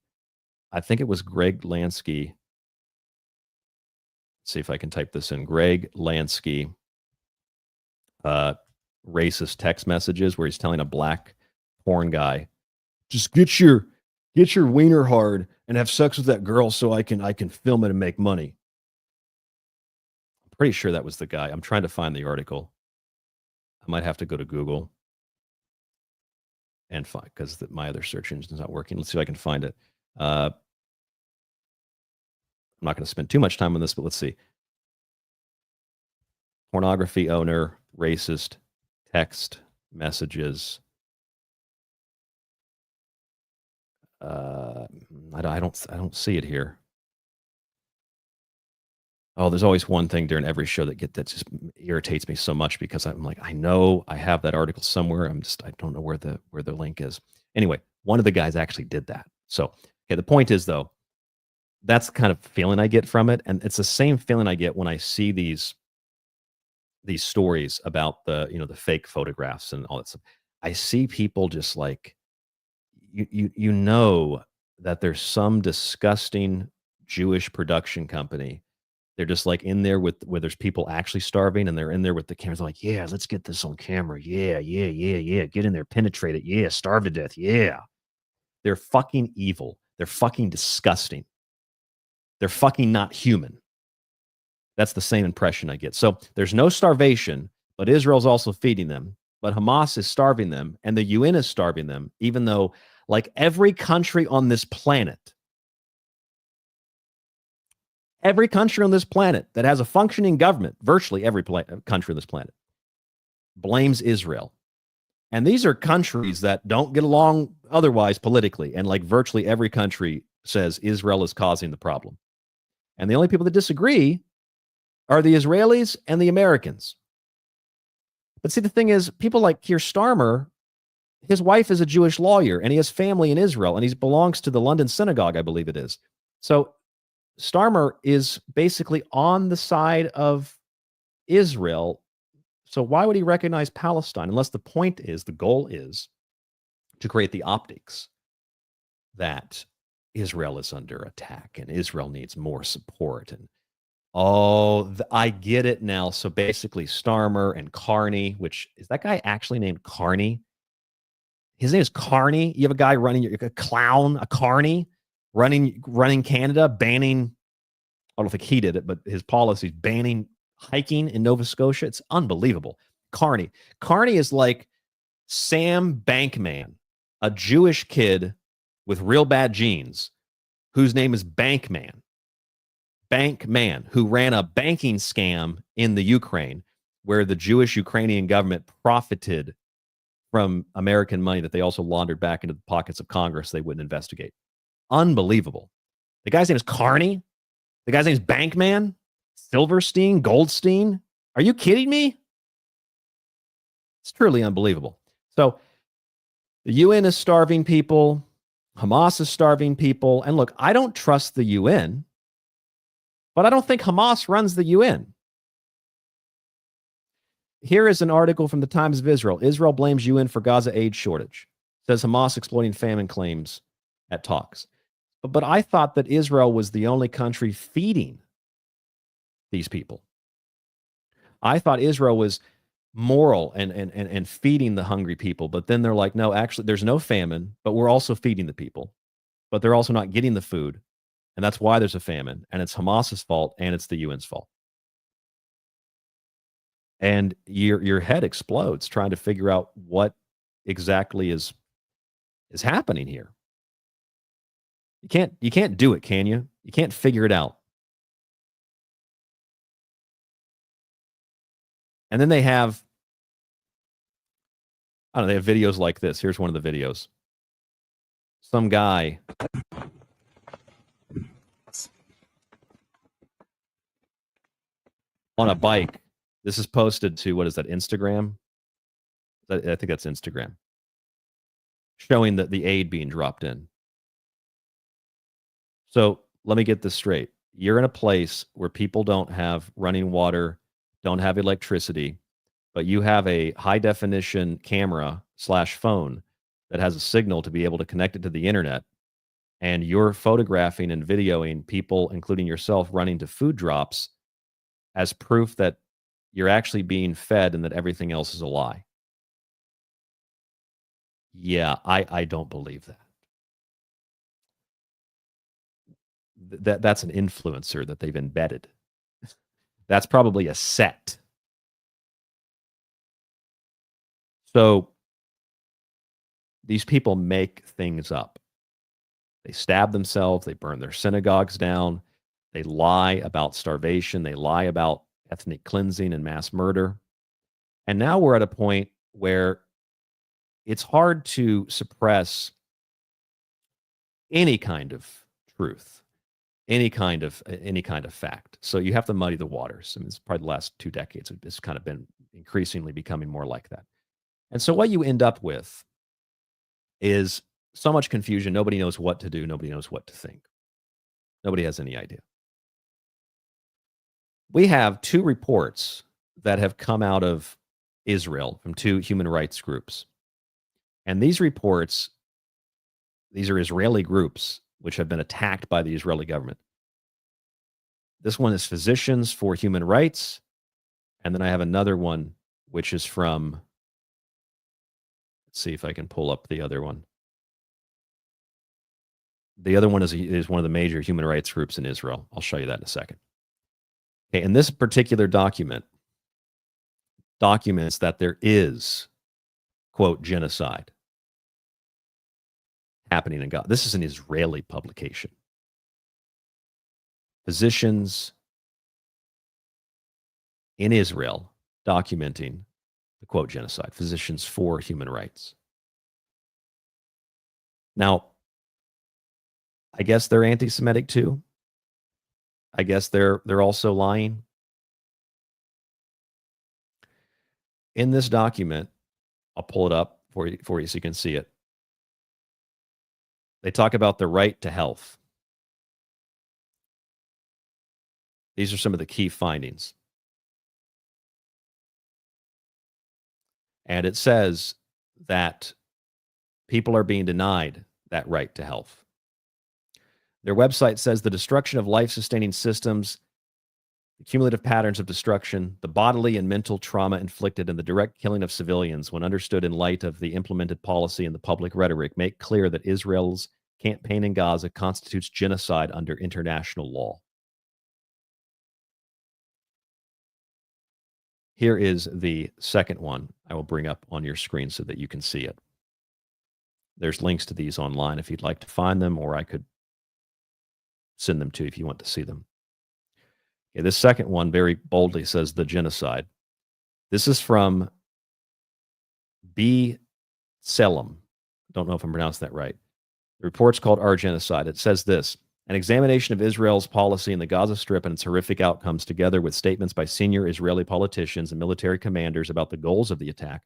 I think it was Greg Lansky. Let's see if I can type this in. Greg Lansky, racist text messages where he's telling a black porn guy, just get your wiener hard and have sex with that girl so I can film it and make money. I'm pretty sure that was the guy. I'm trying to find the article. I might have to go to Google and find, because my other search engine is not working. Let's see if I can find it. I'm not going to spend too much time on this, but let's see. Pornography owner, racist text messages. I don't see it here. Oh, there's always one thing during every show that just irritates me so much, because I'm like, I know I have that article somewhere. I don't know where the link is. Anyway, one of the guys actually did that. So, okay, the point is though, that's the kind of feeling I get from it, and it's the same feeling I get when I see these stories about the fake photographs and all that stuff. I see people just like, you know that there's some disgusting Jewish production company. They're just like in there where there's people actually starving, and they're in there with the cameras. They're like, yeah, let's get this on camera. Yeah. Get in there, penetrate it. Yeah, starve to death. Yeah. They're fucking evil. They're fucking disgusting. They're fucking not human. That's the same impression I get. So there's no starvation, but Israel's also feeding them. But Hamas is starving them, and the UN is starving them, even though, like every country on this planet, that has a functioning government, virtually every country on this planet, blames Israel. And these are countries that don't get along otherwise politically. And like virtually every country says Israel is causing the problem. And the only people that disagree are the Israelis and the Americans. But see, the thing is, people like Keir Starmer, his wife is a Jewish lawyer, and he has family in Israel, and he belongs to the London synagogue, I believe it is. So Starmer is basically on the side of Israel. So why would he recognize Palestine? Unless the goal is to create the optics that Israel is under attack and Israel needs more support. And I get it now. So basically Starmer and Carney, which is that guy actually named Carney? His name is Carney. You have a guy a clown, a Carney, running Canada, banning, I don't think he did it, but his policies banning hiking in Nova Scotia. It's unbelievable. Carney is like Sam Bankman, a Jewish kid with real bad genes, whose name is Bankman, who ran a banking scam in the Ukraine, where the Jewish Ukrainian government profited from American money that they also laundered back into the pockets of Congress they wouldn't investigate. Unbelievable. The guy's name is Carney. The guy's name is Bankman, Silverstein, Goldstein. Are you kidding me? It's truly unbelievable. So the UN is starving people. Hamas is starving people. And look, I don't trust the UN, but I don't think Hamas runs the UN. Here is an article from the Times of Israel. Israel blames UN for Gaza aid shortage. Says Hamas exploiting famine claims at talks. But I thought that Israel was the only country feeding these people. I thought Israel was moral and feeding the hungry people. But then they're like, no, actually, there's no famine, but we're also feeding the people. But they're also not getting the food. And that's why there's a famine. And it's Hamas's fault, and it's the UN's fault. And your head explodes trying to figure out what exactly is happening here. You can't do it, can you? You can't figure it out. And then they have videos like this. Here's one of the videos. Some guy on a bike. This is posted to, what is that, Instagram? I think that's Instagram. Showing that the aid being dropped in. So let me get this straight. You're in a place where people don't have running water, don't have electricity, but you have a high definition camera / phone that has a signal to be able to connect it to the internet. and you're photographing and videoing people, including yourself, running to food drops as proof that you're actually being fed and that everything else is a lie. Yeah, I don't believe that. That's an influencer that they've embedded. That's probably a set. So these people make things up. They stab themselves. They burn their synagogues down. They lie about starvation. They lie about ethnic cleansing and mass murder. And now we're at a point where it's hard to suppress any kind of truth, any kind of fact. So you have to muddy the waters. I mean, it's probably the last 2 decades. It's kind of been increasingly becoming more like that. And so what you end up with is so much confusion. Nobody knows what to do. Nobody knows what to think. Nobody has any idea. We have 2 reports that have come out of Israel from 2 human rights groups. And these reports, these are Israeli groups which have been attacked by the Israeli government. This one is Physicians for Human Rights. And then I have another one which is from, let's see if I can pull up the other one. The other one is one of the major human rights groups in Israel. I'll show you that in a second. Okay, and this particular document documents that there is, quote, genocide happening in Gaza. This is an Israeli publication. Physicians in Israel documenting the, quote, genocide. Physicians for Human Rights. Now, I guess they're anti-Semitic too. I guess they're also lying. In this document, I'll pull it up for you so you can see it. They talk about the right to health. These are some of the key findings. And it says that people are being denied that right to health. Their website says the destruction of life-sustaining systems, the cumulative patterns of destruction, the bodily and mental trauma inflicted, and the direct killing of civilians, when understood in light of the implemented policy and the public rhetoric, make clear that Israel's campaign in Gaza constitutes genocide under international law. Here is the second one I will bring up on your screen so that you can see it. There's links to these online if you'd like to find them, or I could send them to you if you want to see them. Okay, this second one very boldly says the genocide. This is from B. Selim. Don't know if I'm pronouncing that right. The report's called Our Genocide. It says this: an examination of Israel's policy in the Gaza Strip and its horrific outcomes, together with statements by senior Israeli politicians and military commanders about the goals of the attack,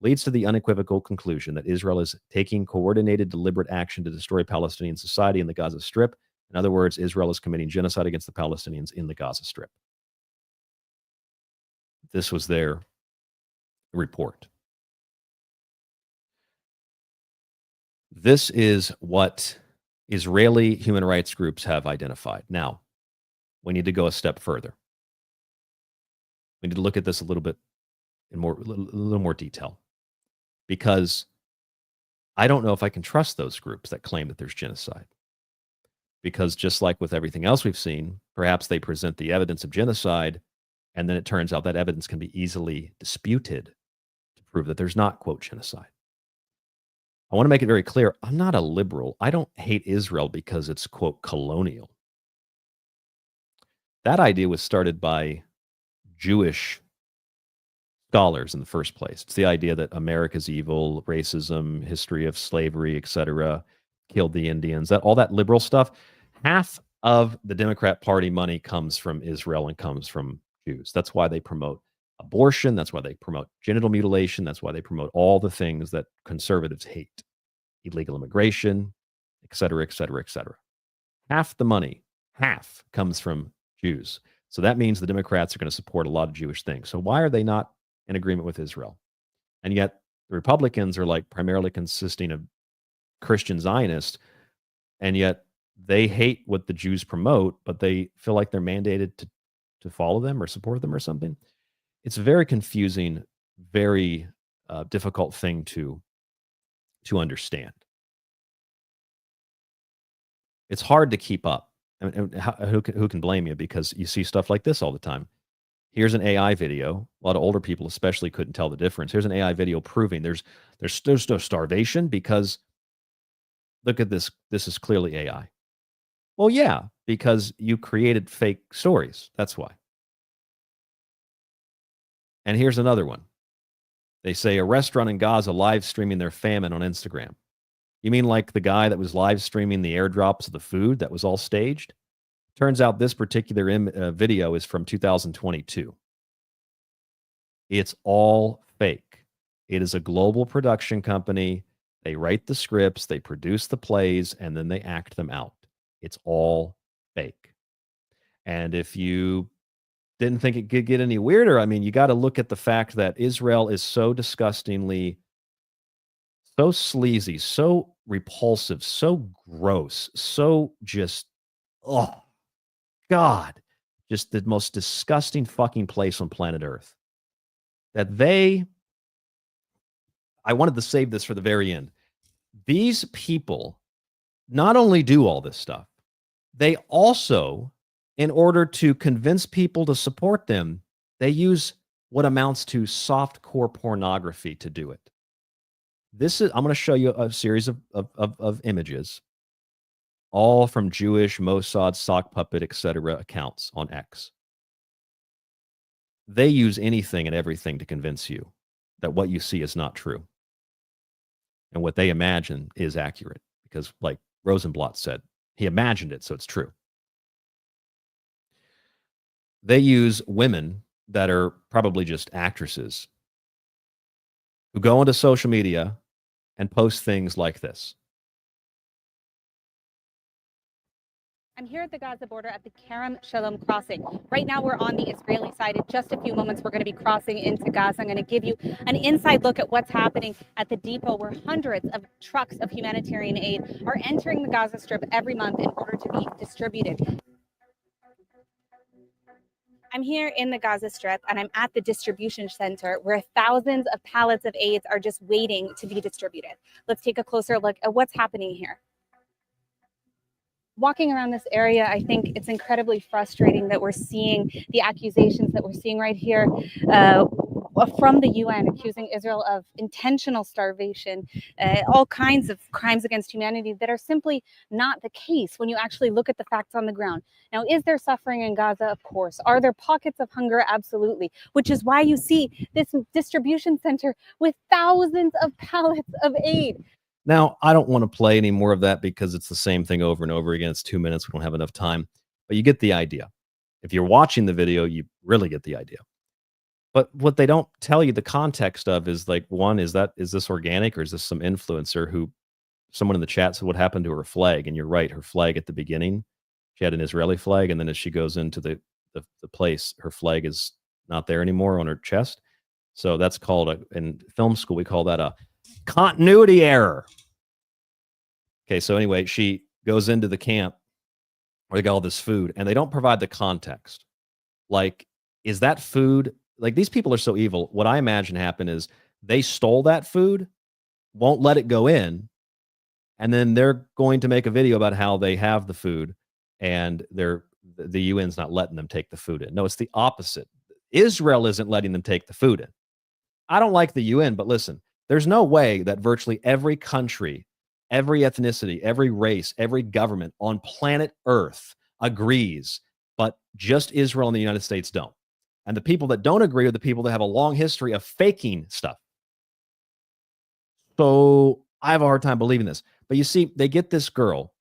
leads to the unequivocal conclusion that Israel is taking coordinated, deliberate action to destroy Palestinian society in the Gaza Strip. In other words, Israel is committing genocide against the Palestinians in the Gaza Strip. This was their report. This is what Israeli human rights groups have identified. Now, we need to go a step further. We need to look at this a little bit in a little more detail, because I don't know if I can trust those groups that claim that there's genocide. Because just like with everything else we've seen, perhaps they present the evidence of genocide, and then it turns out that evidence can be easily disputed to prove that there's not, quote, genocide. I want to make it very clear, I'm not a liberal. I don't hate Israel because it's, quote, colonial. That idea was started by Jewish scholars in the first place. It's the idea that America's evil, racism, history of slavery, etc., killed the Indians, that all that liberal stuff. Half of the Democrat Party money comes from Israel and comes from Jews. That's why they promote abortion. That's why they promote genital mutilation. That's why they promote all the things that conservatives hate. Illegal immigration, et cetera, et cetera, et cetera. Half the money, half, comes from Jews. So that means the Democrats are going to support a lot of Jewish things. So why are they not in agreement with Israel? And yet the Republicans are like primarily consisting of Christian Zionists, and yet they hate what the Jews promote, but they feel like they're mandated to follow them or support them or something. It's a very confusing, very difficult thing to understand. It's hard to keep up. And who can blame you? Because you see stuff like this all the time. Here's an AI video. A lot of older people especially couldn't tell the difference. Here's an AI video proving there's no starvation because look at this. This is clearly AI. Well, yeah, because you created fake stories. That's why. And here's another one. They say a restaurant in Gaza live streaming their famine on Instagram. You mean like the guy that was live streaming the airdrops of the food that was all staged? Turns out this particular video is from 2022. It's all fake. It is a global production company. They write the scripts, they produce the plays, and then they act them out. It's all fake. And if you didn't think it could get any weirder, I mean, you got to look at the fact that Israel is so disgustingly, so sleazy, so repulsive, so gross, so just, oh, God, just the most disgusting fucking place on planet Earth. That I wanted to save this for the very end. These people not only do all this stuff, they also, in order to convince people to support them, they use what amounts to softcore pornography to do it. I'm going to show you a series of images, all from Jewish, Mossad, sock puppet, etc. accounts on X. They use anything and everything to convince you that what you see is not true. And what they imagine is accurate. Because like Rosenblatt said, he imagined it, so it's true. They use women that are probably just actresses who go onto social media and post things like this. I'm here at the Gaza border at the Kerem Shalom crossing. Right now we're on the Israeli side. In just a few moments, we're going to be crossing into Gaza. I'm going to give you an inside look at what's happening at the depot where hundreds of trucks of humanitarian aid are entering the Gaza Strip every month in order to be distributed. I'm here in the Gaza Strip and I'm at the distribution center where thousands of pallets of aid are just waiting to be distributed. Let's take a closer look at what's happening here. Walking around this area, I think it's incredibly frustrating that we're seeing the accusations that we're seeing right here from the UN accusing Israel of intentional starvation, all kinds of crimes against humanity that are simply not the case when you actually look at the facts on the ground. Now, is there suffering in Gaza? Of course. Are there pockets of hunger? Absolutely. Which is why you see this distribution center with thousands of pallets of aid. Now, I don't want to play any more of that because it's the same thing over and over again. It's 2 minutes. We don't have enough time. But you get the idea. If you're watching the video, you really get the idea. But what they don't tell you the context of is like, one, is this organic or is this some influencer who someone in the chat said what happened to her flag? And you're right, her flag at the beginning, she had an Israeli flag. And then as she goes into the place, her flag is not there anymore on her chest. So that's called, in film school, we call that a continuity error. Okay, so anyway, she goes into the camp where they got all this food and they don't provide the context. Like, is that food, like these people are so evil. What I imagine happened is they stole that food, won't let it go in, and then they're going to make a video about how they have the food and the UN's not letting them take the food in. No, it's the opposite. Israel isn't letting them take the food in. I don't like the UN, but listen, there's no way that virtually every country, every ethnicity, every race, every government on planet Earth agrees, but just Israel and the United States don't. And the people that don't agree are the people that have a long history of faking stuff. So I have a hard time believing this. But you see, they get this girl,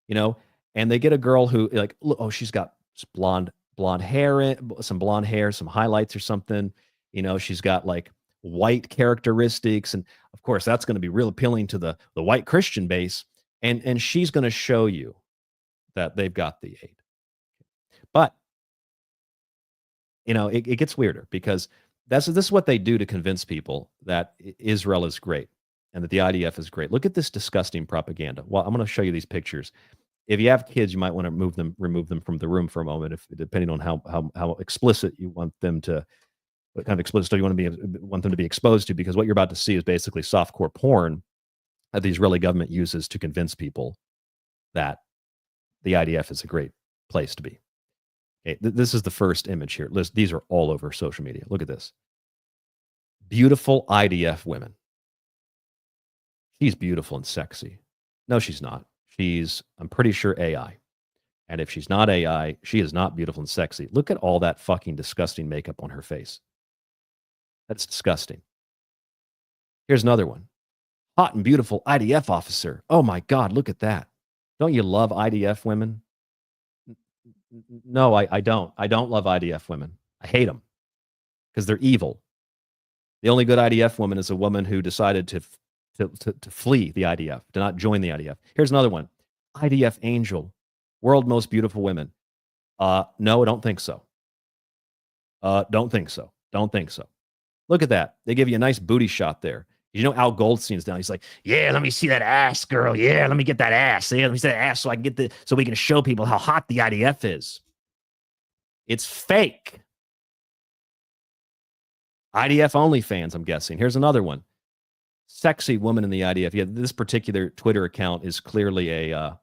and they get a girl who, like, look, oh, she's got blonde hair, some blonde hair, some highlights or something. She's got like white characteristics. And of course, that's going to be real appealing to the white Christian base. And she's going to show you that they've got the aid. But, it gets weirder because this is what they do to convince people that Israel is great and that the IDF is great. Look at this disgusting propaganda. Well, I'm going to show you these pictures. If you have kids, you might want to remove them from the room for a moment, if depending on how explicit you want them to, what kind of explicit stuff you want them to be exposed to, because what you're about to see is basically softcore porn that the Israeli government uses to convince people that the IDF is a great place to be. Okay, this is the first image here. These are all over social media. Look at this. Beautiful IDF women. She's beautiful and sexy. No, she's not. She's, I'm pretty sure, AI. And if she's not AI, she is not beautiful and sexy. Look at all that fucking disgusting makeup on her face. That's disgusting. Here's another one. Hot and beautiful IDF officer. Oh my God, look at that. Don't you love IDF women? No, I don't. I don't love IDF women. I hate them because they're evil. The only good IDF woman is a woman who decided to flee the IDF, to not join the IDF. Here's another one. IDF angel, world most beautiful women. No, I don't think so. Don't think so. Don't think so. Look at that. They give you a nice booty shot there. You know, Al Goldstein's down. He's like, yeah, let me see that ass, girl. Yeah, let me get that ass. Yeah, let me see that ass so I can so we can show people how hot the IDF is. It's fake. IDF OnlyFans, I'm guessing. Here's another one. Sexy woman in the IDF. Yeah, this particular Twitter account is clearly a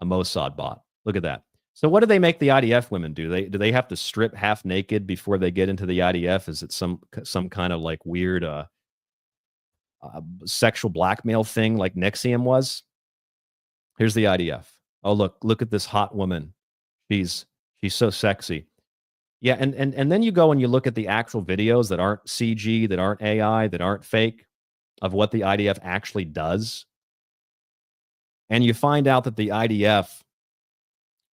Mossad bot. Look at that. So what do they make the IDF women do? Do they have to strip half naked before they get into the IDF? Is it some kind of like weird sexual blackmail thing like Nexium was? Here's the IDF. Oh, look at this hot woman. She's so sexy. Yeah, and then you go and you look at the actual videos that aren't CG, that aren't AI, that aren't fake, of what the IDF actually does. And you find out that the IDF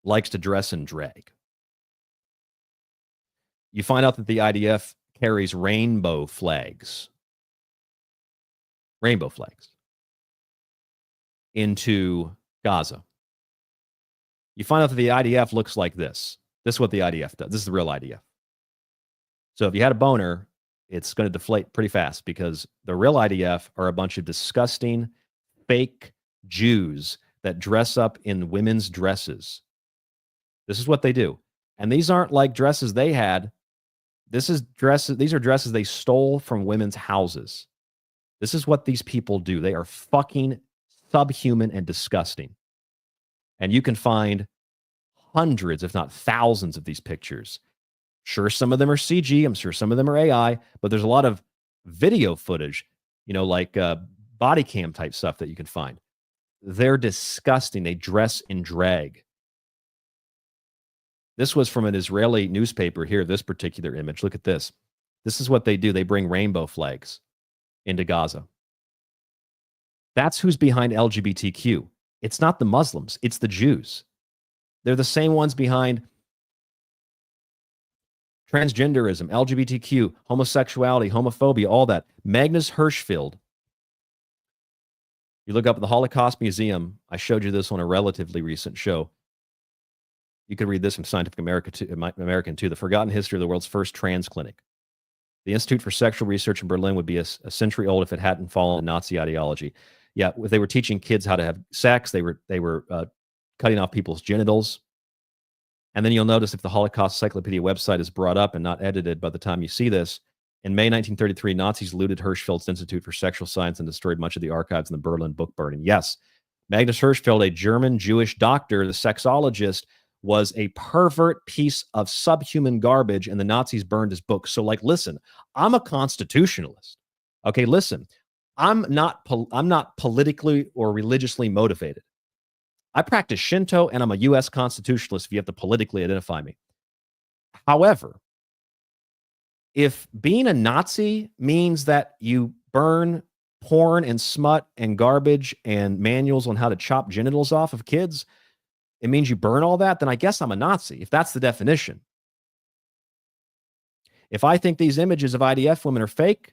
likes to dress in drag. You find out that the IDF carries rainbow flags. Rainbow flags. Into Gaza. You find out that the IDF looks like this. This is what the IDF does. This is the real IDF. So if you had a boner, it's going to deflate pretty fast, because the real IDF are a bunch of disgusting, fake Jews that dress up in women's dresses. This is what they do. And these aren't like dresses they had. These are dresses they stole from women's houses. This is what these people do. They are fucking subhuman and disgusting. And you can find hundreds, if not thousands, of these pictures. Sure, some of them are CG. I'm sure some of them are AI, but there's a lot of video footage, like body cam type stuff that you can find. They're disgusting. They dress in drag. This was from an Israeli newspaper here, this particular image. Look at this. This is what they do. They bring rainbow flags into Gaza. That's who's behind LGBTQ. It's not the Muslims. It's the Jews. They're the same ones behind transgenderism, LGBTQ, homosexuality, homophobia, all that. Magnus Hirschfeld. You look up at the Holocaust Museum. I showed you this on a relatively recent show. You could read this from Scientific American too. The Forgotten History of the World's First Trans Clinic. The Institute for Sexual Research in Berlin would be a century old if it hadn't fallen in Nazi ideology. Yeah, they were teaching kids how to have sex. They were cutting off people's genitals. And then you'll notice if the Holocaust Encyclopedia website is brought up and not edited by the time you see this, in May 1933, Nazis looted Hirschfeld's Institute for Sexual Science and destroyed much of the archives in the Berlin book burning. Yes, Magnus Hirschfeld, a German Jewish doctor, the sexologist, was a pervert piece of subhuman garbage, and the Nazis burned his book. So, listen, I'm a constitutionalist. Okay, listen, I'm not politically or religiously motivated. I practice Shinto, and I'm a U.S. constitutionalist if you have to politically identify me. However, if being a Nazi means that you burn porn and smut and garbage and manuals on how to chop genitals off of kids, it means you burn all that, then I guess I'm a Nazi, if that's the definition. If I think these images of IDF women are fake,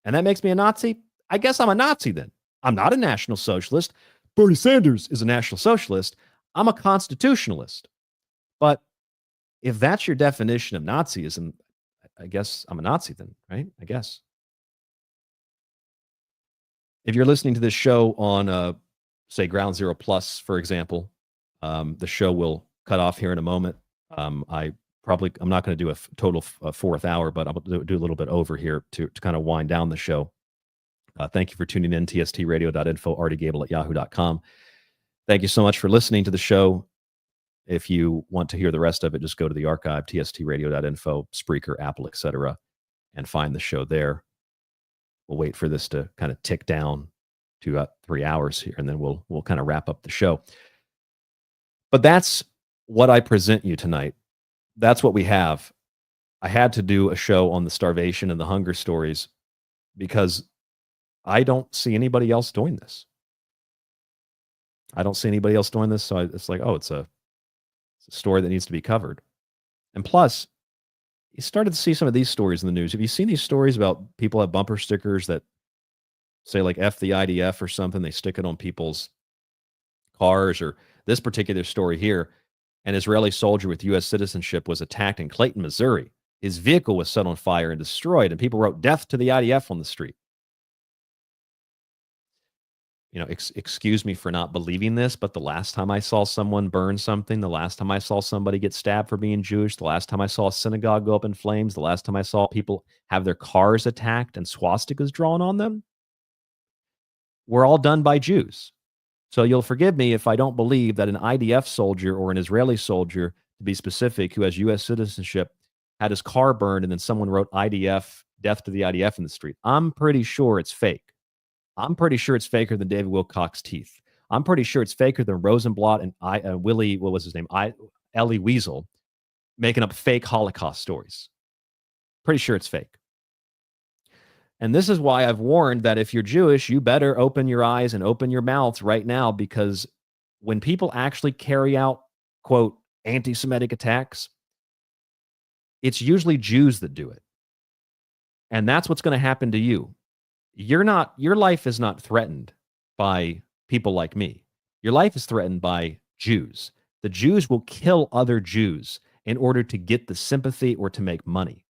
and that makes me a Nazi, I guess I'm a Nazi then. I'm not a National Socialist. Bernie Sanders is a National Socialist. I'm a constitutionalist. But if that's your definition of Nazism, I guess I'm a Nazi then, right? I guess. If you're listening to this show on, say, Ground Zero Plus, for example, the show will cut off here in a moment. I'm not going to do a total fourth hour, but I'll do a little bit over here to kind of wind down the show. Thank you for tuning in. tstradio.info, artygable@yahoo.com. Thank you so much for listening to the show. If you want to hear the rest of it, just go to the archive, tstradio.info, Spreaker, Apple, etc., and find the show there. We'll wait for this to kind of tick down to 3 hours here, and then we'll kind of wrap up the show. But that's what I present you tonight. That's what we have. I had to do a show on the starvation and the hunger stories because I don't see anybody else doing this. I don't see anybody else doing this, so it's like, oh, it's a story that needs to be covered. And plus, you started to see some of these stories in the news. Have you seen these stories about people have bumper stickers that say like F the IDF or something? They stick it on people's cars. Or this particular story here, an Israeli soldier with U.S. citizenship was attacked in Clayton, Missouri. His vehicle was set on fire and destroyed, and people wrote "Death to the IDF" on the street. You know, excuse me for not believing this, but the last time I saw someone burn something, the last time I saw somebody get stabbed for being Jewish, the last time I saw a synagogue go up in flames, the last time I saw people have their cars attacked and swastikas drawn on them, were all done by Jews. So you'll forgive me if I don't believe that an IDF soldier or an Israeli soldier, to be specific, who has U.S. citizenship, had his car burned and then someone wrote IDF, death to the IDF in the street. I'm pretty sure it's fake. I'm pretty sure it's faker than David Wilcox's teeth. I'm pretty sure it's faker than Rosenblatt and Willie, what was his name? Elie Wiesel, making up fake Holocaust stories. Pretty sure it's fake. And this is why I've warned that if you're Jewish, you better open your eyes and open your mouths right now, because when people actually carry out, quote, anti-Semitic attacks, it's usually Jews that do it. And that's what's going to happen to you. Your life is not threatened by people like me. Your life is threatened by Jews. The Jews will kill other Jews in order to get the sympathy or to make money.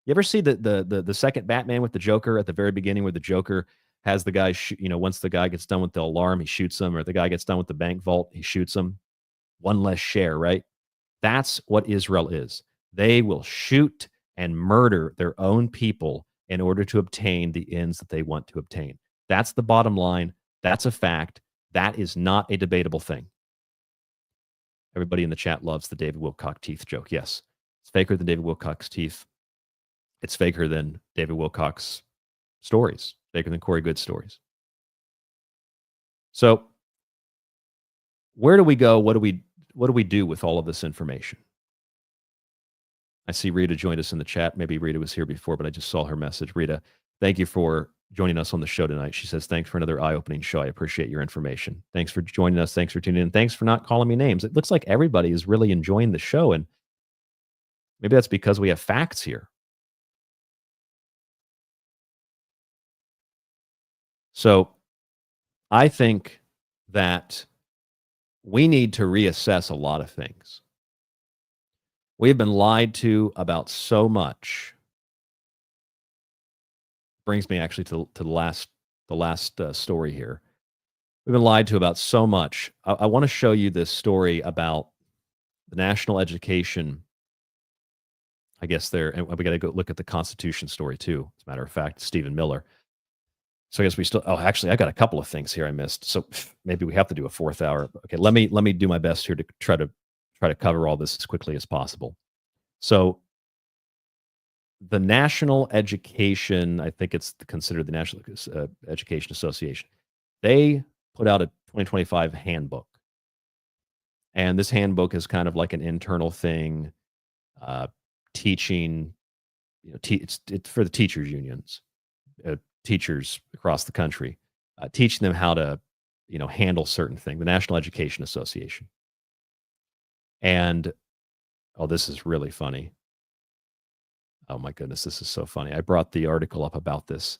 You ever see the second Batman with the Joker at the very beginning, where the Joker has the guy, once the guy gets done with the alarm, he shoots him, or the guy gets done with the bank vault, he shoots him. One less share, right? That's what Israel is. They will shoot and murder their own people in order to obtain the ends that they want to obtain. That's the bottom line. That's a fact. That is not a debatable thing. Everybody in the chat loves the David Wilcox teeth joke. Yes, it's faker than David Wilcox teeth. It's faker than David Wilcox stories, faker than Corey Good stories. So where do we go? What do we do with all of this information? I see Rita joined us in the chat. Maybe Rita was here before, but I just saw her message. Rita, thank you for joining us on the show tonight. She says, thanks for another eye-opening show. I appreciate your information. Thanks for joining us. Thanks for tuning in. Thanks for not calling me names. It looks like everybody is really enjoying the show, and maybe that's because we have facts here. So I think that we need to reassess a lot of things. We have been lied to about so much. Brings me actually to the last story here. We've been lied to about so much. I want to show you this story about the national education. I guess and we got to go look at the Constitution story too. As a matter of fact, Stephen Miller. So I guess we still. Oh, actually, I got a couple of things here I missed. So maybe we have to do a fourth hour. Okay, let me do my best here to try to cover all this as quickly as possible. So the National Education, I think it's considered the National Education Association, they put out a 2025 handbook. And this handbook is kind of like an internal thing, teaching, it's for the teachers unions, teachers across the country, teaching them how to, handle certain things, the National Education Association. And, oh, this is really funny. Oh my goodness, this is so funny. I brought the article up about this,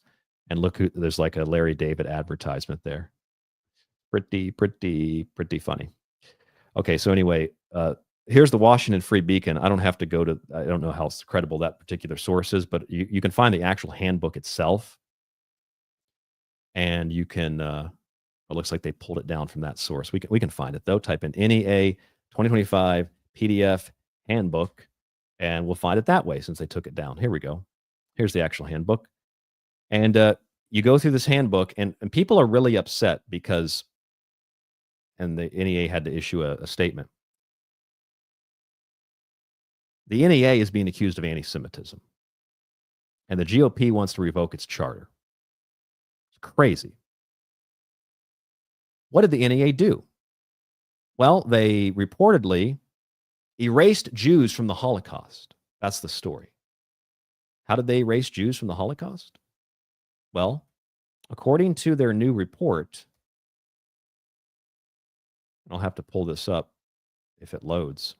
and look, there's like a Larry David advertisement there. Pretty funny. Okay, so anyway, here's the Washington Free Beacon. I don't have to go to, I don't know how credible that particular source is, but you can find the actual handbook itself. And you can, it looks like they pulled it down from that source. We can find it though. Type in NEA 2025 PDF handbook, and we'll find it that way since they took it down. Here we go. Here's the actual handbook. And you go through this handbook, and people are really upset because, and the NEA had to issue a statement. The NEA is being accused of anti-Semitism, and the GOP wants to revoke its charter. It's crazy. What did the NEA do? Well, they reportedly erased Jews from the Holocaust. That's the story. How did they erase Jews from the Holocaust? Well, according to their new report, I'll have to pull this up if it loads.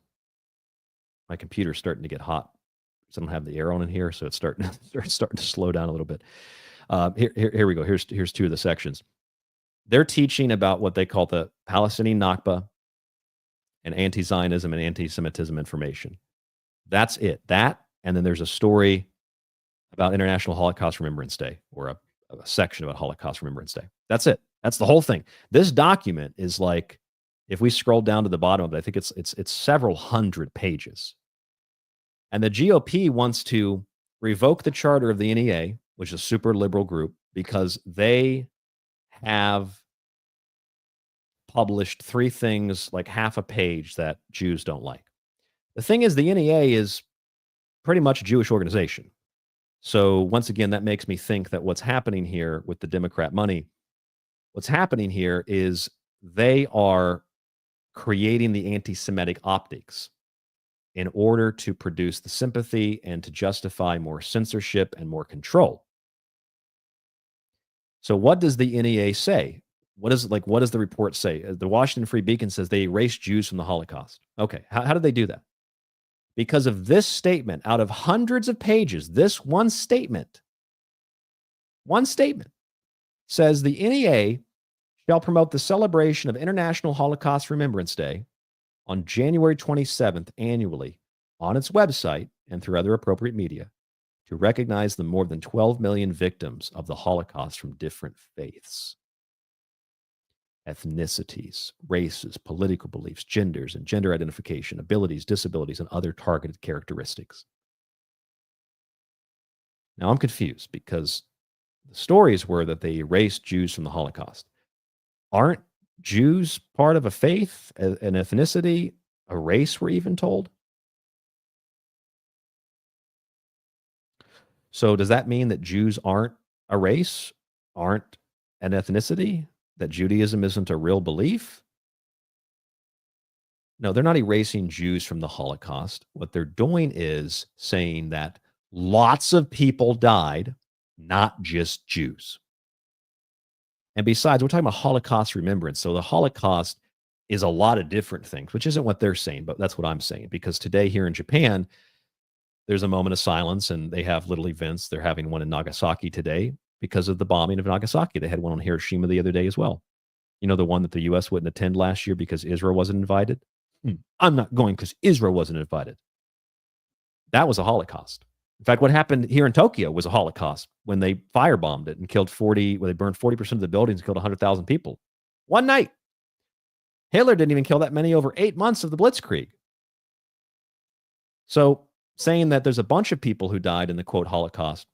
My computer's starting to get hot. So I don't have the arrow in here, so it's starting to slow down a little bit. Here we go. Here's two of the sections. They're teaching about what they call the Palestinian Nakba and anti-Zionism and anti-Semitism information. That's it. That, and then there's a story about International Holocaust Remembrance Day, or a section about Holocaust Remembrance Day. That's it. That's the whole thing. This document is like, if we scroll down to the bottom of it, I think it's several hundred pages. And the GOP wants to revoke the charter of the NEA, which is a super liberal group, because they have published three things, like half a page, that Jews don't like. The thing is, the NEA is pretty much a Jewish organization. So once again, that makes me think that what's happening here with the Democrat money, what's happening here is they are creating the anti-Semitic optics in order to produce the sympathy and to justify more censorship and more control. So what does the NEA say? What does the report say? The Washington Free Beacon says they erased Jews from the Holocaust. Okay, how did they do that? Because of this statement, out of hundreds of pages, this one statement says the NEA shall promote the celebration of International Holocaust Remembrance Day on January 27th annually on its website and through other appropriate media to recognize the more than 12 million victims of the Holocaust from different faiths, ethnicities, races, political beliefs, genders, and gender identification, abilities, disabilities, and other targeted characteristics. Now, I'm confused because the stories were that they erased Jews from the Holocaust. Aren't Jews part of a faith, an ethnicity, a race, we're even told? So does that mean that Jews aren't a race, aren't an ethnicity, that Judaism isn't a real belief? No, they're not erasing Jews from the Holocaust. What they're doing is saying that lots of people died, not just Jews. And besides, we're talking about Holocaust remembrance. So the Holocaust is a lot of different things, which isn't what they're saying, but that's what I'm saying. Because today here in Japan, there's a moment of silence and they have little events. They're having one in Nagasaki today because of the bombing of Nagasaki. They had one on Hiroshima the other day as well. You know, the one that the U.S. wouldn't attend last year because Israel wasn't invited? I'm not going because Israel wasn't invited. That was a Holocaust. In fact, what happened here in Tokyo was a Holocaust when they firebombed it and killed when they burned 40% of the buildings and killed 100,000 people. One night. Hitler didn't even kill that many over 8 months of the Blitzkrieg. So saying that there's a bunch of people who died in the, quote, Holocaust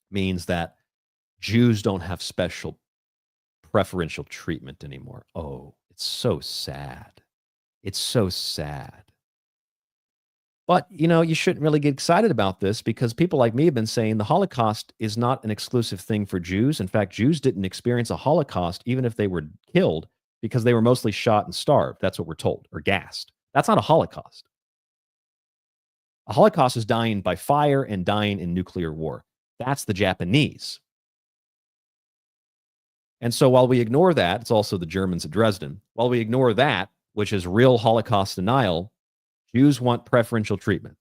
means that Jews don't have special preferential treatment anymore. Oh, it's so sad. It's so sad. But, you know, you shouldn't really get excited about this because people like me have been saying the Holocaust is not an exclusive thing for Jews. In fact, Jews didn't experience a Holocaust even if they were killed because they were mostly shot and starved. That's what we're told, or gassed. That's not a Holocaust. A Holocaust is dying by fire and dying in nuclear war. That's the Japanese. And so while we ignore that, it's also the Germans at Dresden. While we ignore that, which is real Holocaust denial, Jews want preferential treatment.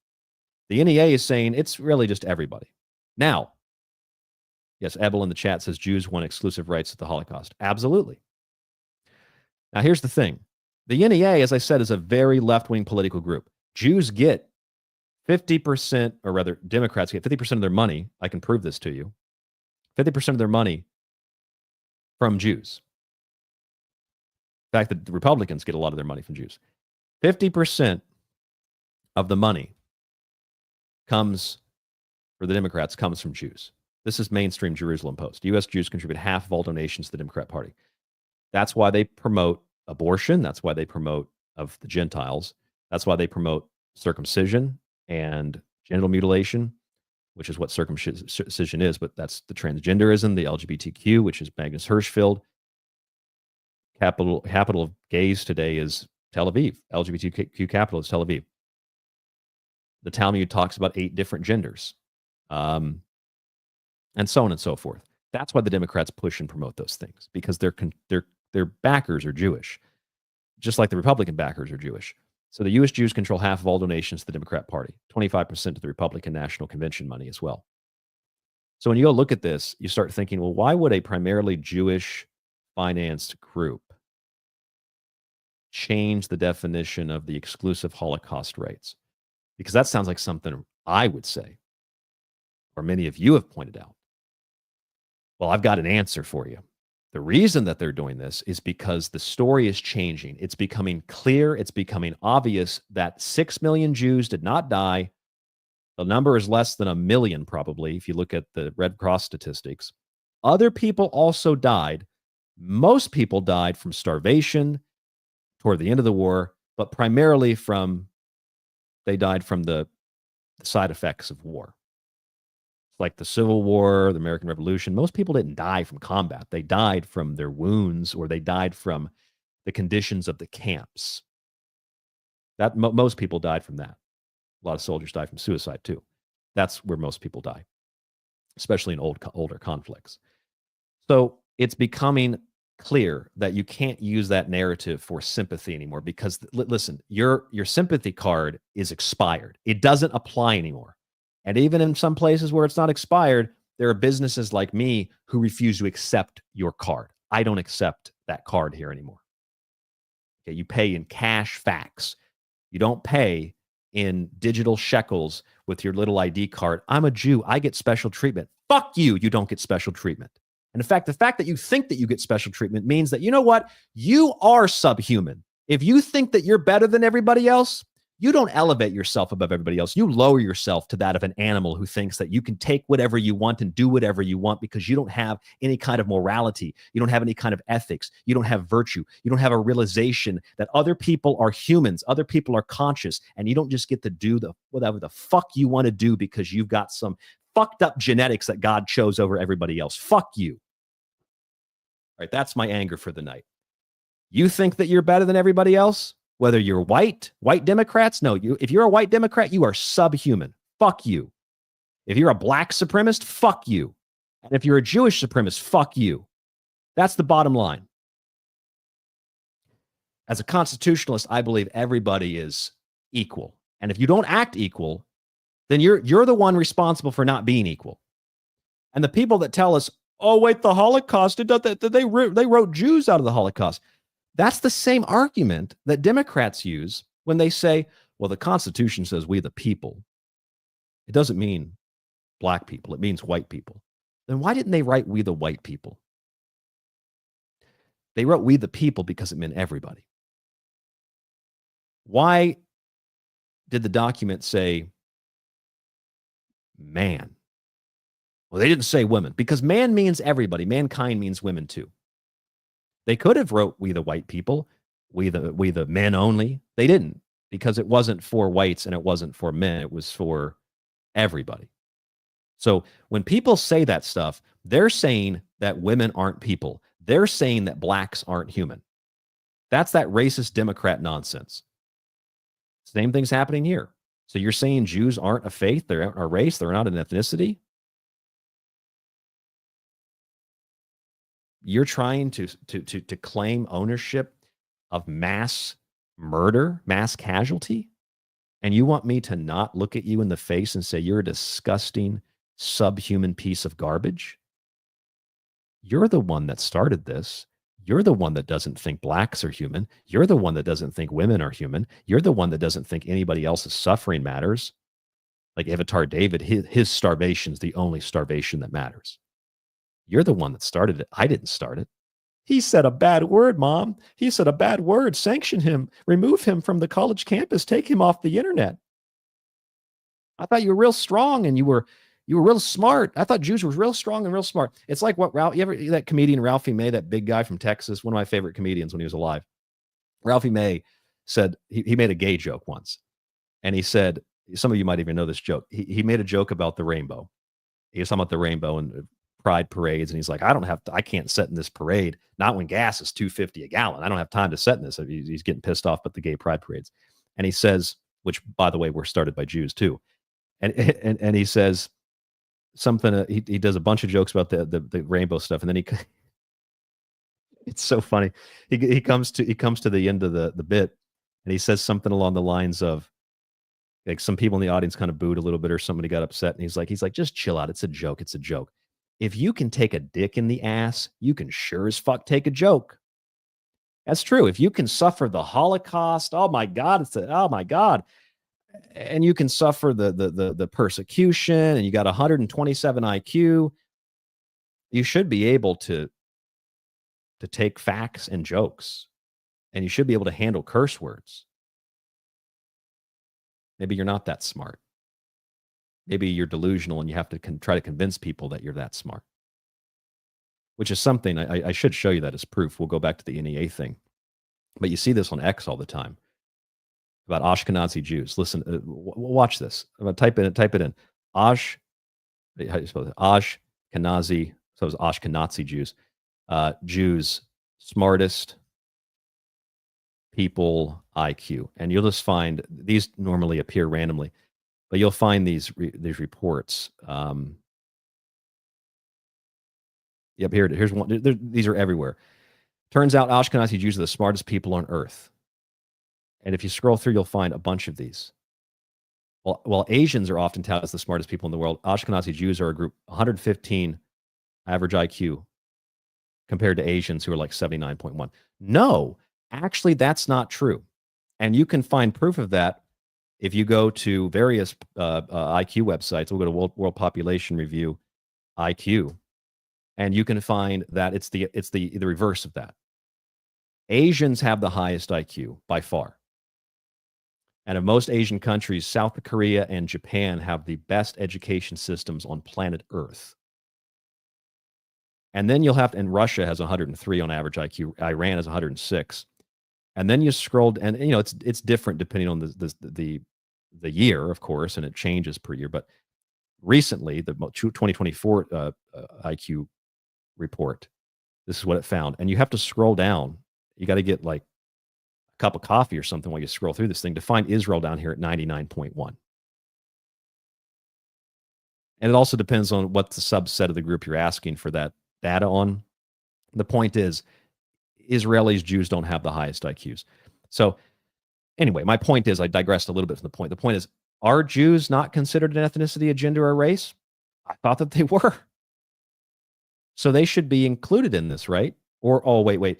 The NEA is saying it's really just everybody. Now, yes, Ebel in the chat says Jews want exclusive rights to the Holocaust. Absolutely. Now, here's the thing. The NEA, as I said, is a very left-wing political group. Jews get 50%, or rather, Democrats get 50% of their money. I can prove this to you. 50% of their money from Jews. In fact, the Republicans get a lot of their money from Jews. 50% of the money comes, for the Democrats, comes from Jews. This is mainstream Jerusalem Post. U.S. Jews contribute half of all donations to the Democrat Party. That's why they promote abortion. That's why they promote of the Gentiles. That's why they promote circumcision and genital mutilation, which is what circumcision is, but that's the transgenderism, the LGBTQ, which is Magnus Hirschfeld. Capital of gays today is Tel Aviv. LGBTQ capital is Tel Aviv. The Talmud talks about 8 different genders, and so on and so forth. That's why the Democrats push and promote those things, because their backers are Jewish, just like the Republican backers are Jewish. So the U.S. Jews control half of all donations to the Democrat Party, 25% to the Republican National Convention money as well. So when you go look at this, you start thinking, well, why would a primarily Jewish-financed group change the definition of the exclusive Holocaust rights? Because that sounds like something I would say, or many of you have pointed out. Well, I've got an answer for you. The reason that they're doing this is because the story is changing. It's becoming clear. It's becoming obvious that 6 million Jews did not die. The number is less than 1 million, probably, if you look at the Red Cross statistics. Other people also died. Most people died from starvation toward the end of the war, but primarily they died from the side effects of war. Like the Civil War, the American Revolution. Most people didn't die from combat. They died from their wounds, or they died from the conditions of the camps. Most people died from that. A lot of soldiers died from suicide too. That's where most people die, especially in older conflicts. So it's becoming clear that you can't use that narrative for sympathy anymore, because listen, your sympathy card is expired. It doesn't apply anymore. And even in some places where it's not expired, there are businesses like me who refuse to accept your card. I don't accept that card here anymore. Okay, you pay in cash fax. You don't pay in digital shekels with your little ID card. I'm a Jew. I get special treatment. Fuck you. You don't get special treatment. And in fact, the fact that you think that you get special treatment means that, you know what? You are subhuman. If you think that you're better than everybody else, you don't elevate yourself above everybody else. You lower yourself to that of an animal who thinks that you can take whatever you want and do whatever you want because you don't have any kind of morality. You don't have any kind of ethics. You don't have virtue. You don't have a realization that other people are humans. Other people are conscious, and you don't just get to do whatever the fuck you want to do because you've got some fucked up genetics that God chose over everybody else. Fuck you. All right, that's my anger for the night. You think that you're better than everybody else? Whether you're white Democrats, no, if you're a white Democrat, you are subhuman. Fuck you. If you're a black supremacist, fuck you. And if you're a Jewish supremacist, fuck you. That's the bottom line. As a constitutionalist, I believe everybody is equal. And if you don't act equal, then you're the one responsible for not being equal. And the people that tell us, oh, wait, the Holocaust, they wrote Jews out of the Holocaust. That's the same argument that Democrats use when they say, well, the Constitution says we the people. It doesn't mean black people. It means white people. Then why didn't they write we the white people? They wrote we the people because it meant everybody. Why did the document say man? Well, they didn't say women because man means everybody. Mankind means women too. They could have wrote we the white people, we the men only. They didn't, because it wasn't for whites and it wasn't for men. It was for everybody. So when people say that stuff, they're saying that women aren't people. They're saying that blacks aren't human. That's that racist Democrat nonsense. Same thing's happening here. So you're saying Jews aren't a faith, they're a race, they're not an ethnicity? You're trying to claim ownership of mass murder, mass casualty, and you want me to not look at you in the face and say you're a disgusting, subhuman piece of garbage? You're the one that started this. You're the one that doesn't think blacks are human. You're the one that doesn't think women are human. You're the one that doesn't think anybody else's suffering matters. Like Avatar David, his starvation is the only starvation that matters. You're the one that started it. I didn't start it. He said a bad word, Mom. He said a bad word. Sanction him. Remove him from the college campus. Take him off the internet. I thought you were real strong and you were real smart. I thought Jews were real strong and real smart. It's like what that comedian Ralphie May, that big guy from Texas, one of my favorite comedians when he was alive. Ralphie May said he made a gay joke once. And he said, some of you might even know this joke. He made a joke about the rainbow. He was talking about the rainbow and pride parades. And he's like, I can't sit in this parade. Not when gas is $2.50 a gallon. I don't have time to sit in this. He's getting pissed off about the gay pride parades. And he says, which by the way, were started by Jews too. And he says something, he does a bunch of jokes about the rainbow stuff. And then it's so funny. He comes to the end of the bit and he says something along the lines of, like, some people in the audience kind of booed a little bit or somebody got upset. And he's like, just chill out. It's a joke. It's a joke. If you can take a dick in the ass, you can sure as fuck take a joke. That's true. If you can suffer the Holocaust, oh my God, oh my God. And you can suffer the persecution and you got 127 IQ, you should be able to take facts and jokes, and you should be able to handle curse words. Maybe you're not that smart. Maybe you're delusional and you have to try to convince people that you're that smart, which is something I should show you that as proof. We'll go back to the NEA thing. But you see this on X all the time about Ashkenazi Jews. Listen, watch this. I'm going to type it in. How do you spell it? Ashkenazi, so it was Ashkenazi Jews. Jews, smartest people IQ. And you'll just find, these normally appear randomly, but you'll find these reports. Yep, here's one. These are everywhere. Turns out Ashkenazi Jews are the smartest people on earth. And if you scroll through, you'll find a bunch of these. While Asians are often touted as the smartest people in the world, Ashkenazi Jews are a group 115 average IQ compared to Asians who are like 79.1. No, actually, that's not true. And you can find proof of that if you go to various IQ websites. We'll go to World Population Review IQ, and you can find that it's the reverse of that. Asians have the highest IQ by far. And of most Asian countries, South Korea and Japan have the best education systems on planet Earth. And then and Russia has 103 on average IQ. Iran has 106. And then you scrolled, and it's different depending on the year, of course, and it changes per year. But recently, the 2024 IQ report, this is what it found. And you have to scroll down. You got to get like a cup of coffee or something while you scroll through this thing to find Israel down here at 99.1. And it also depends on what the subset of the group you're asking for that data on. The point is, Israelis, Jews don't have the highest IQs. So anyway, my point is, I digressed a little bit from the point. The point is, are Jews not considered an ethnicity, a gender, or a race? I thought that they were. So they should be included in this, right? Or, oh, wait.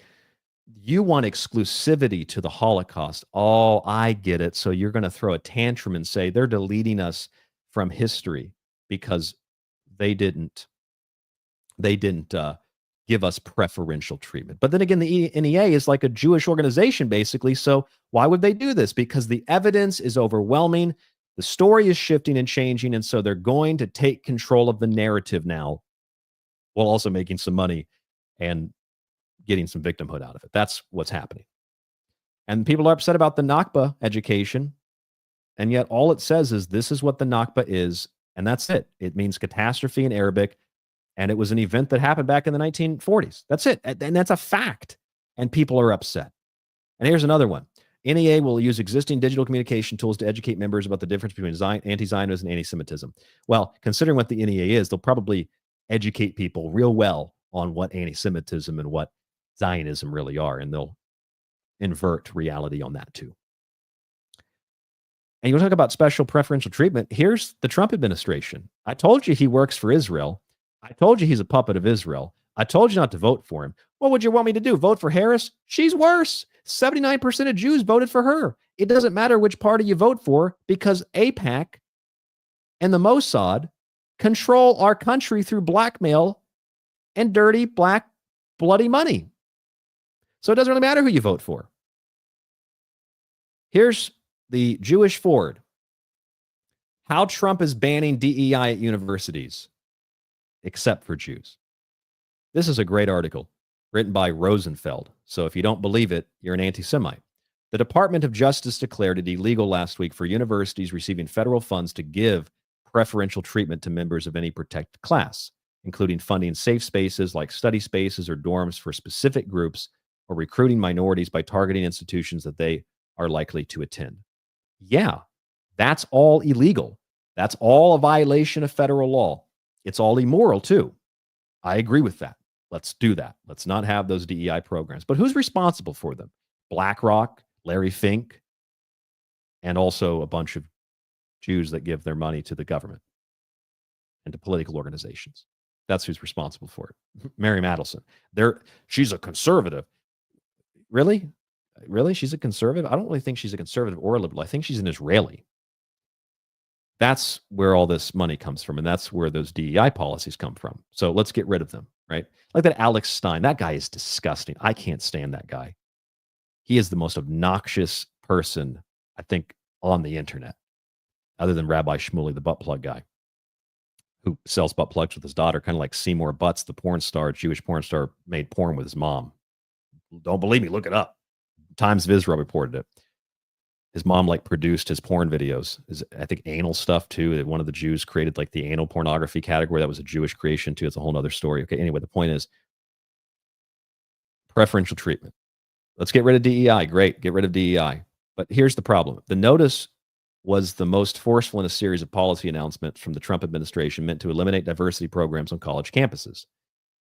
You want exclusivity to the Holocaust. Oh, I get it. So you're going to throw a tantrum and say they're deleting us from history because they didn't give us preferential treatment. But then again, the NEA is like a Jewish organization, basically. So why would they do this? Because the evidence is overwhelming. The story is shifting and changing. And so they're going to take control of the narrative now, while also making some money and getting some victimhood out of it. That's what's happening. And people are upset about the Nakba education. And yet all it says is this is what the Nakba is. And that's it. It means catastrophe in Arabic. And it was an event that happened back in the 1940s. That's it. And that's a fact. And people are upset. And here's another one. NEA will use existing digital communication tools to educate members about the difference between anti-Zionism and anti-Semitism. Well, considering what the NEA is, they'll probably educate people real well on what anti-Semitism and what Zionism really are. And they'll invert reality on that too. And you talk about special preferential treatment. Here's the Trump administration. I told you he works for Israel. I told you he's a puppet of Israel. I told you not to vote for him. What would you want me to do? Vote for Harris? She's worse. 79% of Jews voted for her. It doesn't matter which party you vote for because AIPAC and the Mossad control our country through blackmail and dirty, black, bloody money. So it doesn't really matter who you vote for. Here's the Jewish Ford. How Trump is banning DEI at universities, except for Jews. This is a great article written by Rosenfeld. So if you don't believe it, you're an anti-Semite. The Department of Justice declared it illegal last week for universities receiving federal funds to give preferential treatment to members of any protected class, including funding safe spaces like study spaces or dorms for specific groups, or recruiting minorities by targeting institutions that they are likely to attend. Yeah, that's all illegal. That's all a violation of federal law. It's all immoral too. I agree with that. Let's do that. Let's not have those DEI programs. But who's responsible for them? BlackRock, Larry Fink, and also a bunch of Jews that give their money to the government and to political organizations. That's who's responsible for it. Mary Madelson. She's a conservative. Really? Really? She's a conservative? I don't really think she's a conservative or a liberal. I think she's an Israeli. That's where all this money comes from, and that's where those DEI policies come from. So let's get rid of them, right? Like that Alex Stein. That guy is disgusting. I can't stand that guy. He is the most obnoxious person, I think, on the internet, other than Rabbi Shmuley, the butt plug guy, who sells butt plugs with his daughter, kind of like Seymour Butts, the porn star, Jewish porn star, made porn with his mom. Don't believe me? Look it up. Times of Israel reported it. His mom produced his porn videos. I think anal stuff too. One of the Jews created the anal pornography category. That was a Jewish creation too. It's a whole nother story. Okay. Anyway, the point is preferential treatment. Let's get rid of DEI. Great. Get rid of DEI. But here's the problem. The notice was the most forceful in a series of policy announcements from the Trump administration meant to eliminate diversity programs on college campuses.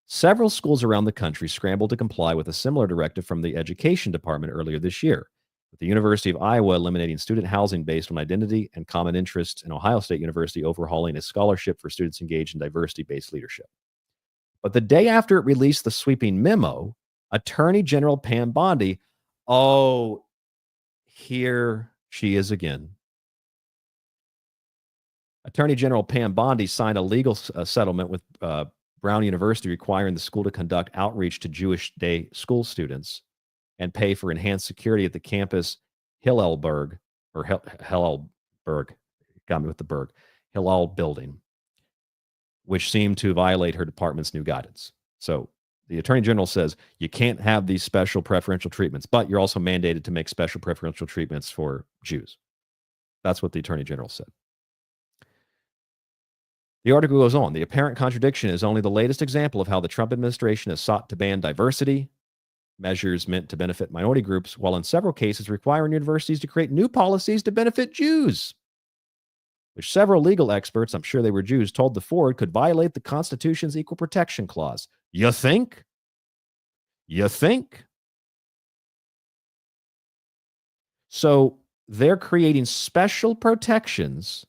Several schools around the country scrambled to comply with a similar directive from the Education Department earlier this year, with the University of Iowa eliminating student housing based on identity and common interests, and Ohio State University overhauling a scholarship for students engaged in diversity-based leadership. But the day after it released the sweeping memo, Attorney General Pam Bondi, here she is again. Attorney General Pam Bondi signed a legal settlement with Brown University requiring the school to conduct outreach to Jewish day school students and pay for enhanced security at the campus Hillel got me with the Berg, Hillel building, which seemed to violate her department's new guidance. So the Attorney General says you can't have these special preferential treatments, but you're also mandated to make special preferential treatments for Jews. That's what the Attorney General said. The article goes on. The apparent contradiction is only the latest example of how the Trump administration has sought to ban diversity measures meant to benefit minority groups, while in several cases requiring universities to create new policies to benefit Jews, which several legal experts, I'm sure they were Jews, told the Ford could violate the Constitution's Equal Protection Clause. You think? You think? So they're creating special protections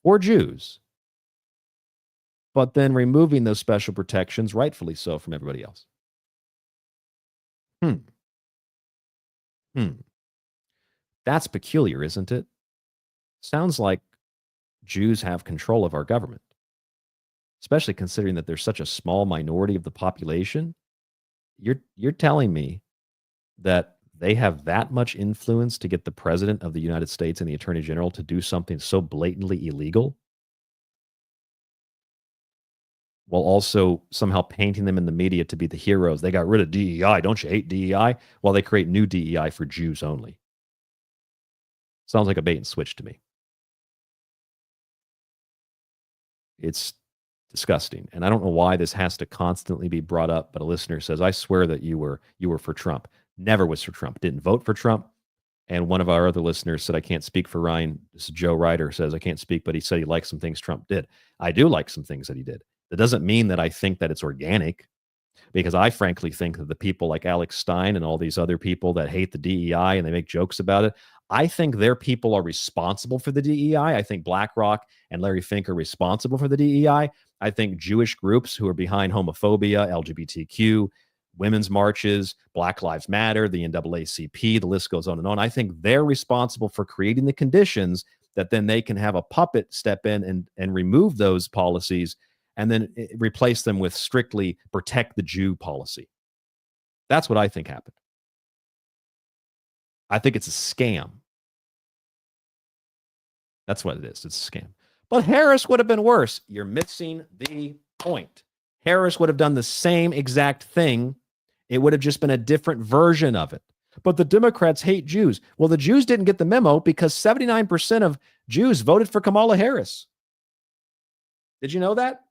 for Jews, but then removing those special protections, rightfully so, from everybody else. That's peculiar, isn't it? Sounds like Jews have control of our government, especially considering that there's such a small minority of the population. You're telling me that they have that much influence to get the President of the United States and the Attorney General to do something so blatantly illegal, while also somehow painting them in the media to be the heroes. They got rid of DEI. Don't you hate DEI? While they create new DEI for Jews only. Sounds like a bait and switch to me. It's disgusting. And I don't know why this has to constantly be brought up, but a listener says, I swear that you were for Trump. Never was for Trump. Didn't vote for Trump. And one of our other listeners said, I can't speak for Ryan. This is Joe Ryder, says, I can't speak, but he said he liked some things Trump did. I do like some things that he did. That doesn't mean that I think that it's organic, because I frankly think that the people like Alex Stein and all these other people that hate the DEI and they make jokes about it, I think their people are responsible for the DEI. I think BlackRock and Larry Fink are responsible for the DEI. I think Jewish groups who are behind homophobia, LGBTQ, women's marches, Black Lives Matter, the NAACP, the list goes on and on. I think they're responsible for creating the conditions that then they can have a puppet step in and remove those policies and then replace them with strictly protect the Jew policy. That's what I think happened. I think it's a scam. That's what it is. It's a scam. But Harris would have been worse. You're missing the point. Harris would have done the same exact thing. It would have just been a different version of it. But the Democrats hate Jews. Well, the Jews didn't get the memo because 79% of Jews voted for Kamala Harris. Did you know that?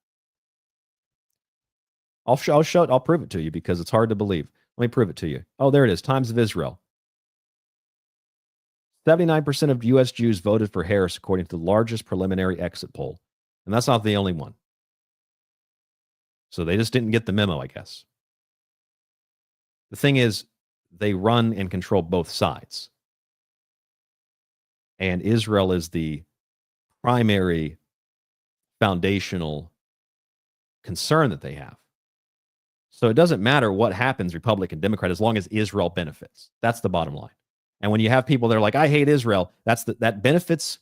I'll prove it to you because it's hard to believe. Let me prove it to you. Oh, there it is. Times of Israel. 79% of U.S. Jews voted for Harris, according to the largest preliminary exit poll. And that's not the only one. So they just didn't get the memo, I guess. The thing is, they run and control both sides. And Israel is the primary foundational concern that they have. So it doesn't matter what happens, Republican, Democrat, as long as Israel benefits. That's the bottom line. And when you have people that are like, I hate Israel, that benefits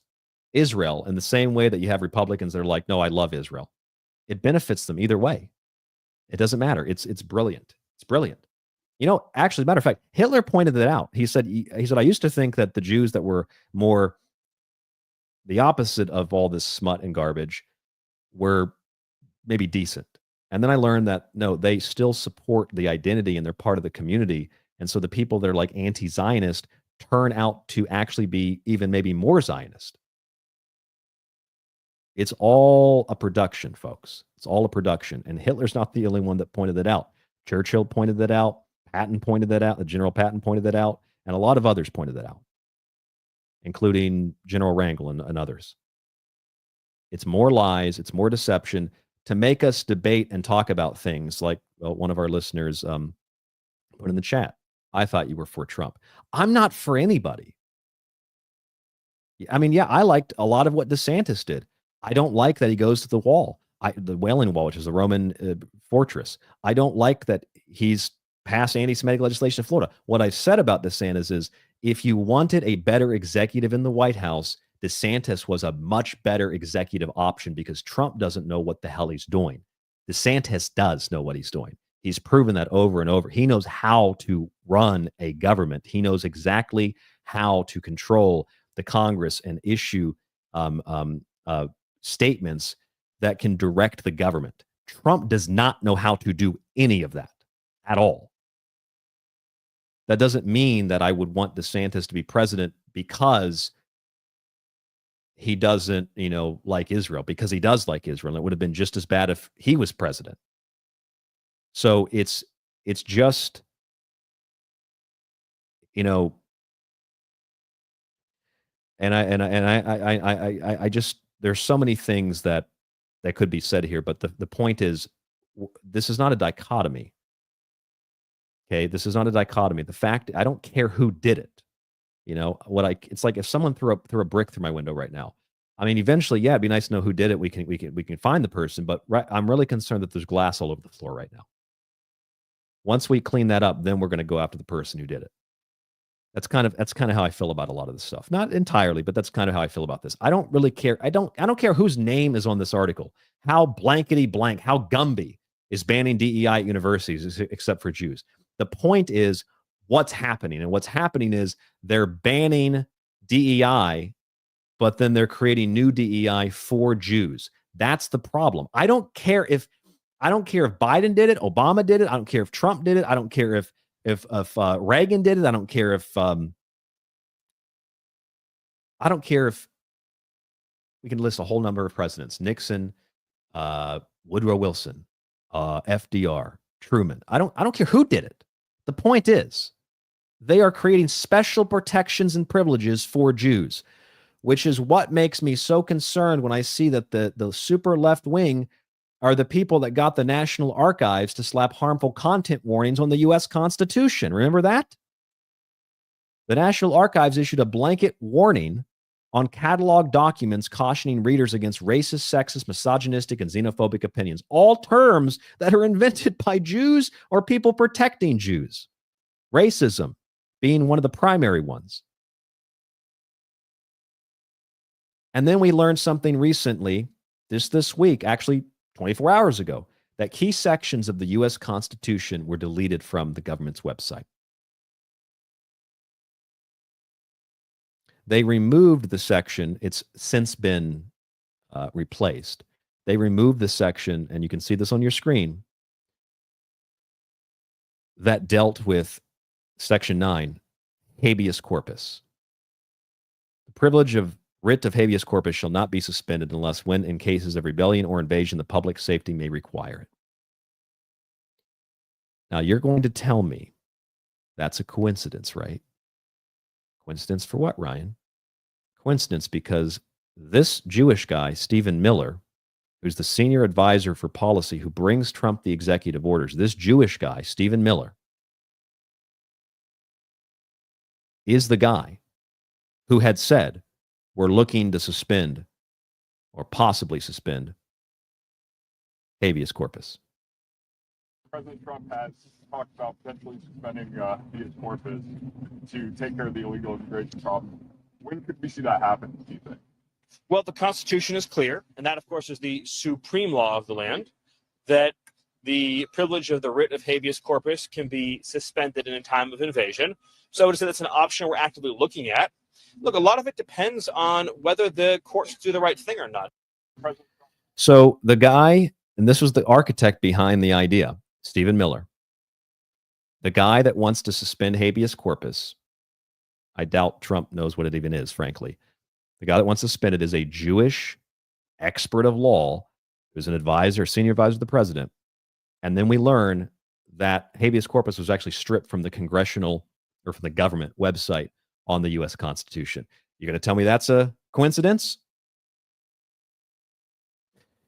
Israel in the same way that you have Republicans that are like, no, I love Israel. It benefits them either way. It doesn't matter. It's brilliant. It's brilliant. You know, actually, as a matter of fact, Hitler pointed it out. He said, I used to think that the Jews that were more the opposite of all this smut and garbage were maybe decent. And then I learned that, no, they still support the identity and they're part of the community. And so the people that are like anti-Zionist turn out to actually be even maybe more Zionist. It's all a production, folks. It's all a production. And Hitler's not the only one that pointed that out. Churchill pointed that out. Patton pointed that out. General Patton pointed that out. And a lot of others pointed that out, including General Wrangel and others. It's more lies. It's more deception to make us debate and talk about things like one of our listeners put in the chat. I thought you were for Trump. I'm not for anybody. I mean, yeah, I liked a lot of what DeSantis did. I don't like that he goes to the wall, the Wailing Wall, which is the Roman fortress. I don't like that he's passed anti-Semitic legislation in Florida. What I've said about DeSantis is if you wanted a better executive in the White House, DeSantis was a much better executive option because Trump doesn't know what the hell he's doing. DeSantis does know what he's doing. He's proven that over and over. He knows how to run a government. He knows exactly how to control the Congress and issue statements that can direct the government. Trump does not know how to do any of that at all. That doesn't mean that I would want DeSantis to be president because he doesn't, like Israel, because he does like Israel. It would have been just as bad if he was president. So it's just, and I just, there's so many things that could be said here, but the point is, this is not a dichotomy. Okay, this is not a dichotomy. The fact, I don't care who did it. It's like if someone threw a brick through my window right now. I mean, eventually, yeah, it'd be nice to know who did it. We can find the person, but I'm really concerned that there's glass all over the floor right now. Once we clean that up, then we're going to go after the person who did it. That's kind of how I feel about a lot of this stuff. Not entirely, but that's kind of how I feel about this. I don't really care. I don't care whose name is on this article. How blankety blank, how Gumby is banning DEI at universities except for Jews. The point is what's happening. And what's happening is they're banning DEI, but then they're creating new DEI for Jews. That's the problem. I don't care if Biden did it, Obama did it. I don't care if Trump did it. I don't care if Reagan did it. I don't care if we can list a whole number of presidents: Nixon, Woodrow Wilson, FDR, Truman. I don't care who did it. The point is, they are creating special protections and privileges for Jews, which is what makes me so concerned when I see that the super left wing are the people that got the National Archives to slap harmful content warnings on the U.S. Constitution. Remember that? The National Archives issued a blanket warning on catalog documents cautioning readers against racist, sexist, misogynistic, and xenophobic opinions, all terms that are invented by Jews or people protecting Jews. Racism being one of the primary ones. And then we learned something recently, this week, actually 24 hours ago, that key sections of the U.S. Constitution were deleted from the government's website. They removed the section. It's since been replaced. They removed the section, and you can see this on your screen, that dealt with Section 9, habeas corpus. The privilege of writ of habeas corpus shall not be suspended unless when in cases of rebellion or invasion the public safety may require it. Now, you're going to tell me that's a coincidence, right? Coincidence for what, Ryan? Coincidence because this Jewish guy, Stephen Miller, who's the senior advisor for policy who brings Trump the executive orders, this Jewish guy, Stephen Miller, is the guy who had said, we're looking to suspend or possibly suspend habeas corpus. President Trump has talked about potentially suspending habeas corpus to take care of the illegal immigration problem. When could we see that happen, do you think? Well, the Constitution is clear, and that, of course, is the supreme law of the land, that the privilege of the writ of habeas corpus can be suspended in a time of invasion. So I would say that's an option we're actively looking at. Look, a lot of it depends on whether the courts do the right thing or not. So the guy, and this was the architect behind the idea, Stephen Miller, the guy that wants to suspend habeas corpus, I doubt Trump knows what it even is, frankly. The guy that wants to suspend it is a Jewish expert of law who's an advisor, senior advisor to the president. And then we learn that habeas corpus was actually stripped from the congressional or from the government website on the U.S. Constitution. You're going to tell me that's a coincidence?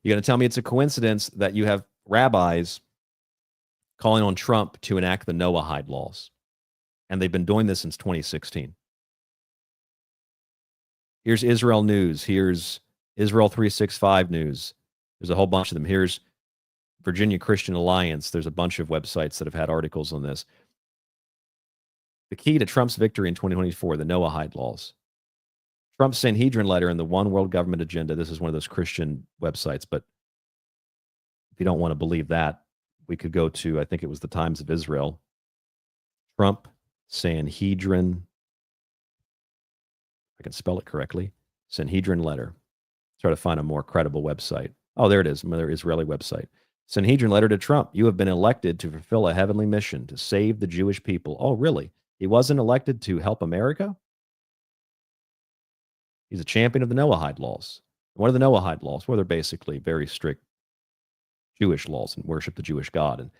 You're going to tell me it's a coincidence that you have rabbis calling on Trump to enact the Noahide laws. And they've been doing this since 2016. Here's Israel News. Here's Israel 365 News. There's a whole bunch of them. Here's Virginia Christian Alliance. There's a bunch of websites that have had articles on this. The key to Trump's victory in 2024, the Noahide laws. Trump's Sanhedrin letter and the One World Government Agenda. This is one of those Christian websites, but if you don't want to believe that, we could go to, I think it was the Times of Israel. Trump Sanhedrin. I can spell it correctly. Sanhedrin letter. Try to find a more credible website. Oh, there it is. Another Israeli website. Sanhedrin letter to Trump. You have been elected to fulfill a heavenly mission to save the Jewish people. Oh, really? He wasn't elected to help America? He's a champion of the Noahide laws. What are the Noahide laws? Well, they're basically very strict Jewish laws and worship the Jewish God. And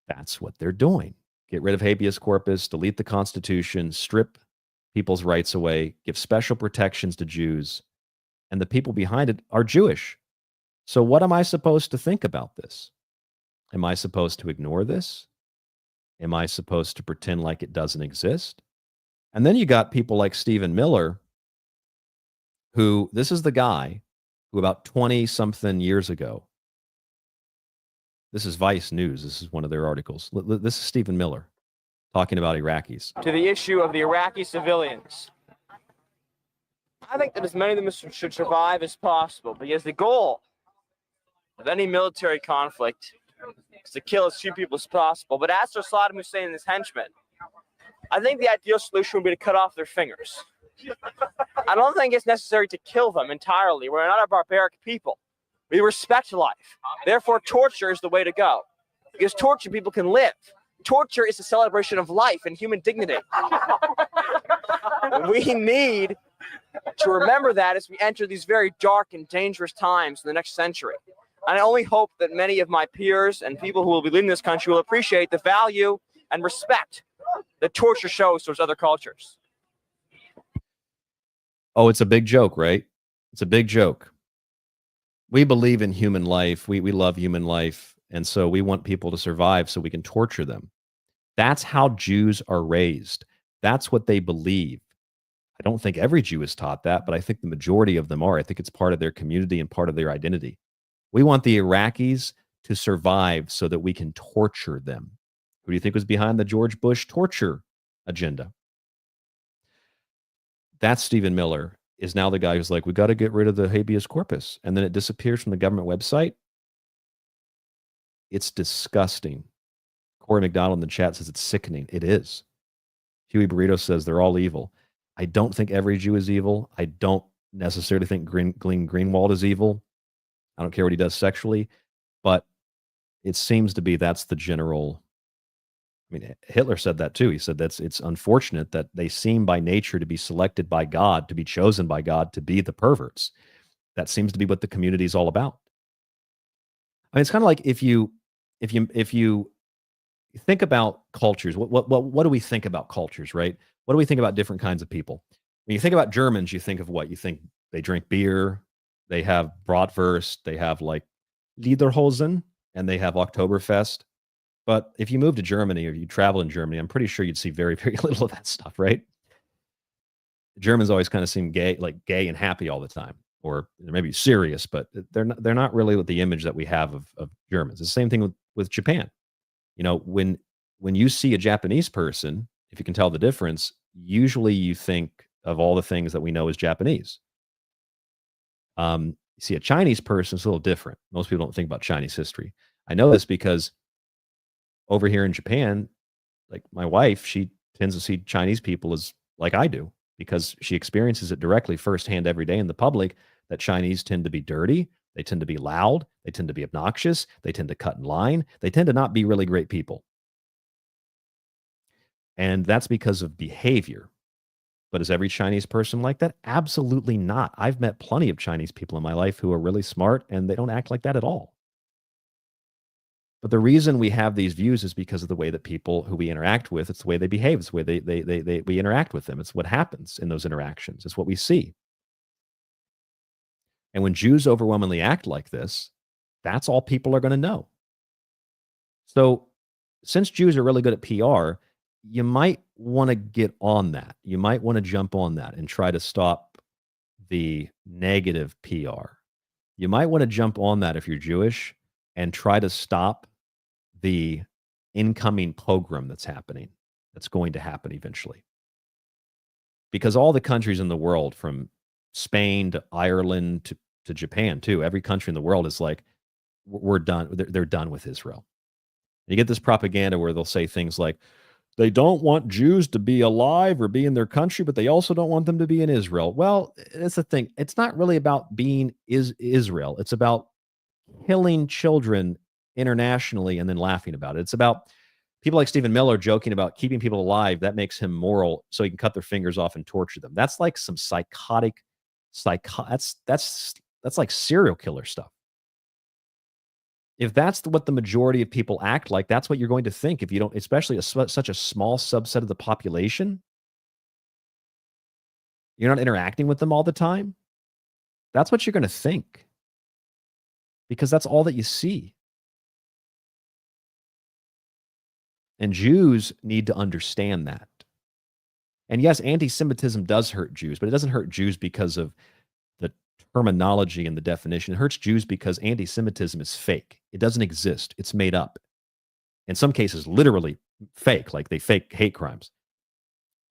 that's what they're doing. Get rid of habeas corpus, delete the Constitution, strip people's rights away, give special protections to Jews. And the people behind it are Jewish. So what am I supposed to think about this? Am I supposed to ignore this? Am I supposed to pretend like it doesn't exist? And then you got people like Stephen Miller, who, this is the guy who about 20-something years ago, this is Vice News, this is one of their articles. This is Stephen Miller talking about Iraqis. To the issue of the Iraqi civilians, I think that as many of them should survive as possible, because the goal of any military conflict is to kill as few people as possible. But as for Saddam Hussein and his henchmen, I think the ideal solution would be to cut off their fingers. I don't think it's necessary to kill them entirely. We're not a barbaric people. We respect life. Therefore, torture is the way to go. Because torture, people can live. Torture is a celebration of life and human dignity. We need to remember that as we enter these very dark and dangerous times in the next century. And I only hope that many of my peers and people who will be leading this country will appreciate the value and respect that torture shows towards other cultures. Oh, it's a big joke, right? It's a big joke. We believe in human life. We love human life. And so we want people to survive so we can torture them. That's how Jews are raised. That's what they believe. I don't think every Jew is taught that, but I think the majority of them are. I think it's part of their community and part of their identity. We want the Iraqis to survive so that we can torture them. Who do you think was behind the George Bush torture agenda? That's Stephen Miller, is now the guy who's like, we got to get rid of the habeas corpus. And then it disappears from the government website. It's disgusting. Corey McDonald in the chat says it's sickening. It is. Huey Burrito says they're all evil. I don't think every Jew is evil. I don't necessarily think Glenn Greenwald is evil. I don't care what he does sexually, but it seems to be that's the general. I mean, Hitler said that too. He said it's unfortunate that they seem by nature to be selected by God, to be chosen by God to be the perverts. That seems to be what the community is all about. I mean, it's kind of like if you think about cultures, what do we think about cultures, right? What do we think about different kinds of people? When you think about Germans, you think of what? You think they drink beer, they have bratwurst, they have like Lederhosen, and they have Oktoberfest. But if you move to Germany or you travel in Germany, I'm pretty sure you'd see very, very little of that stuff, right? The Germans always kind of seem gay and happy all the time, or maybe serious, but they're not really with the image that we have of Germans. It's the same thing with Japan. You know, when you see a Japanese person, if you can tell the difference, usually you think of all the things that we know as Japanese. You see a Chinese person, it's a little different. Most people don't think about Chinese history. I know this because over here in Japan, like my wife, she tends to see Chinese people as like I do, because she experiences it directly firsthand every day in the public, that Chinese tend to be dirty. They tend to be loud. They tend to be obnoxious. They tend to cut in line. They tend to not be really great people. And that's because of behavior. But is every Chinese person like that? Absolutely not. I've met plenty of Chinese people in my life who are really smart and they don't act like that at all. But the reason we have these views is because of the way that people who we interact with, it's the way they behave, it's the way we interact with them. It's what happens in those interactions. It's what we see. And when Jews overwhelmingly act like this, that's all people are going to know. So since Jews are really good at PR, you might want to get on that. You might want to jump on that and try to stop the negative PR. You might want to jump on that if you're Jewish and try to stop the incoming pogrom that's happening, that's going to happen eventually. Because all the countries in the world, from Spain to Ireland to Japan too, every country in the world is like, we're done. They're done with Israel. And you get this propaganda where they'll say things like, they don't want Jews to be alive or be in their country, but they also don't want them to be in Israel. Well, it's the thing. It's not really about being Israel. It's about killing children internationally and then laughing about it. It's about people like Stephen Miller joking about keeping people alive. That makes him moral, so he can cut their fingers off and torture them. That's like some that's like serial killer stuff. If that's what the majority of people act like, that's what you're going to think. If you don't, especially such a small subset of the population, you're not interacting with them all the time. That's what you're going to think, because that's all that you see. And Jews need to understand that. And yes, anti-Semitism does hurt Jews, but it doesn't hurt Jews because of the terminology and the definition. It hurts Jews because anti-Semitism is fake. It doesn't exist. It's made up. In some cases, literally fake, like they fake hate crimes.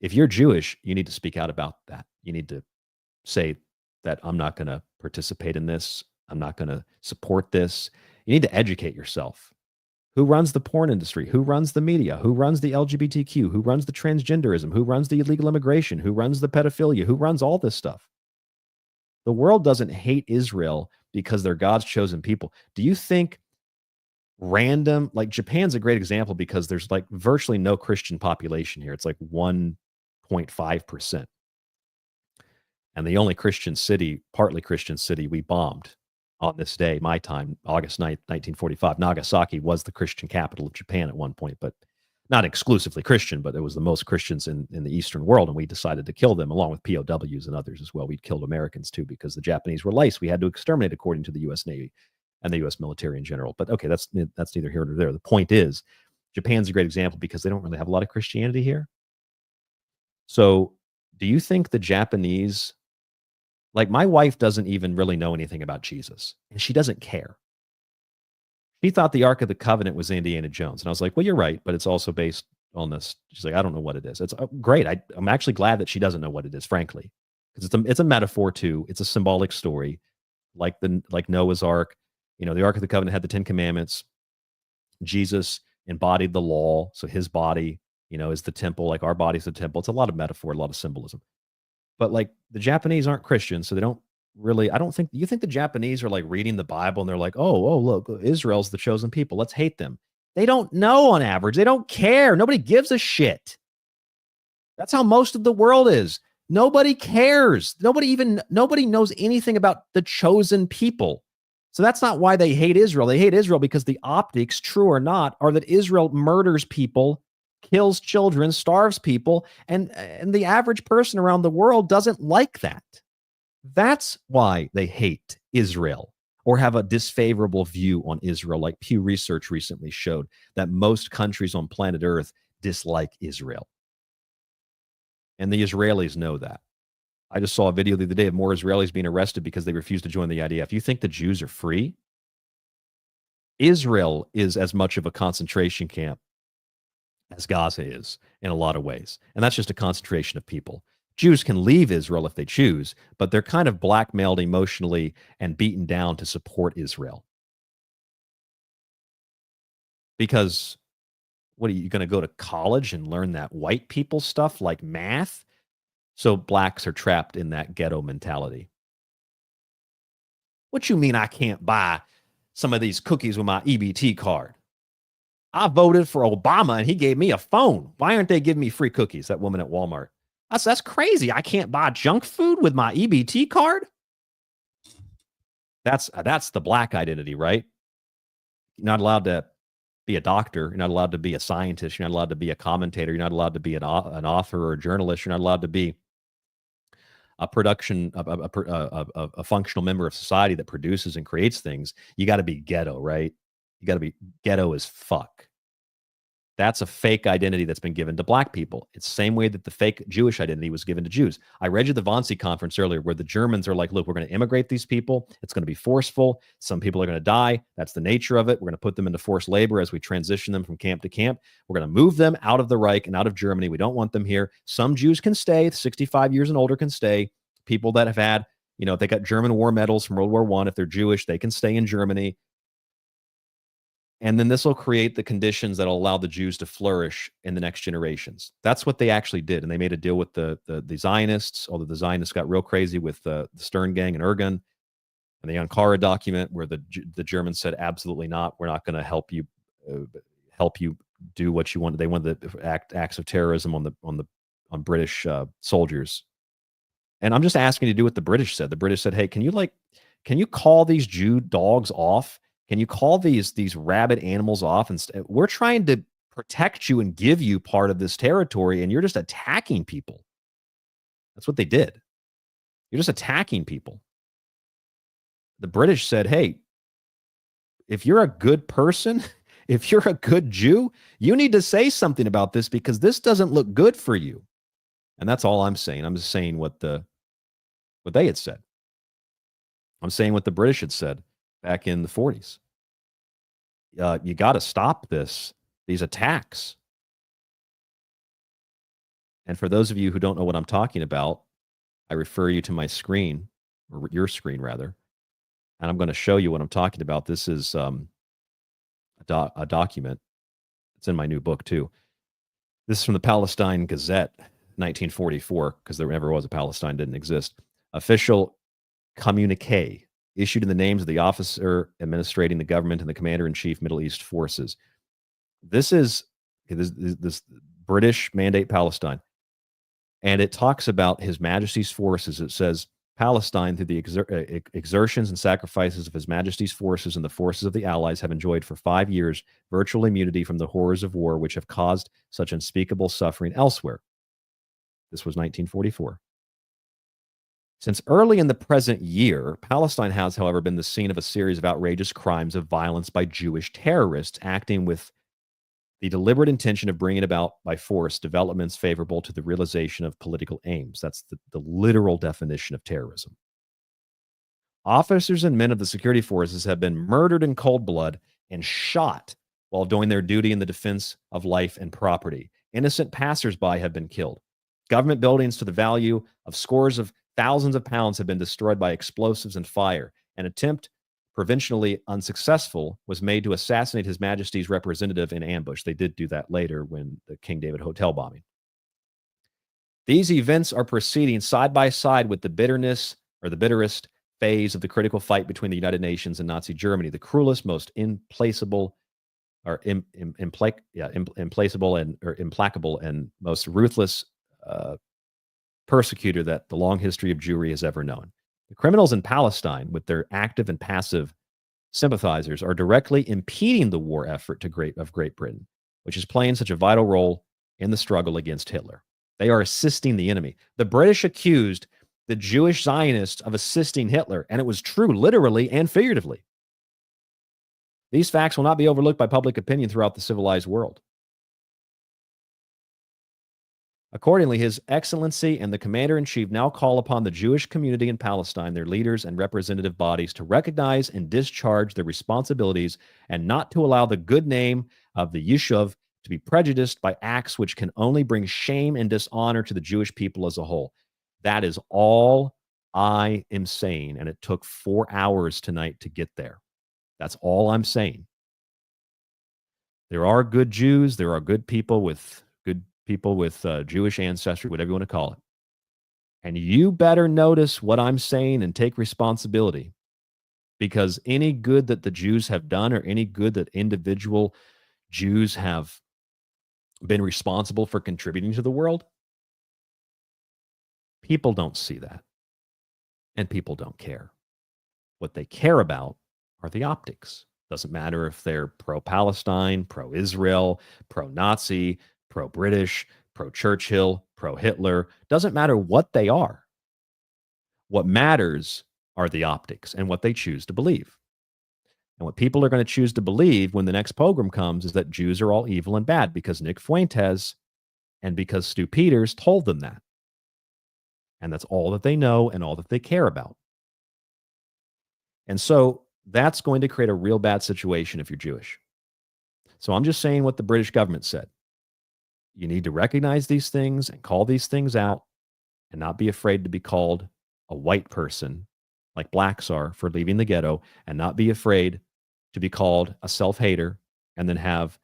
If you're Jewish, you need to speak out about that. You need to say that I'm not going to participate in this. I'm not going to support this. You need to educate yourself. Who runs the porn industry? Who runs the media? Who runs the LGBTQ? Who runs the transgenderism? Who runs the illegal immigration? Who runs the pedophilia? Who runs all this stuff? The world doesn't hate Israel because they're God's chosen people. Do you think like Japan's a great example because there's like virtually no Christian population here. It's like 1.5%. And the only Christian city, partly Christian city, we bombed on this day, my time, August 9th, 1945. Nagasaki was the Christian capital of Japan at one point, but not exclusively Christian, but it was the most Christians in the Eastern world, and we decided to kill them along with POWs and others as well. We killed Americans too because the Japanese were lice. We had to exterminate according to the U.S. Navy and the U.S. military in general. But okay, that's neither here nor there. The point is, Japan's a great example because they don't really have a lot of Christianity here. So do you think the Japanese, like my wife doesn't even really know anything about Jesus, and she doesn't care. She thought the Ark of the Covenant was Indiana Jones. And I was like, well, you're right, but it's also based on this. She's like, I don't know what it is. It's great. I'm actually glad that she doesn't know what it is, frankly, because it's a metaphor too. It's a symbolic story, like Noah's Ark. You know, the Ark of the Covenant had the 10 Commandments. Jesus embodied the law, so his body, is the temple, like our body's the temple. It's a lot of metaphor, a lot of symbolism. But like the Japanese aren't Christians, so they don't really, I don't think, you think the Japanese are like reading the Bible and they're like, oh, look, Israel's the chosen people. Let's hate them. They don't know on average. They don't care. Nobody gives a shit. That's how most of the world is. Nobody cares. Nobody knows anything about the chosen people. So that's not why they hate Israel. They hate Israel because the optics, true or not, are that Israel murders people, kills children, starves people, and the average person around the world doesn't like that. That's why they hate Israel or have a disfavorable view on Israel, like Pew Research recently showed that most countries on planet Earth dislike Israel. And the Israelis know that. I just saw a video the other day of more Israelis being arrested because they refused to join the IDF. You think the Jews are free? Israel is as much of a concentration camp as Gaza is in a lot of ways. And that's just a concentration of people. Jews can leave Israel if they choose, but they're kind of blackmailed emotionally and beaten down to support Israel. Because what are you going to go to college and learn that white people stuff like math? So blacks are trapped in that ghetto mentality. What you mean I can't buy some of these cookies with my EBT card? I voted for Obama and he gave me a phone. Why aren't they giving me free cookies? That woman at Walmart. That's crazy. I can't buy junk food with my EBT card? That's the black identity, right? You're not allowed to be a doctor. You're not allowed to be a scientist. You're not allowed to be a commentator. You're not allowed to be an author or a journalist. You're not allowed to be a functional member of society that produces and creates things. You got to be ghetto, right? You got to be ghetto as fuck. That's a fake identity that's been given to black people. It's the same way that the fake Jewish identity was given to Jews. I read you the Wannsee conference earlier where the Germans are like, look, we're going to immigrate these people. It's going to be forceful. Some people are going to die. That's the nature of it. We're going to put them into forced labor as we transition them from camp to camp. We're going to move them out of the Reich and out of Germany. We don't want them here. Some Jews can stay. 65 years and older can stay. People that have had, if they got German war medals from World War I, if they're Jewish, they can stay in Germany. And then this will create the conditions that will allow the Jews to flourish in the next generations. That's what they actually did. And they made a deal with the Zionists, although the Zionists got real crazy with the Stern Gang and Ergun and the Ankara document where the Germans said, absolutely not. We're not going to help you do what you want. They wanted the acts of terrorism on British soldiers. And I'm just asking you to do what the British said. The British said, hey, can you call these Jew dogs off? Can you call these rabid animals off? And we're trying to protect you and give you part of this territory, and you're just attacking people. That's what they did. You're just attacking people. The British said, hey, if you're a good person, if you're a good Jew, you need to say something about this because this doesn't look good for you. And that's all I'm saying. I'm just saying what they had said. I'm saying what the British had said back in the 40s. You got to stop these attacks. And for those of you who don't know what I'm talking about, I refer you to my screen, or your screen rather, and I'm going to show you what I'm talking about. This is a document. It's in my new book too. This is from the Palestine Gazette, 1944, because there never was a Palestine, didn't exist. Official communique issued in the names of the officer administrating the government and the commander-in-chief Middle East forces. This is this British Mandate Palestine. And it talks about His Majesty's forces. It says, Palestine, through the exertions and sacrifices of His Majesty's forces and the forces of the Allies, have enjoyed for 5 years virtual immunity from the horrors of war which have caused such unspeakable suffering elsewhere. This was 1944. Since early in the present year, Palestine has, however, been the scene of a series of outrageous crimes of violence by Jewish terrorists acting with the deliberate intention of bringing about by force developments favorable to the realization of political aims. That's the literal definition of terrorism. Officers and men of the security forces have been murdered in cold blood and shot while doing their duty in the defense of life and property. Innocent passersby have been killed. Government buildings to the value of scores of thousands of pounds have been destroyed by explosives and fire. An attempt provincially unsuccessful, was made to assassinate His Majesty's representative in ambush. They did do that later when the King David Hotel bombing. These events are proceeding side by side with the bitterest phase of the critical fight between the United Nations and Nazi Germany, the cruelest, most implacable implacable and most ruthless persecutor that the long history of Jewry has ever known. The criminals in Palestine, with their active and passive sympathizers, are directly impeding the war effort of Great Britain, which is playing such a vital role in the struggle against Hitler. They are assisting the enemy. The British accused the Jewish Zionists of assisting Hitler, and it was true literally and figuratively. These facts will not be overlooked by public opinion throughout the civilized world. Accordingly, His Excellency and the Commander-in-Chief now call upon the Jewish community in Palestine, their leaders and representative bodies, to recognize and discharge their responsibilities and not to allow the good name of the Yishuv to be prejudiced by acts which can only bring shame and dishonor to the Jewish people as a whole. That is all I am saying, and it took 4 hours tonight to get there. That's all I'm saying. There are good Jews. There are good people with Jewish ancestry, whatever you want to call it. And you better notice what I'm saying and take responsibility, because any good that the Jews have done or any good that individual Jews have been responsible for contributing to the world, people don't see that. And people don't care. What they care about are the optics. Doesn't matter if they're pro-Palestine, pro-Israel, pro-Nazi, pro-British, pro-Churchill, pro-Hitler. Doesn't matter what they are. What matters are the optics and what they choose to believe. And what people are going to choose to believe when the next pogrom comes is that Jews are all evil and bad because Nick Fuentes and because Stu Peters told them that. And that's all that they know and all that they care about. And so that's going to create a real bad situation if you're Jewish. So I'm just saying what the British government said. You need to recognize these things and call these things out and not be afraid to be called a white person like blacks are for leaving the ghetto, and not be afraid to be called a self-hater and then have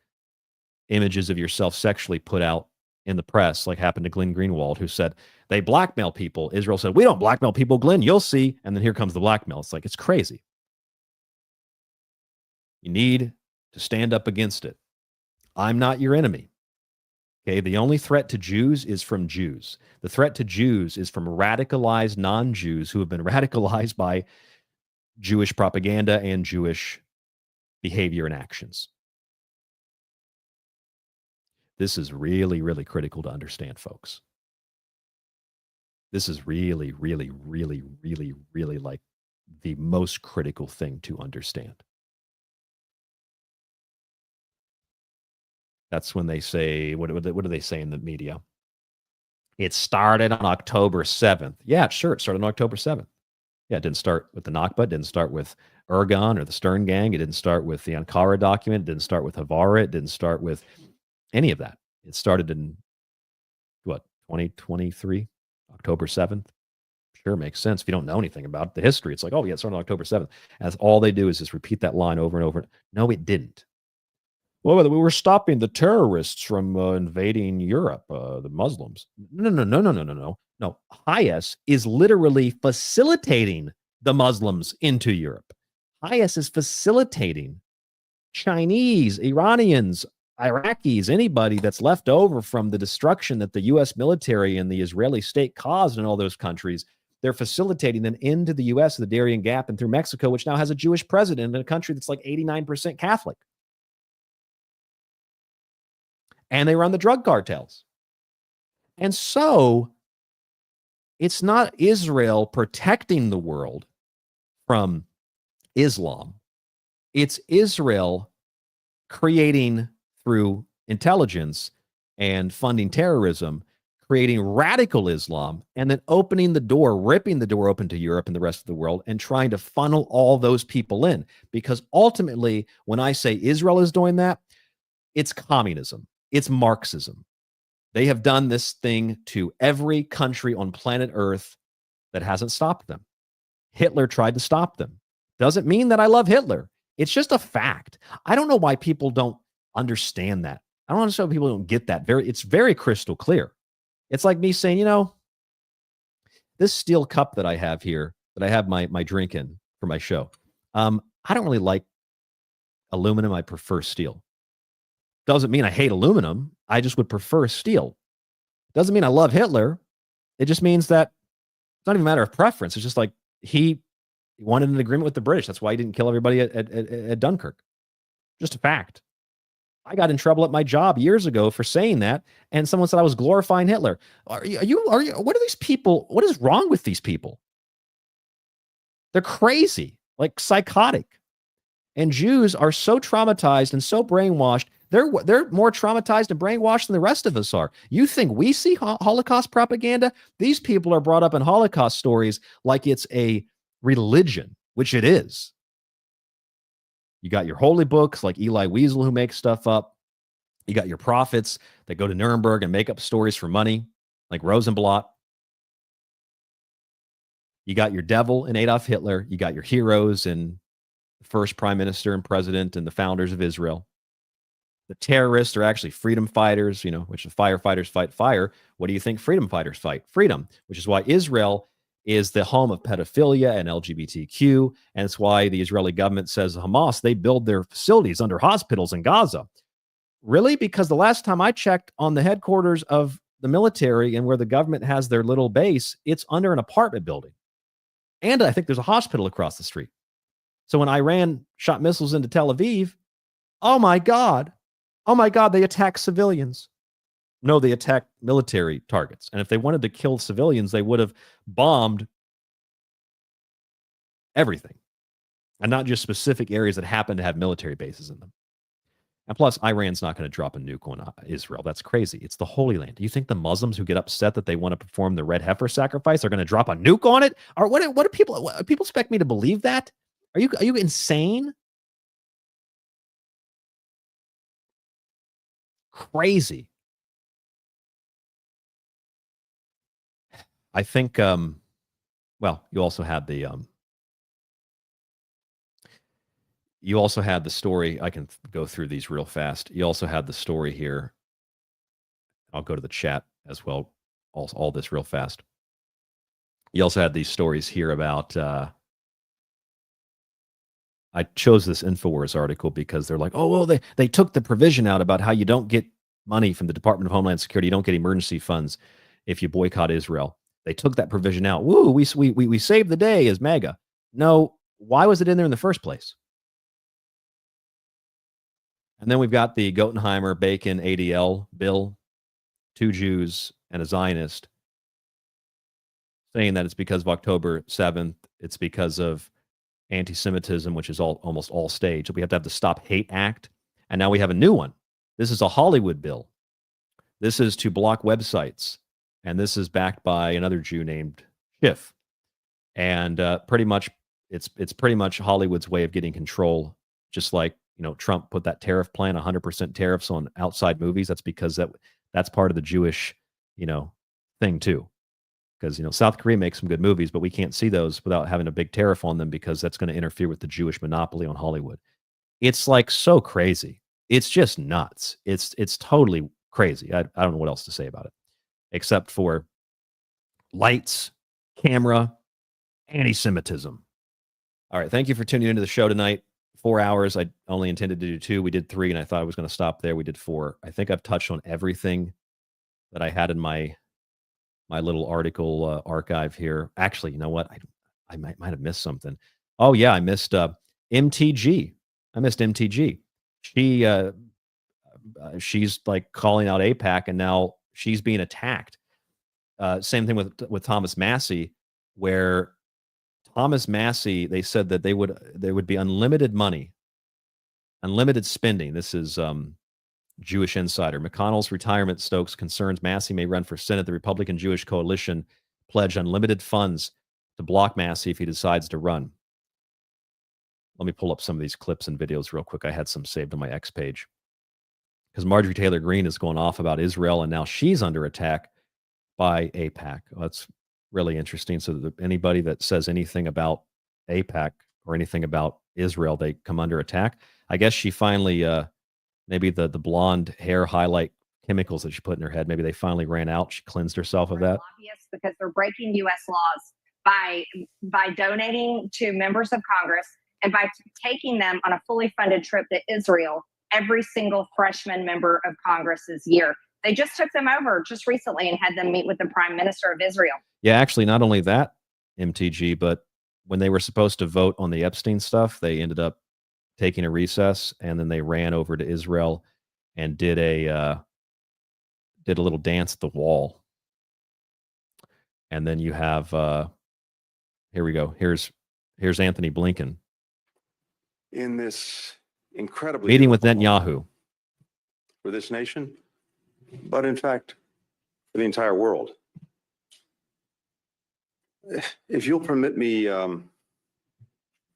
images of yourself sexually put out in the press, like happened to Glenn Greenwald, who said they blackmail people. Israel said, we don't blackmail people, Glenn, you'll see. And then here comes the blackmail. It's like, it's crazy. You need to stand up against it. I'm not your enemy. Okay, the only threat to Jews is from Jews. The threat to Jews is from radicalized non-Jews who have been radicalized by Jewish propaganda and Jewish behavior and actions. This is really, really critical to understand, folks. This is really, really, really, really, really like the most critical thing to understand. That's when they say, what do they say in the media? It started on October 7th. Yeah, sure, it started on October 7th. Yeah, it didn't start with the Nakba. It didn't start with Ergon or the Stern Gang. It didn't start with the Ankara document. It didn't start with Havara. It didn't start with any of that. It started in, 2023, October 7th? Sure, makes sense. If you don't know anything about the history, it's like, oh, yeah, it started on October 7th. As all they do is just repeat that line over and over. No, it didn't. Well, we were stopping the terrorists from invading Europe, the Muslims. No. IS is literally facilitating the Muslims into Europe. IS is facilitating Chinese, Iranians, Iraqis, anybody that's left over from the destruction that the U.S. military and the Israeli state caused in all those countries. They're facilitating them into the U.S., the Darien Gap, and through Mexico, which now has a Jewish president in a country that's like 89% Catholic. And they run the drug cartels. And so it's not Israel protecting the world from Islam. It's Israel creating, through intelligence and funding terrorism, creating radical Islam, and then opening the door, ripping the door open to Europe and the rest of the world, and trying to funnel all those people in. Because ultimately, when I say Israel is doing that, it's communism. It's Marxism. They have done this thing to every country on planet Earth that hasn't stopped them. Hitler tried to stop them. doesn't mean that I love Hitler. It's just a fact. I don't know why people don't understand that. I don't understand why people don't get that. It's very crystal clear. It's like me saying, this steel cup that I have here, that I have my drink in for my show, I don't really like aluminum. I prefer steel. Doesn't mean I hate aluminum. I just would prefer steel. Doesn't mean I love Hitler. It just means that it's not even a matter of preference. It's just like he wanted an agreement with the British. That's why he didn't kill everybody at Dunkirk. Just a fact. I got in trouble at my job years ago for saying that, and someone said I was glorifying Hitler. Are you? What are these people? What is wrong with these people? They're crazy, like psychotic. And Jews are so traumatized and so brainwashed. They're more traumatized and brainwashed than the rest of us are. You think we see Holocaust propaganda? These people are brought up in Holocaust stories like it's a religion, which it is. You got your holy books like Eli Wiesel who makes stuff up. You got your prophets that go to Nuremberg and make up stories for money, like Rosenblatt. You got your devil in Adolf Hitler. You got your heroes in the first prime minister and president and the founders of Israel. The terrorists are actually freedom fighters, which the firefighters fight fire. What do you think freedom fighters fight? Freedom, which is why Israel is the home of pedophilia and LGBTQ. And it's why the Israeli government says Hamas, they build their facilities under hospitals in Gaza. Really? Because the last time I checked on the headquarters of the military and where the government has their little base, it's under an apartment building. And I think there's a hospital across the street. So when Iran shot missiles into Tel Aviv, oh my God, they attacked civilians. No, they attacked military targets. And if they wanted to kill civilians, they would have bombed everything. And not just specific areas that happen to have military bases in them. And plus, Iran's not going to drop a nuke on Israel. That's crazy. It's the Holy Land. Do you think the Muslims who get upset that they want to perform the red heifer sacrifice are going to drop a nuke on it? Or what do people expect me to believe that? Are you insane? Crazy. I think, you also had the story. I can go through these real fast. You also had the story here. I'll go to the chat as well. All this real fast. You also had these stories here about, I chose this InfoWars article because they're like, oh, well, they took the provision out about how you don't get money from the Department of Homeland Security. You don't get emergency funds if you boycott Israel. They took that provision out. Woo, we saved the day as MAGA. No, why was it in there in the first place? And then we've got the Gottenheimer Bacon ADL bill, 2 Jews and a Zionist, saying that it's because of October 7th. It's because of anti-Semitism, which is almost all staged. We have to have the Stop Hate Act. And now we have a new one. This is a Hollywood bill. This is to block websites. And this is backed by another Jew named Schiff. And pretty much, it's pretty much Hollywood's way of getting control, just like, Trump put that tariff plan, 100% tariffs on outside movies. That's because that's part of the Jewish, thing too. Because, South Korea makes some good movies, but we can't see those without having a big tariff on them because that's going to interfere with the Jewish monopoly on Hollywood. It's like so crazy. It's just nuts. It's totally crazy. I don't know what else to say about it, except for lights, camera, anti-Semitism. All right. Thank you for tuning into the show tonight. 4 hours. I only intended to do 2. We did 3, and I thought I was going to stop there. We did 4. I think I've touched on everything that I had in my little article archive here. Actually, you know what? I might have missed something. Oh, yeah. I missed MTG. I missed MTG. She's like calling out AIPAC, and now she's being attacked. Same thing with Thomas Massie, where Thomas Massie, they said that there would be unlimited money, unlimited spending. This is Jewish Insider. McConnell's retirement stokes concerns Massie may run for Senate. The Republican Jewish Coalition pledged unlimited funds to block Massie if he decides to run. Let me pull up some of these clips and videos real quick. I had some saved on my X page. Because Marjorie Taylor Greene is going off about Israel, and now she's under attack by AIPAC. Well, that's really interesting. So that anybody that says anything about AIPAC or anything about Israel, they come under attack. I guess she finally, maybe the blonde hair highlight chemicals that she put in her head, maybe they finally ran out. She cleansed herself of that. Lobbyists, because they're breaking U.S. laws by donating to members of Congress and by taking them on a fully funded trip to Israel every single freshman member of Congress's year. They just took them over just recently and had them meet with the Prime Minister of Israel. Yeah, actually, not only that, MTG, but when they were supposed to vote on the Epstein stuff, they ended up taking a recess, and then they ran over to Israel and did a little dance at the wall. And then you have here we go. Here's Anthony Blinken in this incredibly meeting with Netanyahu for this nation, but in fact, for the entire world. If you'll permit me,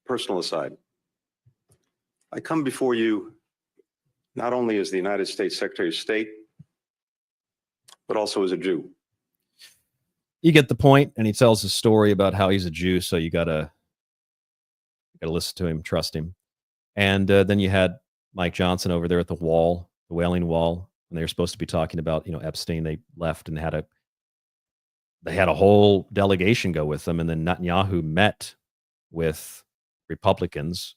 personal aside, I come before you not only as the United States Secretary of State, but also as a Jew. You get the point, and he tells a story about how he's a Jew, so you gotta listen to him, trust him. And then you had Mike Johnson over there at the wall, the Wailing Wall, when they were supposed to be talking about, Epstein. They left and they had a whole delegation go with them, and then Netanyahu met with Republicans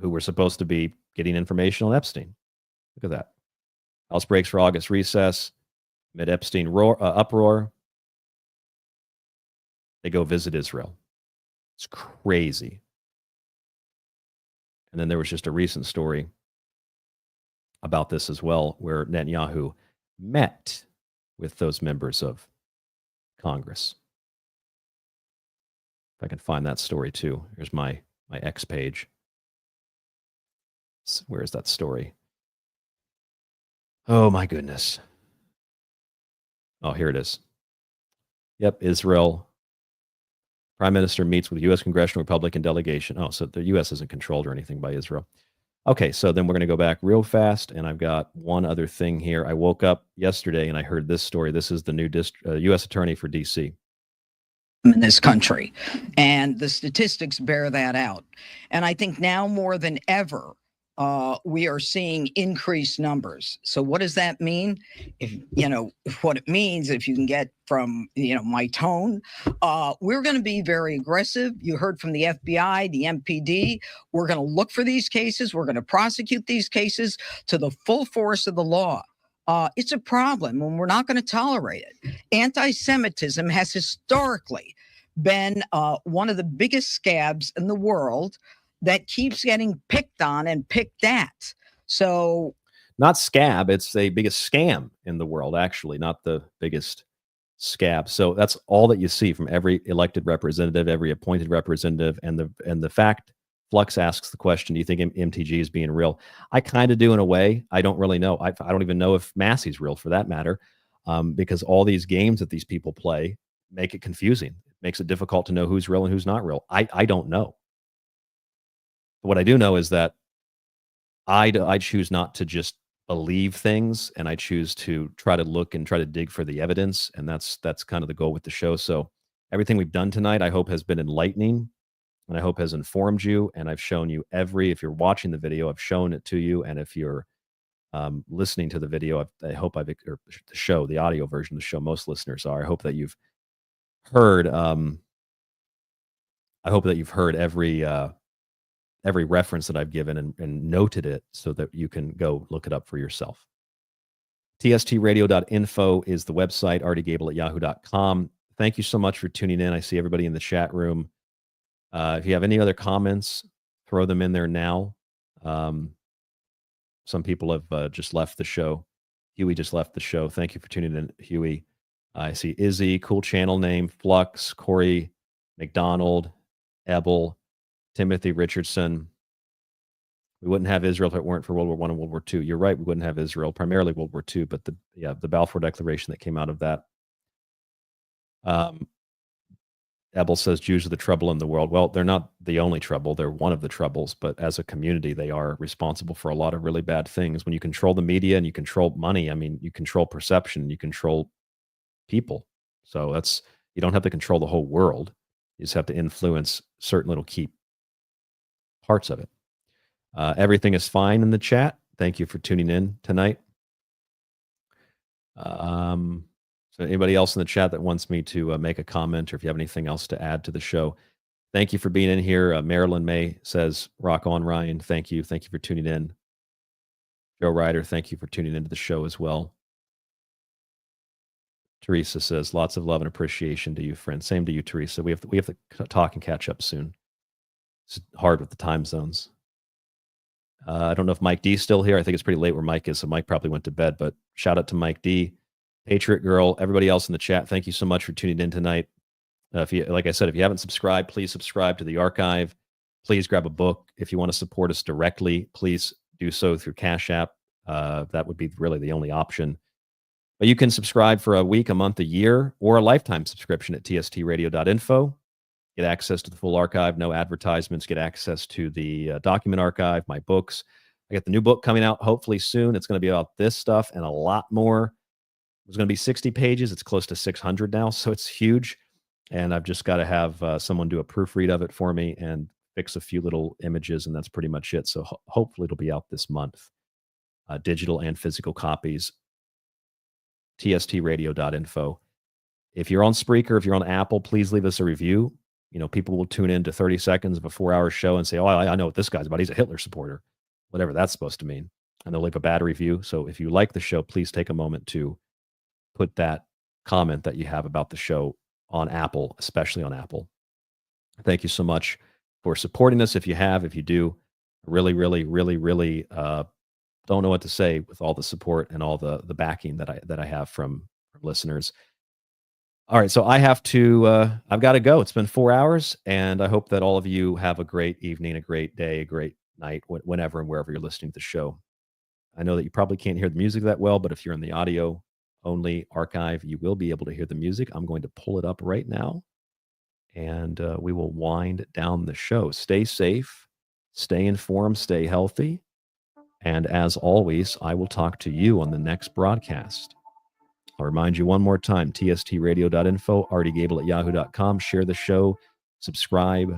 who were supposed to be getting information on Epstein. Look at that. House breaks for August recess, mid-Epstein uproar. They go visit Israel. It's crazy. And then there was just a recent story about this as well, where Netanyahu met with those members of Congress. If I can find that story too. Here's my X page. Where's that story? Oh my goodness. Oh, here it is. Yep, Israel. Prime Minister meets with U.S. Congressional Republican delegation. Oh, so the U.S. isn't controlled or anything by Israel. Okay, so then we're going to go back real fast, and I've got one other thing here. I woke up yesterday and I heard this story. This is the new U.S. Attorney for D.C. in this country, and the statistics bear that out. And I think now more than ever, we are seeing increased numbers. So what does that mean? What it means, if you can get from, my tone, we're going to be very aggressive. You heard from the FBI, the MPD. We're going to look for these cases. We're going to prosecute these cases to the full force of the law. It's a problem, and we're not going to tolerate it. Anti-Semitism has historically been one of the biggest scabs in the world that keeps getting picked on and picked at. So, not scab, it's the biggest scam in the world, actually, not the biggest scab. So that's all that you see from every elected representative, every appointed representative, and the fact Flux asks the question, do you think MTG is being real? I kind of do in a way. I don't really know. I don't even know if Massey's real, for that matter, because all these games that these people play make it confusing. It makes it difficult to know who's real and who's not real. I don't know. What I do know is that I choose not to just believe things, and I choose to try to look and try to dig for the evidence, and that's kind of the goal with the show. So everything we've done tonight, I hope, has been enlightening, and I hope has informed you, and I've shown you if you're watching the video, I've shown it to you, and if you're listening to the video, I hope or the audio version of the show, most listeners are. I hope that you've heard. I hope that you've heard every reference that I've given and noted it so that you can go look it up for yourself. tstradio.info is the website, rdgable@yahoo.com. Thank you so much for tuning in. I see everybody in the chat room. If you have any other comments, throw them in there now. Some people have just left the show. Huey just left the show. Thank you for tuning in, Huey. I see Izzy, cool channel name, Flux, Corey, McDonald, Ebel, Timothy Richardson. We wouldn't have Israel if it weren't for World War I and World War II. You're right, we wouldn't have Israel, primarily World War II, but the Balfour Declaration that came out of that. Ebel says Jews are the trouble in the world. Well, they're not the only trouble. They're one of the troubles, but as a community, they are responsible for a lot of really bad things. When you control the media and you control money, I mean, you control perception, you control people. So you don't have to control the whole world. You just have to influence certain little key parts of it. Everything is fine in the chat. Thank you for tuning in tonight. So anybody else in the chat that wants me to make a comment, or if you have anything else to add to the show, thank you for being in here. Marilyn May says, rock on, Ryan. Thank you. Thank you for tuning in. Joe Ryder, thank you for tuning into the show as well. Teresa says, lots of love and appreciation to you, friend. Same to you, Teresa. We have to talk and catch up soon. It's hard with the time zones. I don't know if Mike D is still here. I think it's pretty late where Mike is, so Mike probably went to bed. But shout out to Mike D, Patriot Girl, everybody else in the chat. Thank you so much for tuning in tonight. If you, like I said, if you haven't subscribed, please subscribe to the archive. Please grab a book. If you want to support us directly, please do so through Cash App. That would be really the only option. But you can subscribe for a week, a month, a year, or a lifetime subscription at tstradio.info. Get access to the full archive, no advertisements, get access to the document archive, my books. I got the new book coming out hopefully soon. It's going to be about this stuff and a lot more. It was going to be 60 pages. It's close to 600 now, so it's huge. And I've just got to have someone do a proofread of it for me and fix a few little images, and that's pretty much it. So hopefully it'll be out this month. Digital and physical copies. tstradio.info. If you're on Spreaker, if you're on Apple, please leave us a review. You know, people will tune in to 30 seconds of a 4-hour show and say, oh, I know what this guy's about. He's a Hitler supporter, whatever that's supposed to mean. And they'll leave a bad review. So if you like the show, please take a moment to put that comment that you have about the show on Apple, especially on Apple. Thank you so much for supporting us. If you do, really, really, really, really don't know what to say with all the support and all the backing that I have from listeners. All right, so I have to, I've got to go. It's been 4 hours, and I hope that all of you have a great evening, a great day, a great night, whenever and wherever you're listening to the show. I know that you probably can't hear the music that well, but if you're in the audio only archive, you will be able to hear the music. I'm going to pull it up right now, and we will wind down the show. Stay safe, stay informed, stay healthy, and as always, I will talk to you on the next broadcast. I'll remind you one more time, tstradio.info, rdgable@yahoo.com. Share the show, subscribe,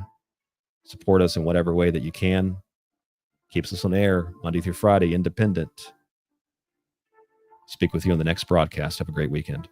support us in whatever way that you can. Keeps us on air Monday through Friday, independent. Speak with you on the next broadcast. Have a great weekend.